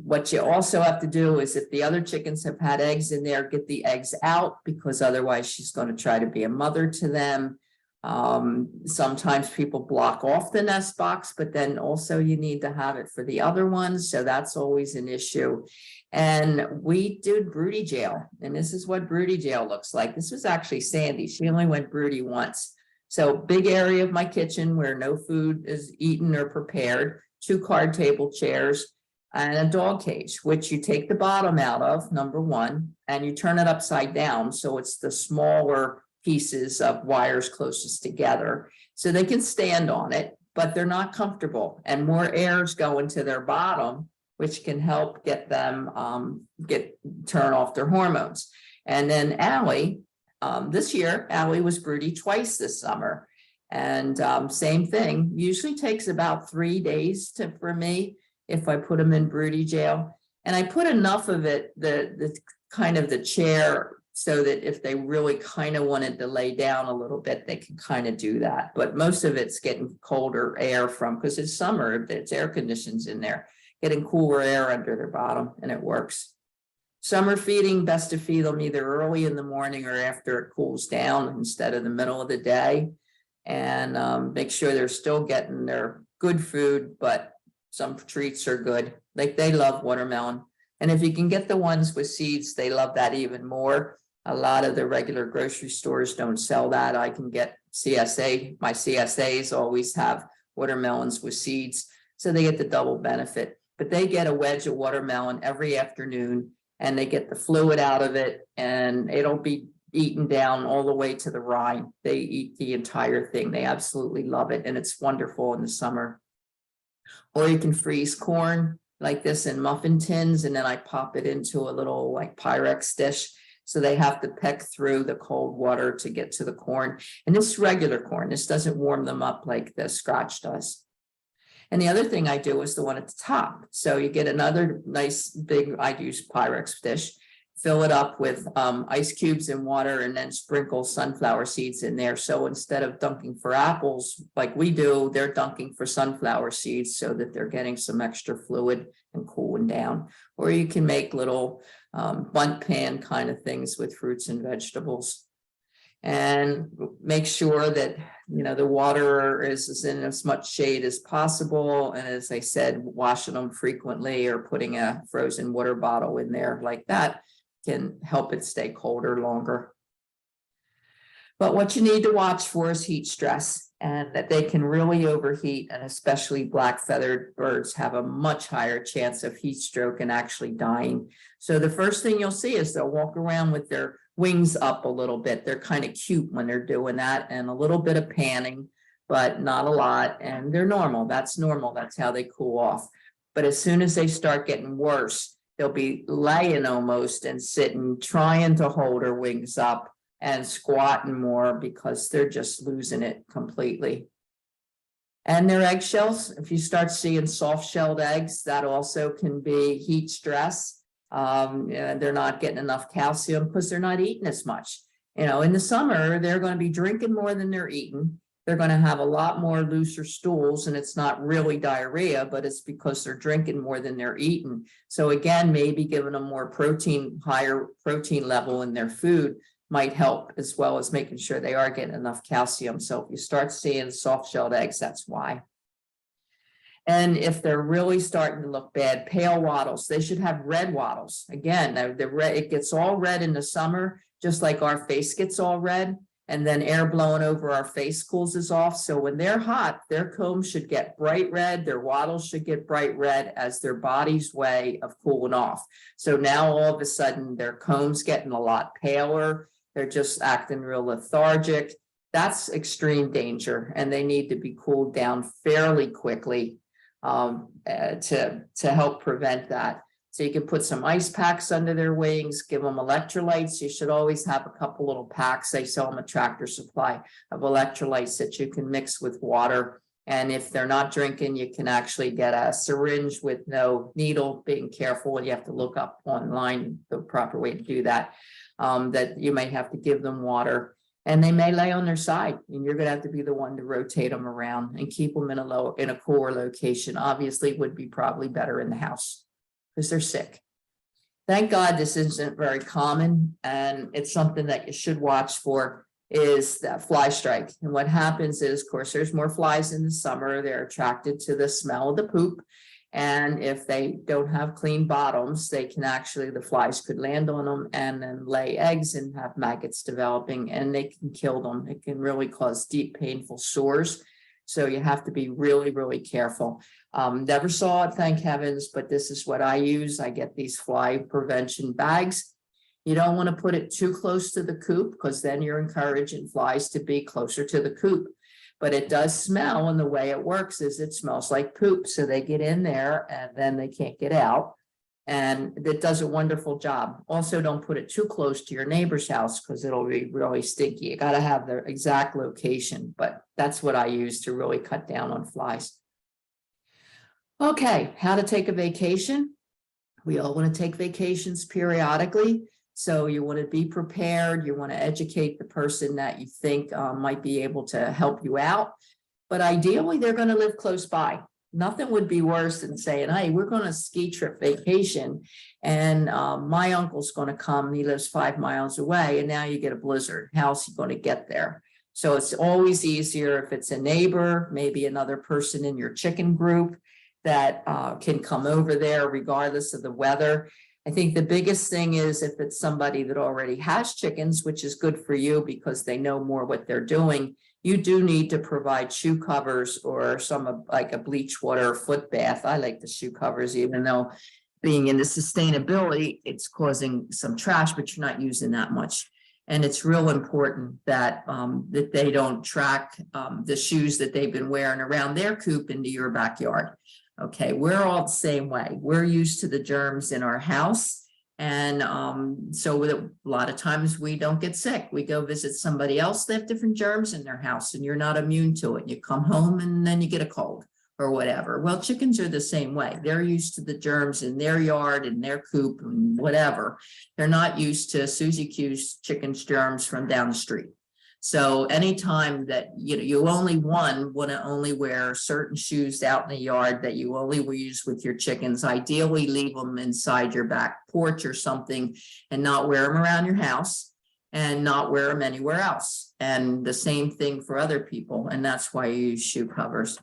what you also have to do is, if the other chickens have had eggs in there, get the eggs out, because otherwise she's going to try to be a mother to them. Sometimes people block off the nest box, but then also you need to have it for the other ones. So that's always an issue. And we did broody jail, and this is what broody jail looks like. This was actually Sandy. She only went broody once. So big area of my kitchen where no food is eaten or prepared, 2 card table chairs, and a dog cage, which you take the bottom out of, number one, and you turn it upside down. So it's the smaller pieces of wires closest together. So they can stand on it, but they're not comfortable, and more air is going to their bottom, which can help get them turn off their hormones. And then Allie, this year, Allie was broody twice this summer. And same thing, usually takes about 3 days for me if I put them in broody jail. And I put enough of it, the kind of the chair, so that if they really kind of wanted to lay down a little bit, they can kind of do that. But most of it's getting colder air from, because it's summer, it's air conditions in there, getting cooler air under their bottom, and it works. Summer feeding, best to feed them either early in the morning or after it cools down instead of the middle of the day. And make sure they're still getting their good food, but some treats are good. Like they love watermelon. And if you can get the ones with seeds, they love that even more. A lot of the regular grocery stores don't sell that. I can get CSA. My CSAs always have watermelons with seeds, so they get the double benefit. But they get a wedge of watermelon every afternoon, and they get the fluid out of it, and it'll be eaten down all the way to the rind. They eat the entire thing. They absolutely love it, and it's wonderful in the summer. Or you can freeze corn like this in muffin tins, and then I pop it into a little like Pyrex dish. So they have to peck through the cold water to get to the corn. And this is regular corn. This doesn't warm them up like the Scotch does. And the other thing I do is the one at the top. So you get another nice big, I use Pyrex dish, fill it up with ice cubes and water, and then sprinkle sunflower seeds in there. So instead of dunking for apples like we do, they're dunking for sunflower seeds so that they're getting some extra fluid and cooling down. Or you can make little bunt pan kind of things with fruits and vegetables. And make sure that, you know, the water is in as much shade as possible. And as I said, washing them frequently or putting a frozen water bottle in there like that can help it stay colder longer. But what you need to watch for is heat stress, and that they can really overheat, and especially black feathered birds have a much higher chance of heat stroke and actually dying. So the first thing you'll see is they'll walk around with their wings up a little bit. They're kind of cute when they're doing that, and a little bit of panning, but not a lot. And they're normal. That's normal. That's how they cool off. But as soon as they start getting worse, they'll be laying almost and sitting, trying to hold their wings up and squatting more because they're just losing it completely. And their eggshells, if you start seeing soft-shelled eggs, that also can be heat stress. They're not getting enough calcium because they're not eating as much. You know, in the summer, they're going to be drinking more than they're eating. They're going to have a lot more looser stools, and it's not really diarrhea, but it's because they're drinking more than they're eating. So again, maybe giving them more protein, higher protein level in their food might help, as well as making sure they are getting enough calcium. So if you start seeing soft-shelled eggs, that's why. And if they're really starting to look bad, pale wattles, they should have red wattles. Again, the red, it gets all red in the summer, just like our face gets all red, and then air blowing over our face cools us off. So when they're hot, their combs should get bright red, their wattles should get bright red as their body's way of cooling off. So now all of a sudden their combs getting a lot paler, they're just acting real lethargic. That's extreme danger, and they need to be cooled down fairly quickly to help prevent that. So you can put some ice packs under their wings, give them electrolytes. You should always have a couple little packs. They sell them at Tractor Supply of electrolytes that you can mix with water. And if they're not drinking, you can actually get a syringe with no needle, being careful, and you have to look up online the proper way to do that, that you may have to give them water. And they may lay on their side, and you're going to have to be the one to rotate them around and keep them in a cooler location. Obviously, would be probably better in the house because they're sick. Thank God this isn't very common, and it's something that you should watch for is that fly strike. And what happens is, of course, there's more flies in the summer. They're attracted to the smell of the poop. And if they don't have clean bottoms, they can actually, the flies could land on them and then lay eggs and have maggots developing, and they can kill them. It can really cause deep, painful sores. So you have to be really, really careful. Never saw it, thank heavens, but this is what I use. I get these fly prevention bags, You don't want to put it too close to the coop because then you're encouraging flies to be closer to the coop. But it does smell, and the way it works is it smells like poop. So they get in there and then they can't get out. And it does a wonderful job. Also, don't put it too close to your neighbor's house because it'll be really stinky. You got to have the exact location, but that's what I use to really cut down on flies. Okay, how to take a vacation. We all want to take vacations periodically. So you want to be prepared. You want to educate the person that you think might be able to help you out. But ideally, they're going to live close by. Nothing would be worse than saying, hey, we're going to ski trip vacation. And my uncle's going to come. He lives 5 miles away. And now you get a blizzard. How's he going to get there? So it's always easier if it's a neighbor, maybe another person in your chicken group that can come over there regardless of the weather. I think the biggest thing is if it's somebody that already has chickens, which is good for you because they know more what they're doing, you do need to provide shoe covers or some like a bleach water foot bath. I like the shoe covers, even though being into sustainability, it's causing some trash, but you're not using that much. And it's real important that that they don't track the shoes that they've been wearing around their coop into your backyard. Okay, we're all the same way. We're used to the germs in our house. And so a lot of times we don't get sick. We go visit somebody else, they have different germs in their house and you're not immune to it. You come home and then you get a cold or whatever. Well, chickens are the same way. They're used to the germs in their yard, in their coop and whatever. They're not used to Susie Q's chicken's germs from down the street. So anytime that you only want to only wear certain shoes out in the yard that you only use with your chickens, ideally leave them inside your back porch or something and not wear them around your house and not wear them anywhere else. And the same thing for other people. And that's why you use shoe covers.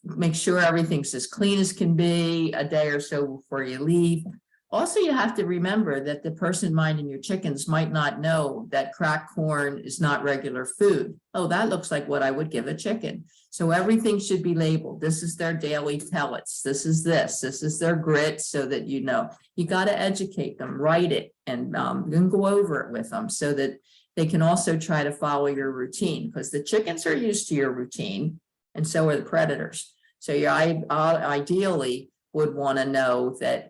Make sure everything's as clean as can be a day or so before you leave. Also, you have to remember that the person minding your chickens might not know that cracked corn is not regular food. Oh, that looks like what I would give a chicken. So everything should be labeled. This is their daily pellets. This is their grit, so that you know. You got to educate them, write it, and then go over it with them so that they can also try to follow your routine, because the chickens are used to your routine and so are the predators. So you ideally would want to know that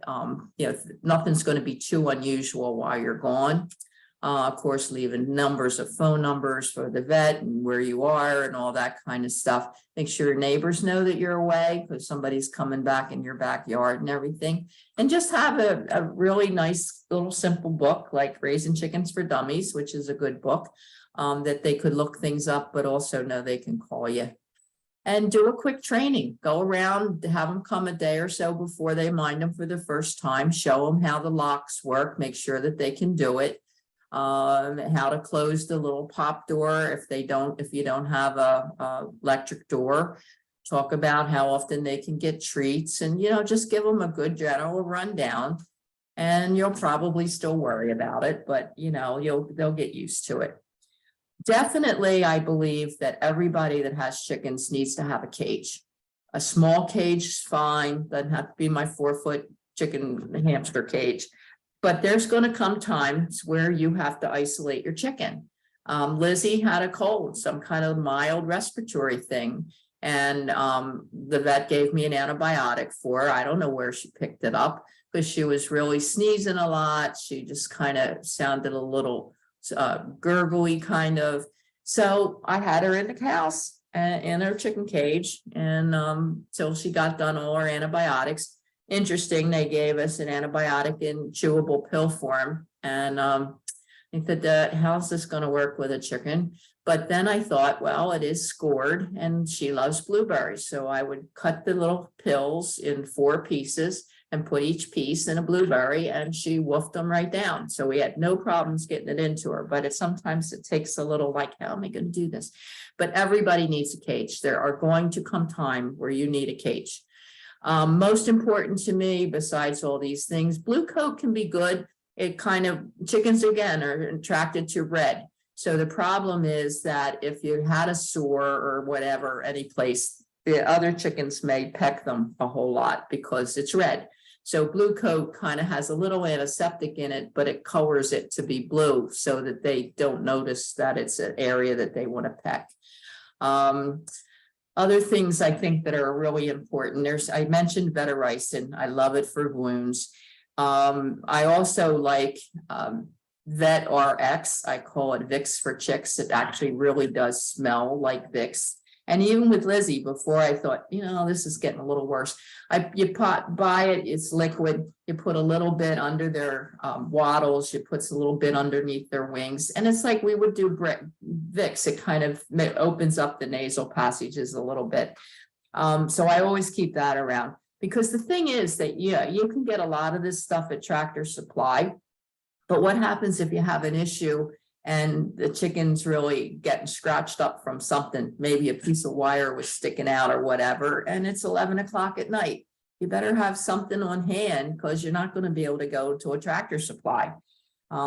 nothing's going to be too unusual while you're gone. Of course, leaving numbers of phone numbers for the vet and where you are and all that kind of stuff. Make sure your neighbors know that you're away because somebody's coming back in your backyard and everything. And just have a really nice little simple book like Raising Chickens for Dummies, which is a good book that they could look things up, but also know they can call you. And do a quick training. Go around, have them come a day or so before they mind them for the first time. Show them how the locks work. Make sure that they can do it. How to close the little pop door if you don't have a electric door. Talk about how often they can get treats, and just give them a good general rundown. And you'll probably still worry about it, but they'll get used to it. Definitely, I believe that everybody that has chickens needs to have a cage. A small cage is fine. Doesn't have to be my 4-foot chicken hamster cage. But there's going to come times where you have to isolate your chicken. Lizzie had a cold, some kind of mild respiratory thing. And the vet gave me an antibiotic for her. I don't know where she picked it up because she was really sneezing a lot. She just kind of sounded a little gurgly kind of. So I had her in the house in her chicken cage, and till she got done all her antibiotics. Interesting, they gave us an antibiotic in chewable pill form, and I think that how's this going to work with a chicken? But then I thought, well, it is scored and she loves blueberries, so I would cut the little pills in 4 pieces and put each piece in a blueberry, and she wolfed them right down. So we had no problems getting it into her, but sometimes it takes a little like, how am I going to do this? But everybody needs a cage. There are going to come time where you need a cage. Most important to me, besides all these things, blue coat can be good. Chickens again are attracted to red. So the problem is that if you had a sore or whatever, any place, the other chickens may peck them a whole lot because it's red. So blue coat kind of has a little antiseptic in it, but it colors it to be blue so that they don't notice that it's an area that they want to peck. Other things I think that are really important, I mentioned betaricin. I love it for wounds. I also like Vet RX. I call it Vicks for chicks. It actually really does smell like Vicks. And even with Lizzie, before I thought, this is getting a little worse. You buy it, it's liquid. You put a little bit under their wattles. You put a little bit underneath their wings. And it's like we would do Vicks. It kind of opens up the nasal passages a little bit. So I always keep that around. Because the thing is that, you can get a lot of this stuff at Tractor Supply. But what happens if you have an issue and the chicken's really getting scratched up from something? Maybe a piece of wire was sticking out or whatever, and it's 11 o'clock at night. You better have something on hand because you're not going to be able to go to a Tractor Supply.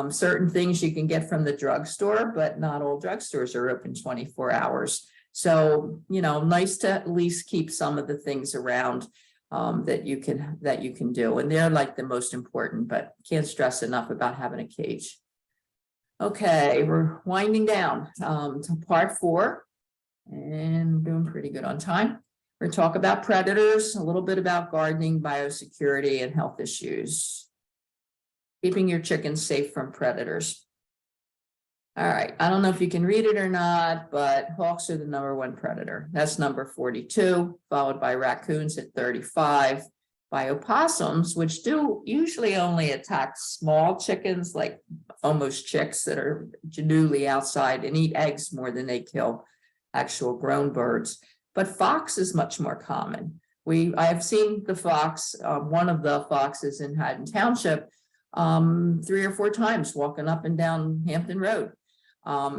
Certain things you can get from the drugstore, but not all drugstores are open 24 hours. So, nice to at least keep some of the things around that you can do. And they're like the most important, but can't stress enough about having a cage. Okay, we're winding down to part 4 and doing pretty good on time. We're gonna talk about predators, a little bit about gardening, biosecurity, and health issues. Keeping your chickens safe from predators. All right, I don't know if you can read it or not, but hawks are the #1 predator. That's number 42, followed by raccoons at 35, by opossums, which do usually only attack small chickens, like almost chicks that are newly outside, and eat eggs more than they kill actual grown birds. But fox is much more common. I have seen the fox, one of the foxes in Haddon Township, 3 or 4 times walking up and down Hampton Road.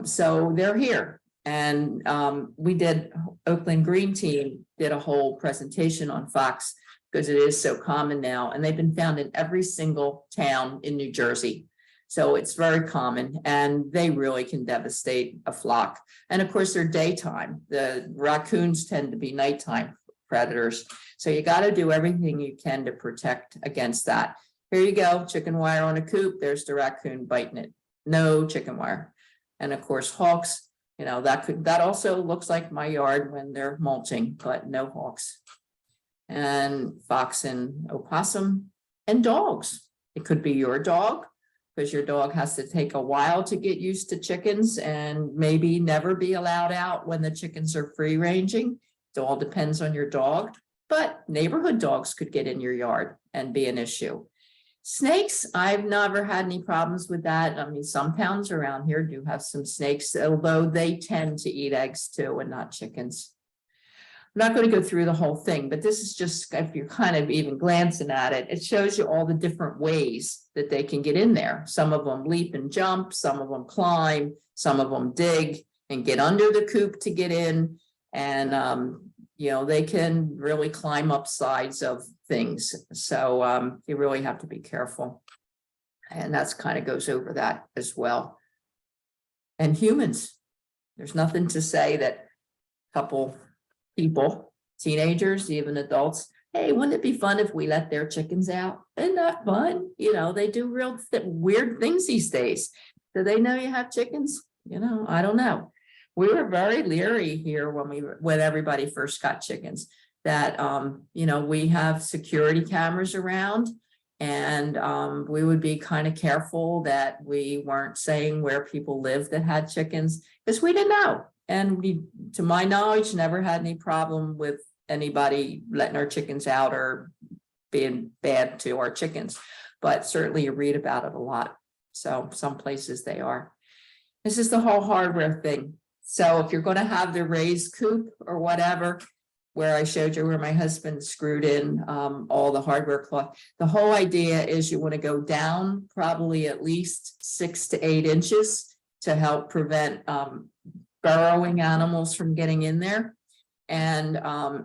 So they're here. And Oakland Green Team did a whole presentation on fox because it is so common now. And they've been found in every single town in New Jersey. So it's very common and they really can devastate a flock. And of course, they're daytime. The raccoons tend to be nighttime predators. So you got to do everything you can to protect against that. Here you go, chicken wire on a coop. There's the raccoon biting it. No chicken wire. And of course, hawks, that also looks like my yard when they're mulching, but no hawks. And fox and opossum and dogs. It could be your dog, because your dog has to take a while to get used to chickens and maybe never be allowed out when the chickens are free ranging. It all depends on your dog, but neighborhood dogs could get in your yard and be an issue. Snakes, I've never had any problems with that. I mean, some towns around here do have some snakes, although they tend to eat eggs too and not chickens. I'm not going to go through the whole thing, but this is just, if you're kind of even glancing at it, it shows you all the different ways that they can get in there. Some of them leap and jump, some of them climb, some of them dig and get under the coop to get in. And, they can really climb up sides of things. So you really have to be careful. And that's kind of goes over that as well. And humans, there's nothing to say that a couple people, teenagers, even adults, hey, wouldn't it be fun if we let their chickens out? Isn't that fun? They do real weird things these days. Do they know you have chickens? I don't know. We were very leery here when everybody first got chickens, that, we have security cameras around, and we would be kind of careful that we weren't saying where people lived that had chickens, because we didn't know. And we, to my knowledge, never had any problem with anybody letting our chickens out or being bad to our chickens. But certainly you read about it a lot. So some places they are. This is the whole hardware thing. So if you're going to have the raised coop or whatever, where I showed you where my husband screwed in all the hardware cloth, the whole idea is you want to go down probably at least 6 to 8 inches to help prevent burrowing animals from getting in there, and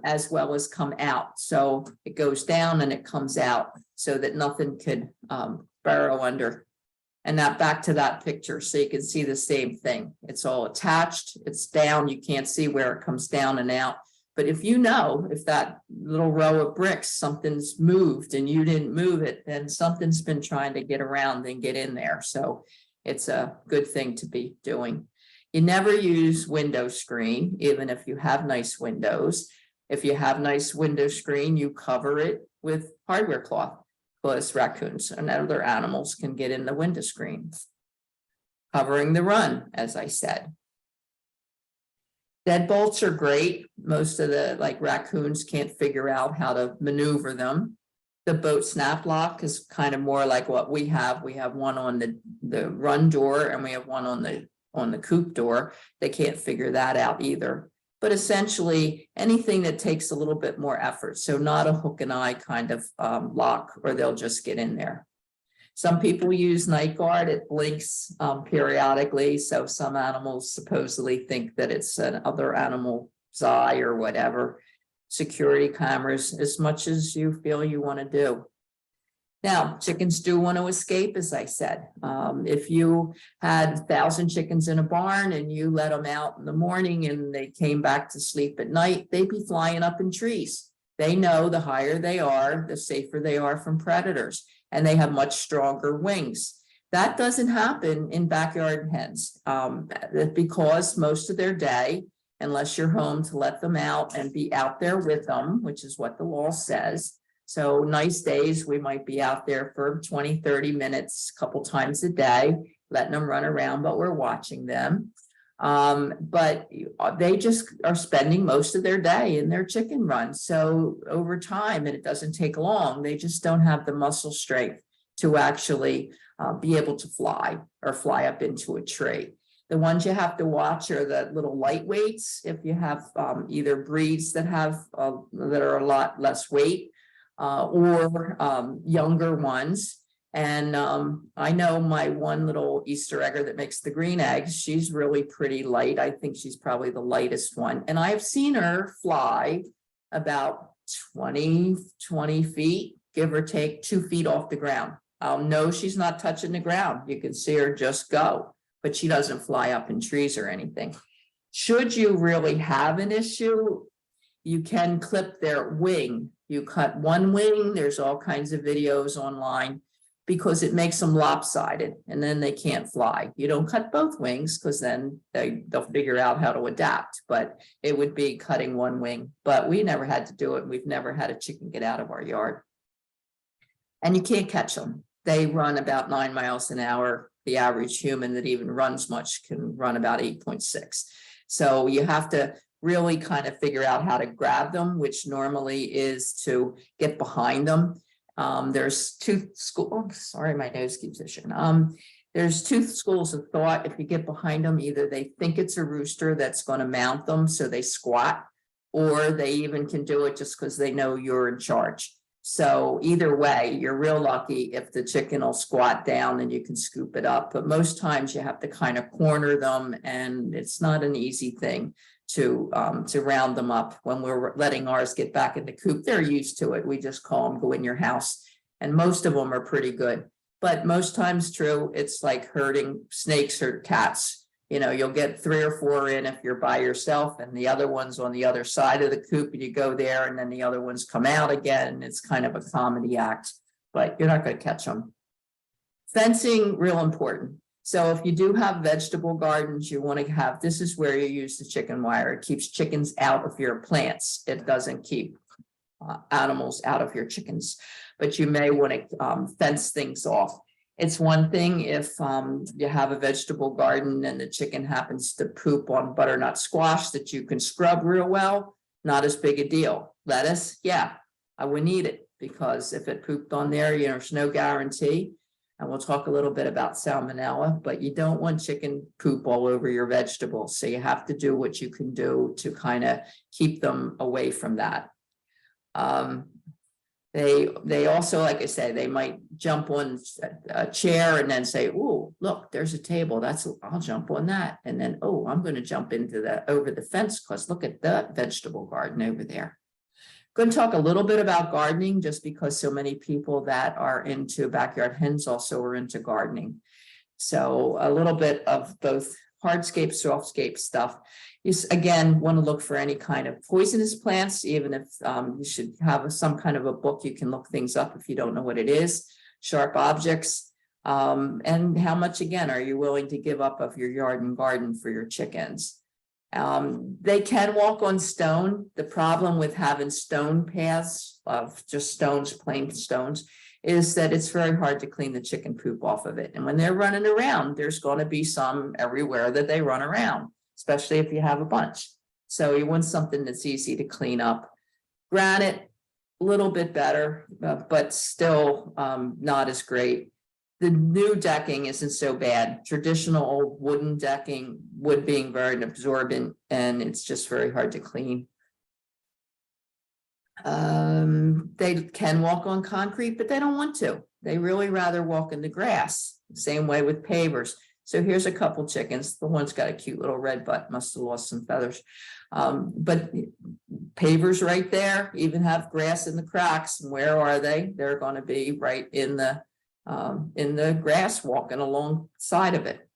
as well as come out. So it goes down and it comes out so that nothing could burrow under. And that back to that picture, so you can see the same thing. It's all attached, it's down, you can't see where it comes down and out. But if you know, if that little row of bricks, something's moved and you didn't move it, then something's been trying to get around and get in there. So it's a good thing to be doing. You never use window screen, even if you have nice windows. If you have nice window screen, you cover it with hardware cloth, because raccoons and other animals can get in the window screen. Covering the run, as I said. Deadbolts are great. Most of the raccoons can't figure out how to maneuver them. The boat snap lock is kind of more like what we have. We have one on the run door and we have one on the coop door. They can't figure that out either. But essentially anything that takes a little bit more effort. So not a hook and eye kind of lock, or they'll just get in there. Some people use night guard. It blinks periodically. So some animals supposedly think that it's another animal's eye or whatever. Security cameras, as much as you feel you want to do. Now, chickens do want to escape, as I said. If you had 1,000 chickens in a barn and you let them out in the morning and they came back to sleep at night, they'd be flying up in trees. They know the higher they are, the safer they are from predators, and they have much stronger wings. That doesn't happen in backyard hens because most of their day, unless you're home to let them out and be out there with them, which is what the law says. So nice days, we might be out there for 20, 30 minutes, a couple times a day, letting them run around, but we're watching them. But they just are spending most of their day in their chicken run. So over time, and it doesn't take long, they just don't have the muscle strength to actually be able to fly or fly up into a tree. The ones you have to watch are the little lightweights. If you have either breeds that have that are a lot less weight or younger ones. And I know my one little Easter egger that makes the green eggs, she's really pretty light. I think she's probably the lightest one. And I've seen her fly about 20 feet, give or take 2 feet off the ground. I'll know she's not touching the ground. You can see her just go, but she doesn't fly up in trees or anything. Should you really have an issue, you can clip their wing. You cut one wing, there's all kinds of videos online, because it makes them lopsided and then they can't fly. You don't cut both wings because then they'll figure out how to adapt, but it would be cutting one wing. But we never had to do it. We've never had a chicken get out of our yard. And you can't catch them. They run about 9 miles an hour. The average human that even runs much can run about 8.6. So you have to really kind of figure out how to grab them, which normally is to get behind them. There's two schools. Oh, sorry, my nose keeps itching. There's two schools of thought. If you get behind them, either they think it's a rooster that's going to mount them, so they squat, or they even can do it just because they know you're in charge. So either way, you're real lucky if the chicken will squat down and you can scoop it up. But most times you have to kind of corner them, and it's not an easy thing to round them up. When we're letting ours get back in the coop, they're used to it. We just call them, go in your house, and most of them are pretty good. But most times true, it's like herding snakes or cats. You know, you'll get 3 or 4 in if you're by yourself, and the other one's on the other side of the coop, and you go there, and then the other ones come out again. It's kind of a comedy act, but you're not going to catch them. Fencing, real important. So if you do have vegetable gardens, you want to have, this is where you use the chicken wire. It keeps chickens out of your plants. It doesn't keep animals out of your chickens, but you may want to fence things off. It's one thing if you have a vegetable garden and the chicken happens to poop on butternut squash that you can scrub real well, not as big a deal. Lettuce, yeah, I would need it, because if it pooped on there, you know, there's no guarantee. And we'll talk a little bit about salmonella, but you don't want chicken poop all over your vegetables. So you have to do what you can do to kind of keep them away from that. They also, like I say, they might jump on a chair and then say, oh, look, there's a table. I'll jump on that. And then, oh, I'm going to jump into over the fence because look at that vegetable garden over there. Going to talk a little bit about gardening, just because so many people that are into backyard hens also are into gardening. So a little bit of both hardscape, softscape stuff. You again want to look for any kind of poisonous plants, even if you should have some kind of a book. You can look things up if you don't know what it is. Sharp objects, and how much again are you willing to give up of your yard and garden for your chickens? They can walk on stone. The problem with having stone paths of just stones, plain stones, is that it's very hard to clean the chicken poop off of it. And when they're running around, there's going to be some everywhere that they run around, especially if you have a bunch. So you want something that's easy to clean up. Granite, a little bit better, but still not as great. The new decking isn't so bad. Traditional old wooden decking, wood being very absorbent, and it's just very hard to clean. They can walk on concrete, but they don't want to. They really rather walk in the grass. Same way with pavers. So here's a couple chickens. The one's got a cute little red butt, must have lost some feathers. But pavers right there, even have grass in the cracks. And where are they? They're going to be right in the grass, walking alongside of it.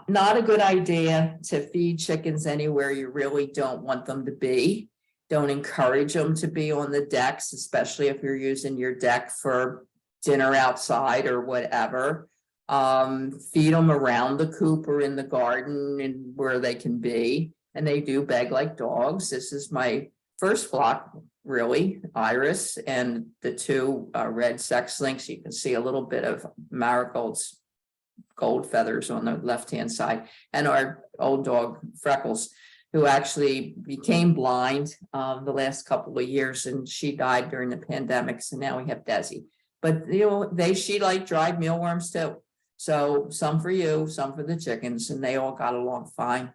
Not a good idea to feed chickens anywhere you really don't want them to be. Don't encourage them to be on the decks, especially if you're using your deck for dinner outside or whatever. Feed them around the coop or in the garden and where they can be. And they do beg like dogs. This is my first flock, really, Iris, and the two red sex links. You can see a little bit of Marigold's gold feathers on the left-hand side, and our old dog Freckles, who actually became blind the last couple of years, and she died during the pandemic. So now we have Desi. But you know, she liked dried mealworms too. So some for you, some for the chickens, and they all got along fine.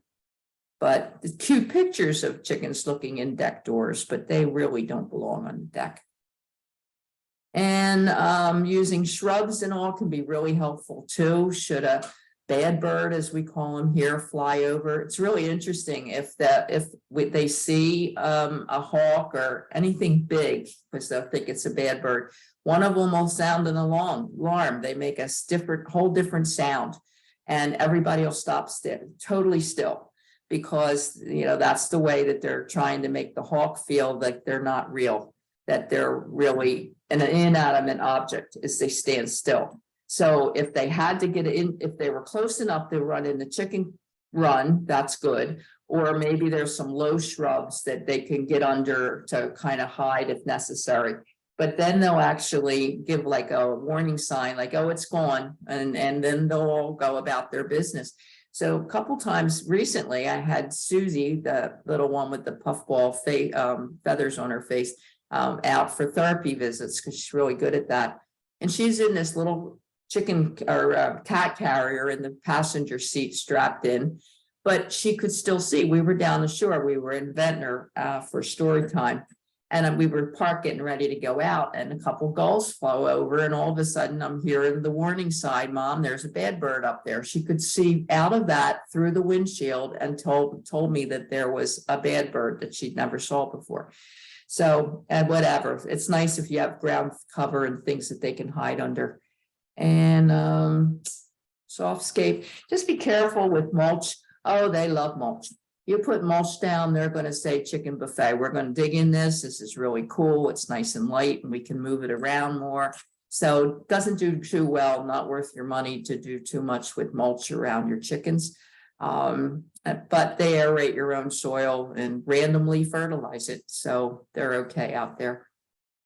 But the cute pictures of chickens looking in deck doors, but they really don't belong on the deck. And using shrubs and all can be really helpful too. Should a bad bird, as we call them here, fly over? It's really interesting if they see a hawk or anything big, because they'll think it's a bad bird. One of them will sound an alarm. They make a whole different sound, and everybody will stop totally still. Because, you know, that's the way that they're trying to make the hawk feel like they're not real, that they're really an inanimate object, is they stand still. So if they had to get in, if they were close enough to run in the chicken run, that's good. Or maybe there's some low shrubs that they can get under to kind of hide if necessary. But then they'll actually give like a warning sign, like, oh, it's gone. And then they'll all go about their business. So a couple times recently, I had Susie, the little one with the puffball feathers on her face, out for therapy visits because she's really good at that. And she's in this little chicken or cat carrier in the passenger seat strapped in, but she could still see. We were down the shore. We were in Ventnor for story time. And we were parked getting ready to go out, and a couple gulls flew over, and all of a sudden I'm hearing the warning sign, Mom, there's a bad bird up there. She could see out of that through the windshield and told me that there was a bad bird that she'd never saw before. So, and whatever, it's nice if you have ground cover and things that they can hide under. And softscape, just be careful with mulch. Oh, they love mulch. You put mulch down, they're going to say chicken buffet. We're going to dig in this. This is really cool. It's nice and light and we can move it around more. So it doesn't do too well, not worth your money to do too much with mulch around your chickens. But they aerate your own soil and randomly fertilize it. So they're okay out there.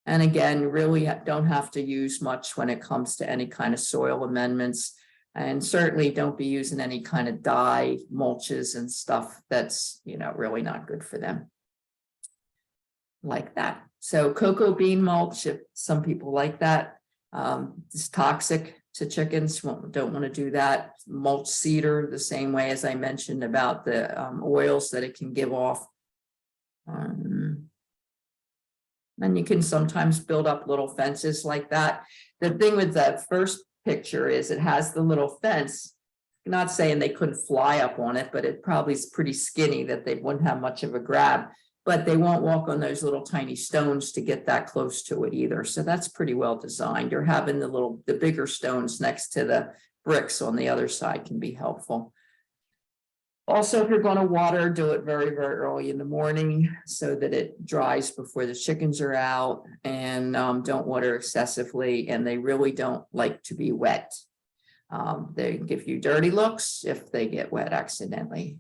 And again, you really don't have to use much when it comes to any kind of soil amendments. And certainly don't be using any kind of dye mulches and stuff that's, you know, really not good for them. Like that. So cocoa bean mulch, if some people like that, it's toxic to chickens. Don't want to do that. Mulch cedar, the same way as I mentioned about the oils that it can give off. And you can sometimes build up little fences like that. The thing with that first picture is it has the little fence. I'm not saying they couldn't fly up on it, but it probably is pretty skinny that they wouldn't have much of a grab, but they won't walk on those little tiny stones to get that close to it either. So that's pretty well designed. Or having the bigger stones next to the bricks on the other side can be helpful. Also, if you're going to water, do it very, very early in the morning so that it dries before the chickens are out, and don't water excessively, and they really don't like to be wet. They give you dirty looks if they get wet accidentally.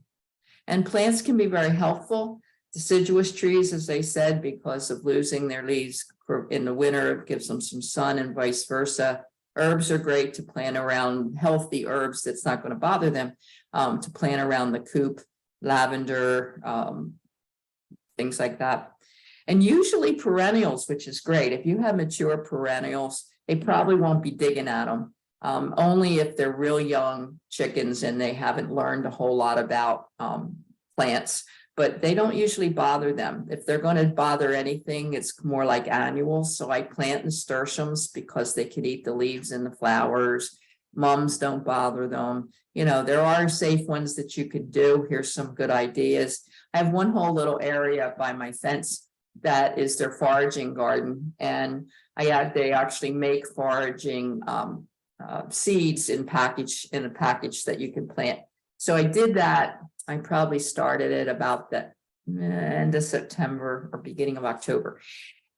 And plants can be very helpful. Deciduous trees, as I said, because of losing their leaves in the winter, it gives them some sun and vice versa. Herbs are great to plant around, healthy herbs that's not going to bother them, to plant around the coop, lavender, things like that. And usually perennials, which is great. If you have mature perennials, they probably won't be digging at them. Only if they're real young chickens and they haven't learned a whole lot about plants, but they don't usually bother them. If they're going to bother anything, it's more like annuals. So I plant nasturtiums because they can eat the leaves and the flowers. Mums don't bother them. You know, there are safe ones that you could do. Here's some good ideas. I have one whole little area by my fence that is their foraging garden, and they actually make foraging seeds in a package that you can plant. So I did that. I probably started it about the end of September or beginning of October,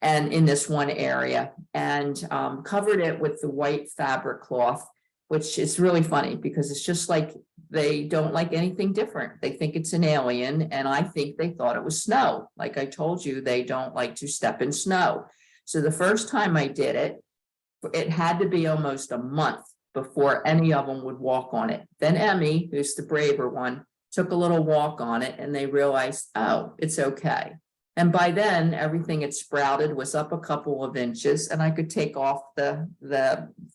and in this one area, and covered it with the white fabric cloth, which is really funny because it's just like they don't like anything different. They think it's an alien, and I think they thought it was snow. Like I told you, they don't like to step in snow. So the first time I did it, it had to be almost a month before any of them would walk on it. Then Emmy, who's the braver one, took a little walk on it, and they realized, oh, it's okay. And by then, everything had sprouted, was up a couple of inches, and I could take off the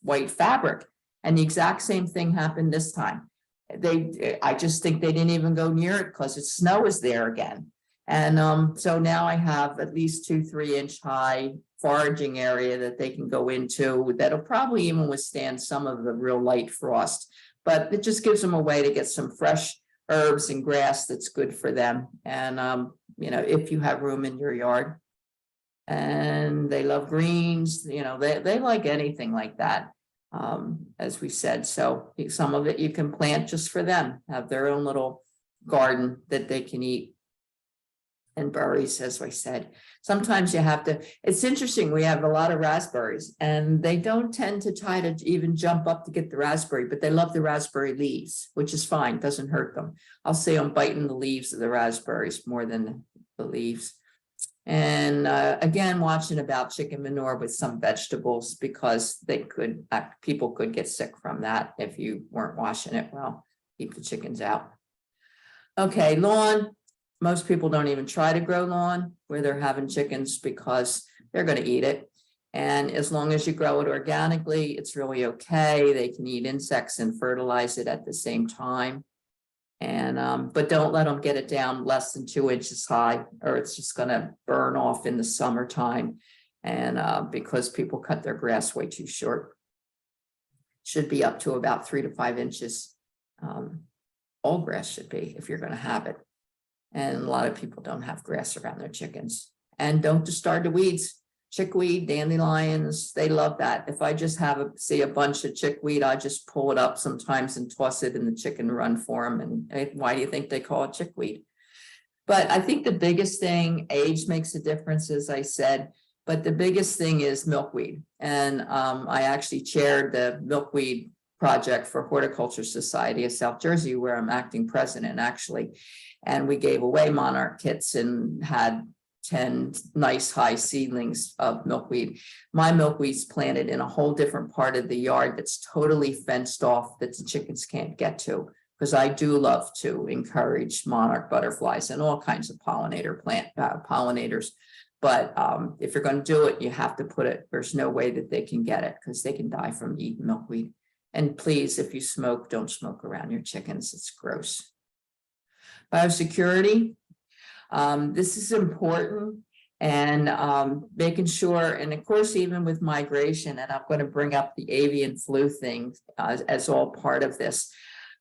white fabric. And the exact same thing happened this time. I just think they didn't even go near it because the snow is there again. And so now I have at least 2-3 inch high foraging area that they can go into that'll probably even withstand some of the real light frost, but it just gives them a way to get some fresh herbs and grass that's good for them. And you know, if you have room in your yard, and they love greens, you know, they like anything like that, as we said. So some of it you can plant just for them, have their own little garden that they can eat. And berries, as I said, sometimes you have to, it's interesting, we have a lot of raspberries and they don't tend to try to even jump up to get the raspberry, but they love the raspberry leaves, which is fine, doesn't hurt them. I'll say I'm biting the leaves of the raspberries more than the leaves. And again, watching about chicken manure with some vegetables, because people could get sick from that if you weren't washing it well. Keep the chickens out. Okay, lawn. Most people don't even try to grow lawn where they're having chickens because they're going to eat it. And as long as you grow it organically, it's really okay. They can eat insects and fertilize it at the same time. And but don't let them get it down less than 2 inches high, or it's just going to burn off in the summertime. And because people cut their grass way too short, should be up to about 3 to 5 inches. All grass should be if you're going to have it. And a lot of people don't have grass around their chickens. And don't discard the weeds. Chickweed, dandelions, they love that. If I just see a bunch of chickweed, I just pull it up sometimes and toss it in the chicken run for them. And why do you think they call it chickweed? But I think the biggest thing, age makes a difference, as I said, but the biggest thing is milkweed. And I actually chaired the milkweed project for Horticulture Society of South Jersey, where I'm acting president actually. And we gave away monarch kits and had 10 nice high seedlings of milkweed. My milkweed's planted in a whole different part of the yard that's totally fenced off that the chickens can't get to, because I do love to encourage monarch butterflies and all kinds of pollinators. But if you're going to do it, you have to put it, there's no way that they can get it because they can die from eating milkweed. And please, if you smoke, don't smoke around your chickens. It's gross. Biosecurity. This is important, and making sure, and of course, even with migration, and I'm going to bring up the avian flu thing as all part of this.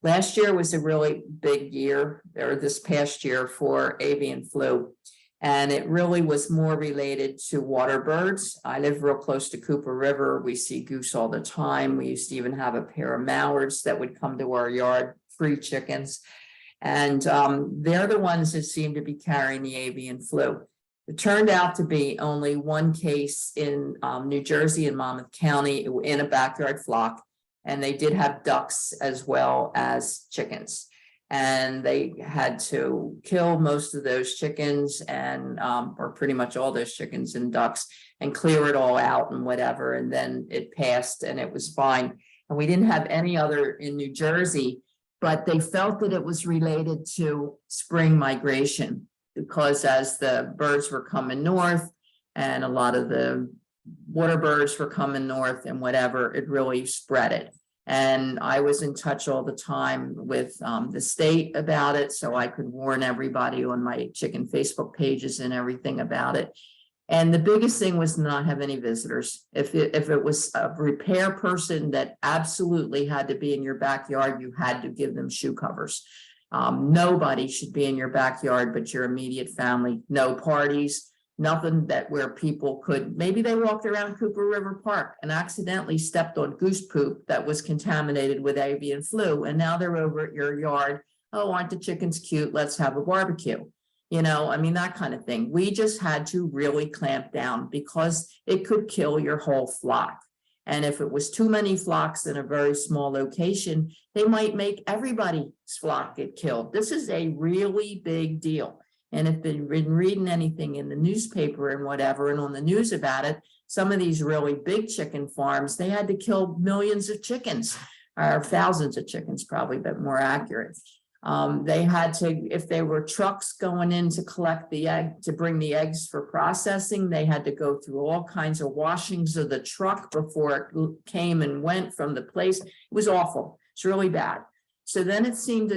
Last year was a really big year, or this past year, for avian flu. And it really was more related to water birds. I live real close to Cooper River. We see goose all the time. We used to even have a pair of mallards that would come to our yard, free chickens. And they're the ones that seem to be carrying the avian flu. It turned out to be only one case in New Jersey and Monmouth County in a backyard flock. And they did have ducks as well as chickens. And they had to kill most of those chickens and or pretty much all those chickens and ducks and clear it all out and whatever. And then it passed and it was fine. And we didn't have any other in New Jersey, but they felt that it was related to spring migration, because as the birds were coming north and a lot of the water birds were coming north and whatever, it really spread it. And I was in touch all the time with the state about it, so I could warn everybody on my chicken Facebook pages and everything about it. And the biggest thing was not have any visitors. If it was a repair person that absolutely had to be in your backyard, you had to give them shoe covers. Nobody should be in your backyard but your immediate family. No parties, nothing that where people could, maybe they walked around Cooper River Park and accidentally stepped on goose poop that was contaminated with avian flu, and now they're over at your yard. Oh, aren't the chickens cute? Let's have a barbecue. You know, I mean, that kind of thing. We just had to really clamp down because it could kill your whole flock. And if it was too many flocks in a very small location, they might make everybody's flock get killed. This is a really big deal. And if you've been reading anything in the newspaper and whatever, and on the news about it, some of these really big chicken farms, they had to kill millions of chickens, or thousands of chickens probably, but more accurate. They had to, if there were trucks going in to collect the egg, to bring the eggs for processing, they had to go through all kinds of washings of the truck before it came and went from the place. It was awful. It's really bad. So then it seemed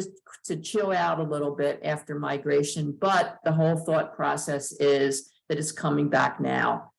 to chill out a little bit after migration, but the whole thought process is that it's coming back now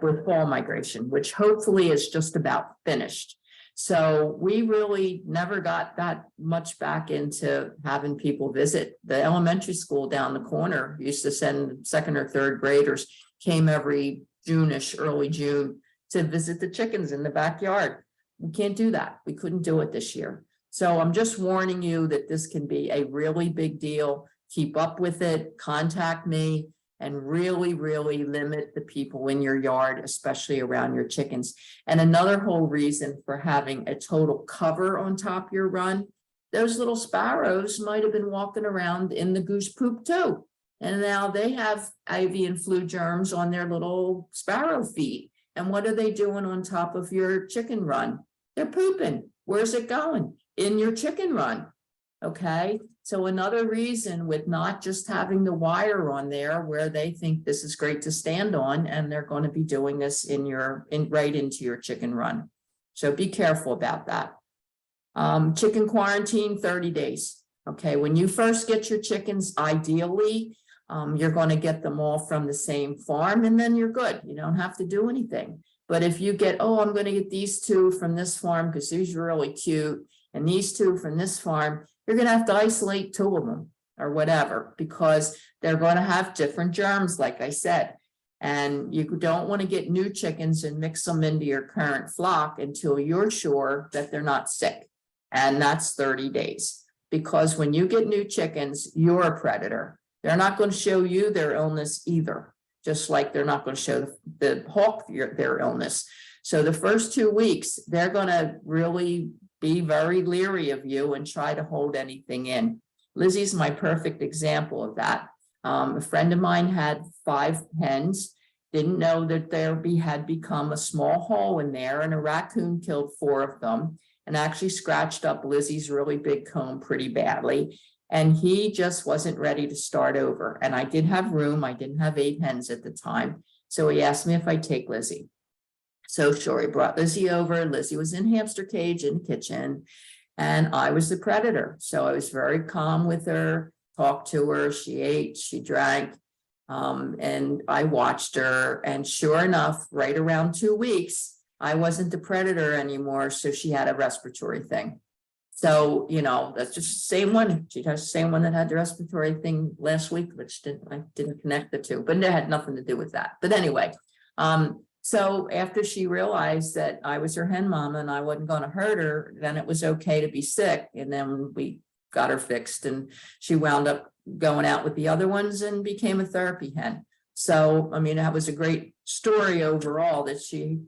with fall migration, which hopefully is just about finished. So we really never got that much back into having people visit. The elementary school down the corner used to send second or third graders, came every June-ish, early June, to visit the chickens in the backyard. We can't do that. We couldn't do it this year. So I'm just warning you that this can be a really big deal. Keep up with it, contact me, and really, really limit the people in your yard, especially around your chickens. And another whole reason for having a total cover on top of your run, those little sparrows might have been walking around in the goose poop too. And now they have avian flu germs on their little sparrow feet. And what are they doing on top of your chicken run? They're pooping. Where's it going? In your chicken run. Okay, so another reason with not just having the wire on there where they think this is great to stand on, and they're going to be doing this right into your chicken run. So be careful about that. Chicken quarantine, 30 days. Okay, when you first get your chickens, ideally, you're going to get them all from the same farm, and then you're good. You don't have to do anything. But if you get, oh, I'm going to get these two from this farm because these are really cute, and these two from this farm, you're going to have to isolate two of them or whatever, because they're going to have different germs, like I said. And you don't want to get new chickens and mix them into your current flock until you're sure that they're not sick. And that's 30 days. Because when you get new chickens, you're a predator. They're not going to show you their illness either, just like they're not going to show the hawk their illness. So the first 2 weeks, they're going to really be very leery of you and try to hold anything in. Lizzie's my perfect example of that. A friend of mine had 5 hens, didn't know that there had become a small hole in there, and a raccoon killed 4 of them and actually scratched up Lizzie's really big comb pretty badly. And he just wasn't ready to start over. And I did have room. I didn't have 8 hens at the time. So he asked me if I'd take Lizzie. So sure, he brought Lizzie over. Lizzie was in hamster cage in the kitchen, and I was the predator. So I was very calm with her, talked to her, she ate, she drank, and I watched her. And sure enough, right around 2 weeks, I wasn't the predator anymore. So she had a respiratory thing. So, you know, that's just the same one. She has the same one that had the respiratory thing last week, which I didn't connect the two, but it had nothing to do with that. But anyway, so after she realized that I was her hen mama and I wasn't going to hurt her, then it was okay to be sick. And then we got her fixed, and she wound up going out with the other ones and became a therapy hen. So, I mean, that was a great story overall, that she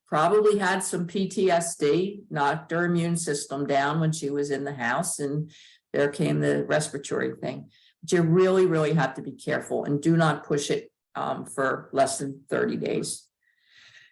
probably had some PTSD, knocked her immune system down when she was in the house, and there came the respiratory thing. But you really, really have to be careful and do not push it for less than 30 days.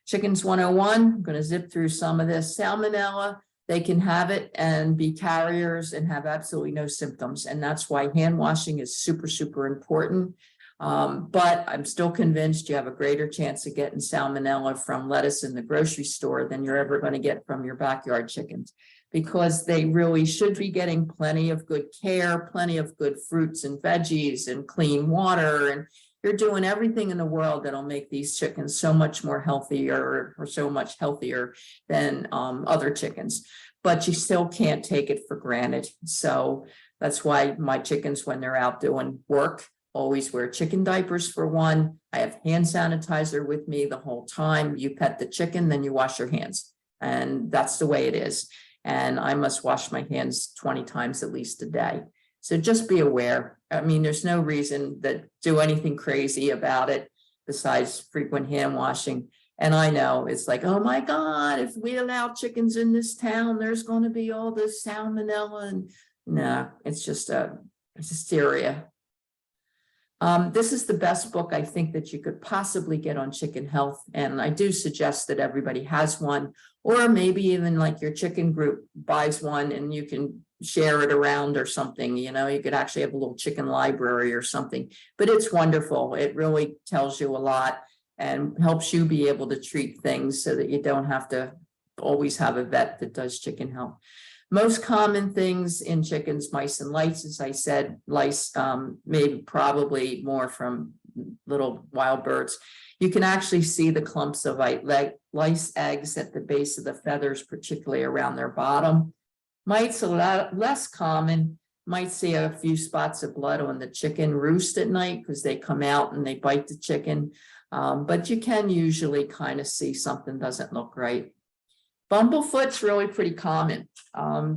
Chickens 101, I'm going to zip through some of this. Salmonella, they can have it and be carriers and have absolutely no symptoms. And that's why hand washing is super, super important. But I'm still convinced you have a greater chance of getting salmonella from lettuce in the grocery store than you're ever going to get from your backyard chickens, because they really should be getting plenty of good care, plenty of good fruits and veggies and clean water. And you're doing everything in the world that'll make these chickens so much more healthier, or so much healthier than other chickens. But you still can't take it for granted. So that's why my chickens, when they're out doing work, always wear chicken diapers for one. I have hand sanitizer with me the whole time. You pet the chicken, then you wash your hands. And that's the way it is. And I must wash my hands 20 times at least a day. So just be aware. I mean, there's no reason that do anything crazy about it besides frequent hand washing. And I know it's like, oh my God, if we allow chickens in this town, there's going to be all this salmonella. And no, it's just it's hysteria. This is the best book I think that you could possibly get on chicken health. And I do suggest that everybody has one, or maybe even like your chicken group buys one and you can share it around or something. You know, you could actually have a little chicken library or something, but it's wonderful. It really tells you a lot and helps you be able to treat things so that you don't have to always have a vet that does chicken health. Most common things in chickens, mice and lice, as I said, lice, maybe probably more from little wild birds. You can actually see the clumps of lice eggs at the base of the feathers, particularly around their bottom. Mites, a lot less common. Might see a few spots of blood on the chicken roost at night because they come out and they bite the chicken. But you can usually kind of see something doesn't look right. Bumblefoot's really pretty common.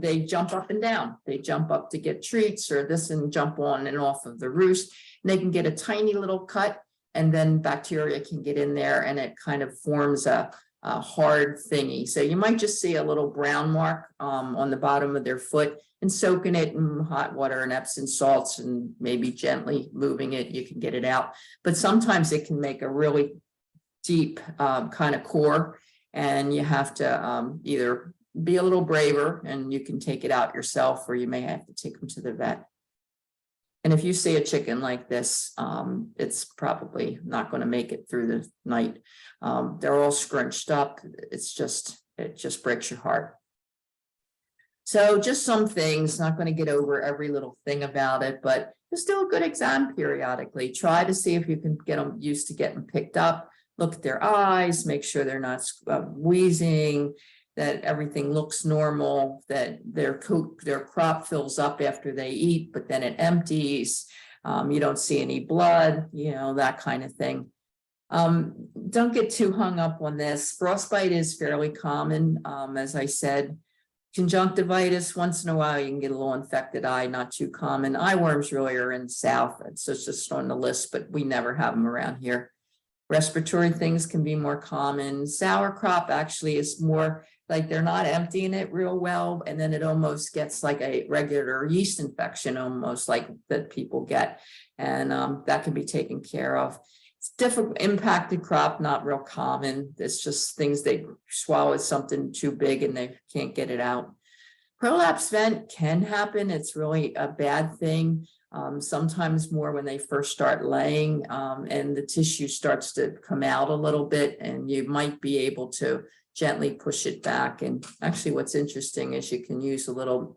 They jump up and down. They jump up to get treats or this and jump on and off of the roost. And they can get a tiny little cut, and then bacteria can get in there and it kind of forms a hard thingy. So you might just see a little brown mark on the bottom of their foot, and soaking it in hot water and Epsom salts and maybe gently moving it, you can get it out. But sometimes it can make a really deep kind of core. And you have to either be a little braver and you can take it out yourself, or you may have to take them to the vet. And if you see a chicken like this, it's probably not going to make it through the night. They're all scrunched up. It just breaks your heart. So just some things, not going to get over every little thing about it, but just do a good exam periodically. Try to see if you can get them used to getting picked up. Look at their eyes, make sure they're not wheezing, that everything looks normal, that their crop fills up after they eat, but then it empties. You don't see any blood, you know, that kind of thing. Don't get too hung up on this. Frostbite is fairly common. As I said, conjunctivitis, once in a while you can get a little infected eye, not too common. Eye worms really are in the south. It's just on the list, but we never have them around here. Respiratory things can be more common. Sauerkraut actually is more like they're not emptying it real well, and then it almost gets like a regular yeast infection, almost like that people get, and that can be taken care of. It's difficult. Impacted crop, not real common. It's just things they swallow something too big and they can't get it out. Prolapse vent can happen. It's really a bad thing. Sometimes more when they first start laying and the tissue starts to come out a little bit, and you might be able to gently push it back. And actually what's interesting is you can use a little,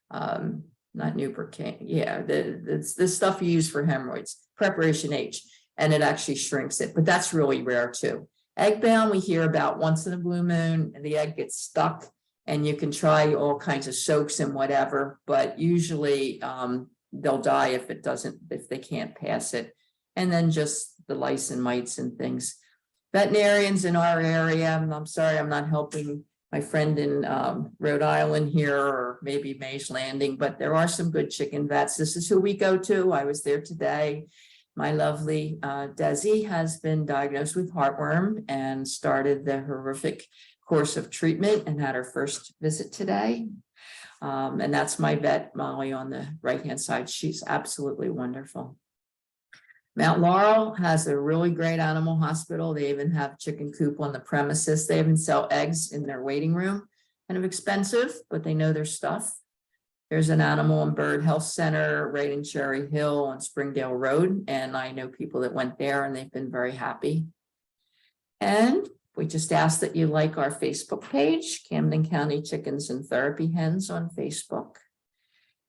not Nubricane, yeah, the stuff you use for hemorrhoids, Preparation H, and it actually shrinks it, but that's really rare too. Egg bound we hear about once in a blue moon, and the egg gets stuck, and you can try all kinds of soaks and whatever, but usually they'll die if they can't pass it. And then just the lice and mites and things. Veterinarians in our area, I'm sorry, I'm not helping my friend in Rhode Island here, or maybe Mays Landing, but there are some good chicken vets. This is who we go to. I was there today. My lovely Desi has been diagnosed with heartworm and started the horrific course of treatment and had her first visit today. And that's my vet, Molly, on the right-hand side. She's absolutely wonderful. Mount Laurel has a really great animal hospital. They even have chicken coop on the premises. They even sell eggs in their waiting room. Kind of expensive, but they know their stuff. There's an animal and bird health center right in Cherry Hill on Springdale Road. And I know people that went there and they've been very happy. And we just ask that you like our Facebook page, Camden County Chickens and Therapy Hens on Facebook.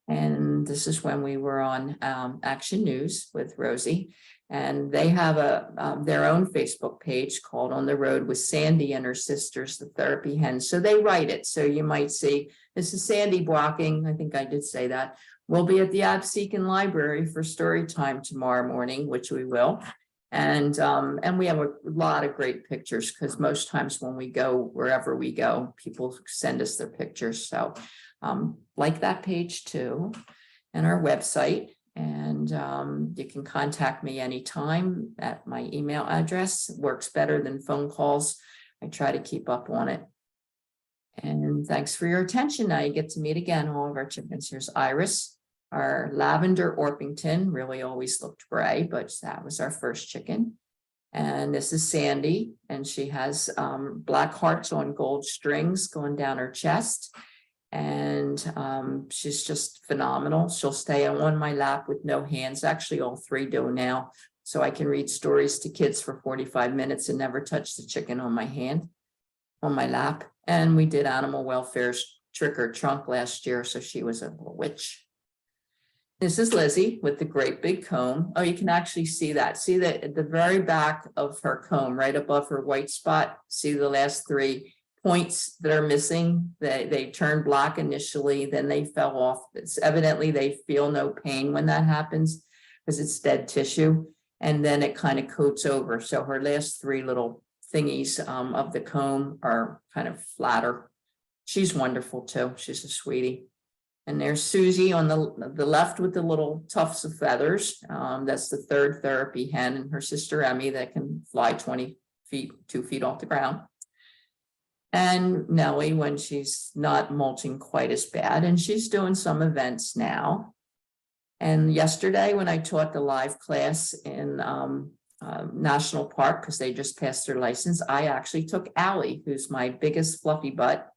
And this is when we were on Action News with Rosie. And they have their own Facebook page called On the Road with Sandy and her sisters, the Therapy Hens. So they write it. So you might see, this is Sandy blocking. I think I did say that. We'll be at the Absecon Library for story time tomorrow morning, which we will. And we have a lot of great pictures because most times when we go, wherever we go, people send us their pictures. So like that page too, and our website. And you can contact me anytime at my email address. It works better than phone calls. I try to keep up on it. And thanks for your attention. Now you get to meet again all of our chickens. Here's Iris. Our lavender Orpington really always looked gray, but that was our first chicken. And this is Sandy, and she has black hearts on gold strings going down her chest. And she's just phenomenal. She'll stay on my lap with no hands. Actually, all three do now. So I can read stories to kids for 45 minutes and never touch the chicken on my hand, on my lap. And we did Animal Welfare's trick or trunk last year. So she was a little witch. This is Lizzie with the great big comb. Oh, you can actually see that. See that at the very back of her comb, right above her white spot. See the last 3 points that are missing. They turned black initially, then they fell off. It's evidently they feel no pain when that happens because it's dead tissue. And then it kind of coats over. So her last 3 little thingies of the comb are kind of flatter. She's wonderful too. She's a sweetie. And there's Susie on the left with the little tufts of feathers. That's the 3rd therapy hen, and her sister Emmy that can fly 20 feet, 2 feet off the ground. And Nellie when she's not molting quite as bad, and she's doing some events now. And yesterday when I taught the live class in National Park, because they just passed their license, I actually took Allie, who's my biggest fluffy butt,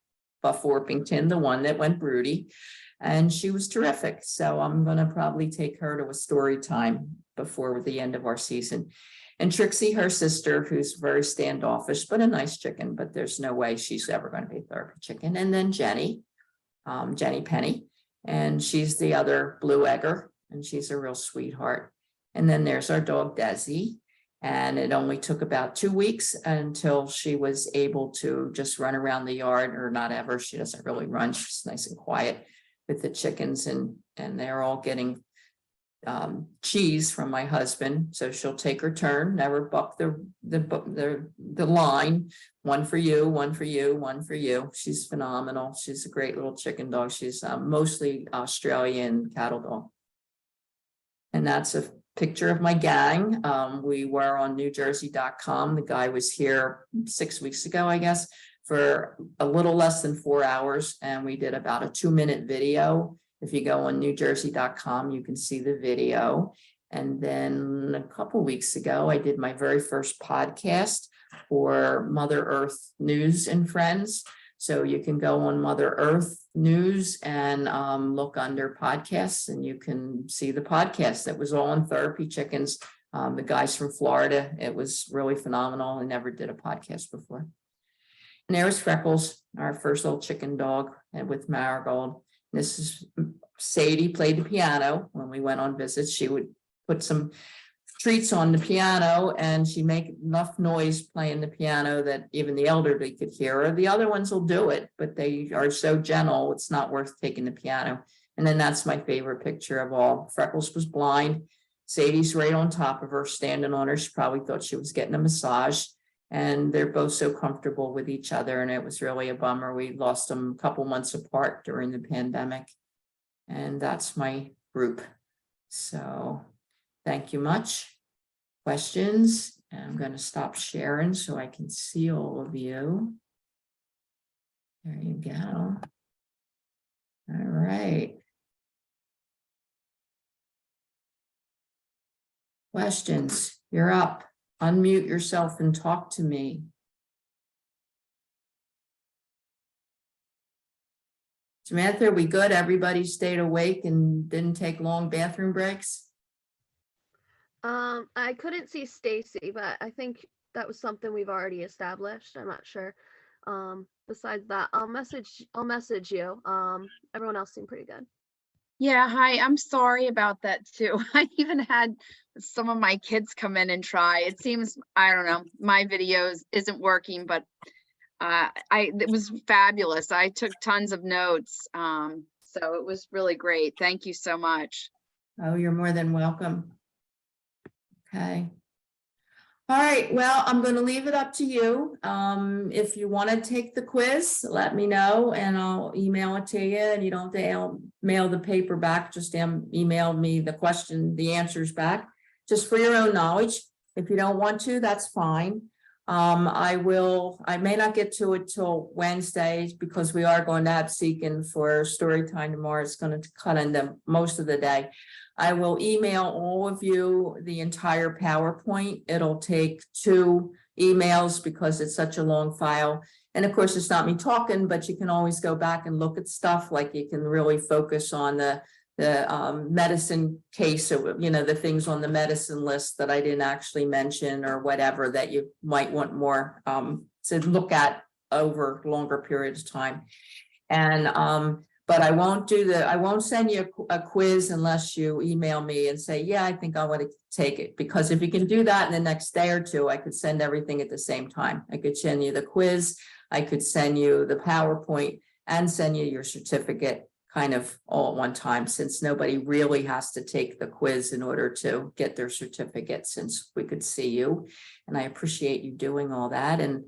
Buff Orpington, the one that went broody. And she was terrific. So I'm going to probably take her to a story time before the end of our season. And Trixie, her sister, who's very standoffish, but a nice chicken, but there's no way she's ever going to be a therapy chicken. And then Jenny, Jenny Penny, and she's the other blue egger, and she's a real sweetheart. And then there's our dog Desi. And it only took about 2 weeks until she was able to just run around the yard, or not ever. She doesn't really run. She's nice and quiet with the chickens, and they're all getting cheese from my husband. So she'll take her turn, never buck the line. One for you, one for you, one for you. She's phenomenal. She's a great little chicken dog. She's mostly Australian cattle dog. And that's a picture of my gang. We were on newjersey.com. The guy was here 6 weeks ago, I guess, for a little less than 4 hours. And we did about a 2-minute video. If you go on newjersey.com, you can see the video. And then a couple weeks ago, I did my very first podcast for Mother Earth News and Friends. So you can go on Mother Earth News and look under podcasts, and you can see the podcast that was all on therapy chickens. The guys from Florida, it was really phenomenal. I never did a podcast before. And there's Freckles, our first little chicken dog, and with Marigold. This is Sadie played the piano when we went on visits. She would put some treats on the piano, and she'd make enough noise playing the piano that even the elderly could hear her. The other ones will do it, but they are so gentle, it's not worth taking the piano. And then that's my favorite picture of all. Freckles was blind. Sadie's right on top of her, standing on her. She probably thought she was getting a massage. And they're both so comfortable with each other, and it was really a bummer. We lost them a couple months apart during the pandemic. And that's my group. So thank you much. Questions? And I'm going to stop sharing so I can see all of you. There you go. All right. Questions? You're up. Unmute yourself and talk to me. Samantha, are we good? Everybody stayed awake and didn't take long bathroom breaks? I couldn't see Stacy, but I think that was something we've already established. I'm not sure. Besides that, I'll message you. Everyone else seemed pretty good. Yeah, hi, I'm sorry about that too. I even had some of my kids come in and try. It seems, I don't know, my videos isn't working, but it was fabulous. I took tons of notes. So it was really great. Thank you so much. Oh, you're more than welcome. Okay. All right, well, I'm going to leave it up to you. If you want to take the quiz, let me know and I'll email it to you, and you don't have to mail the paper back, just email me the answers back, just for your own knowledge. If you don't want to, that's fine. I may not get to it till Wednesday because we are going to have Seekin for story time tomorrow. It's going to cut into most of the day. I will email all of you the entire PowerPoint. It'll take 2 emails because it's such a long file. And of course, it's not me talking, but you can always go back and look at stuff. Like you can really focus on the medicine case, or, the things on the medicine list that I didn't actually mention, or whatever that you might want more to look at over longer periods of time. And but I won't send you a quiz unless you email me and say, yeah, I think I want to take it. Because if you can do that in the next day or 2, I could send everything at the same time. I could send you the quiz, I could send you the PowerPoint, and send you your certificate kind of all at one time, since nobody really has to take the quiz in order to get their certificate, since we could see you. And I appreciate you doing all that, and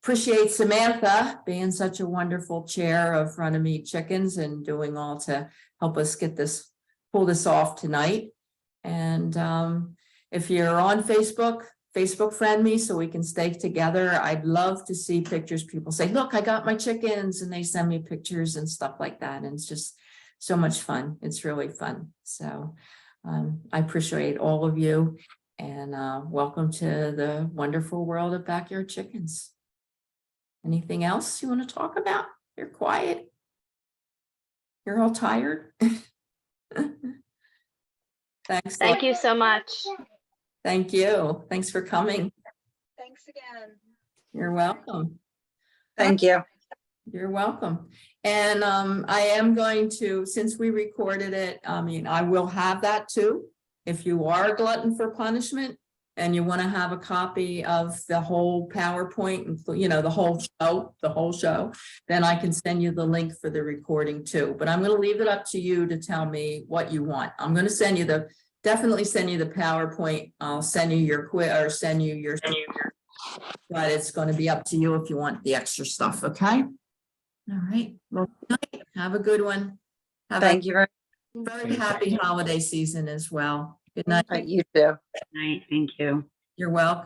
appreciate Samantha being such a wonderful chair of Runnemede Chickens and doing all to help us pull this off tonight. And if you're on Facebook friend me so we can stay together. I'd love to see pictures. People say, look, I got my chickens, and they send me pictures and stuff like that. And it's just so much fun. It's really fun. So I appreciate all of you, and welcome to the wonderful world of backyard chickens. Anything else you want to talk about? You're quiet. You're all tired. Thanks. Thank you so much. Thank you. Thanks for coming. Thanks again. You're welcome. Thank you. You're welcome. And I am going to, since we recorded it, I will have that too. If you are a glutton for punishment and you want to have a copy of the whole PowerPoint, the whole show, then I can send you the link for the recording too. But I'm going to leave it up to you to tell me what you want. I'm going to definitely send you the PowerPoint. I'll send you your quiz, or send you your, but it's going to be up to you if you want the extra stuff. Okay. All right. Well, good night. Have a good one. Have Thank you very very happy holiday season as well. Good night. much. You too. Night. Thank you. You're welcome.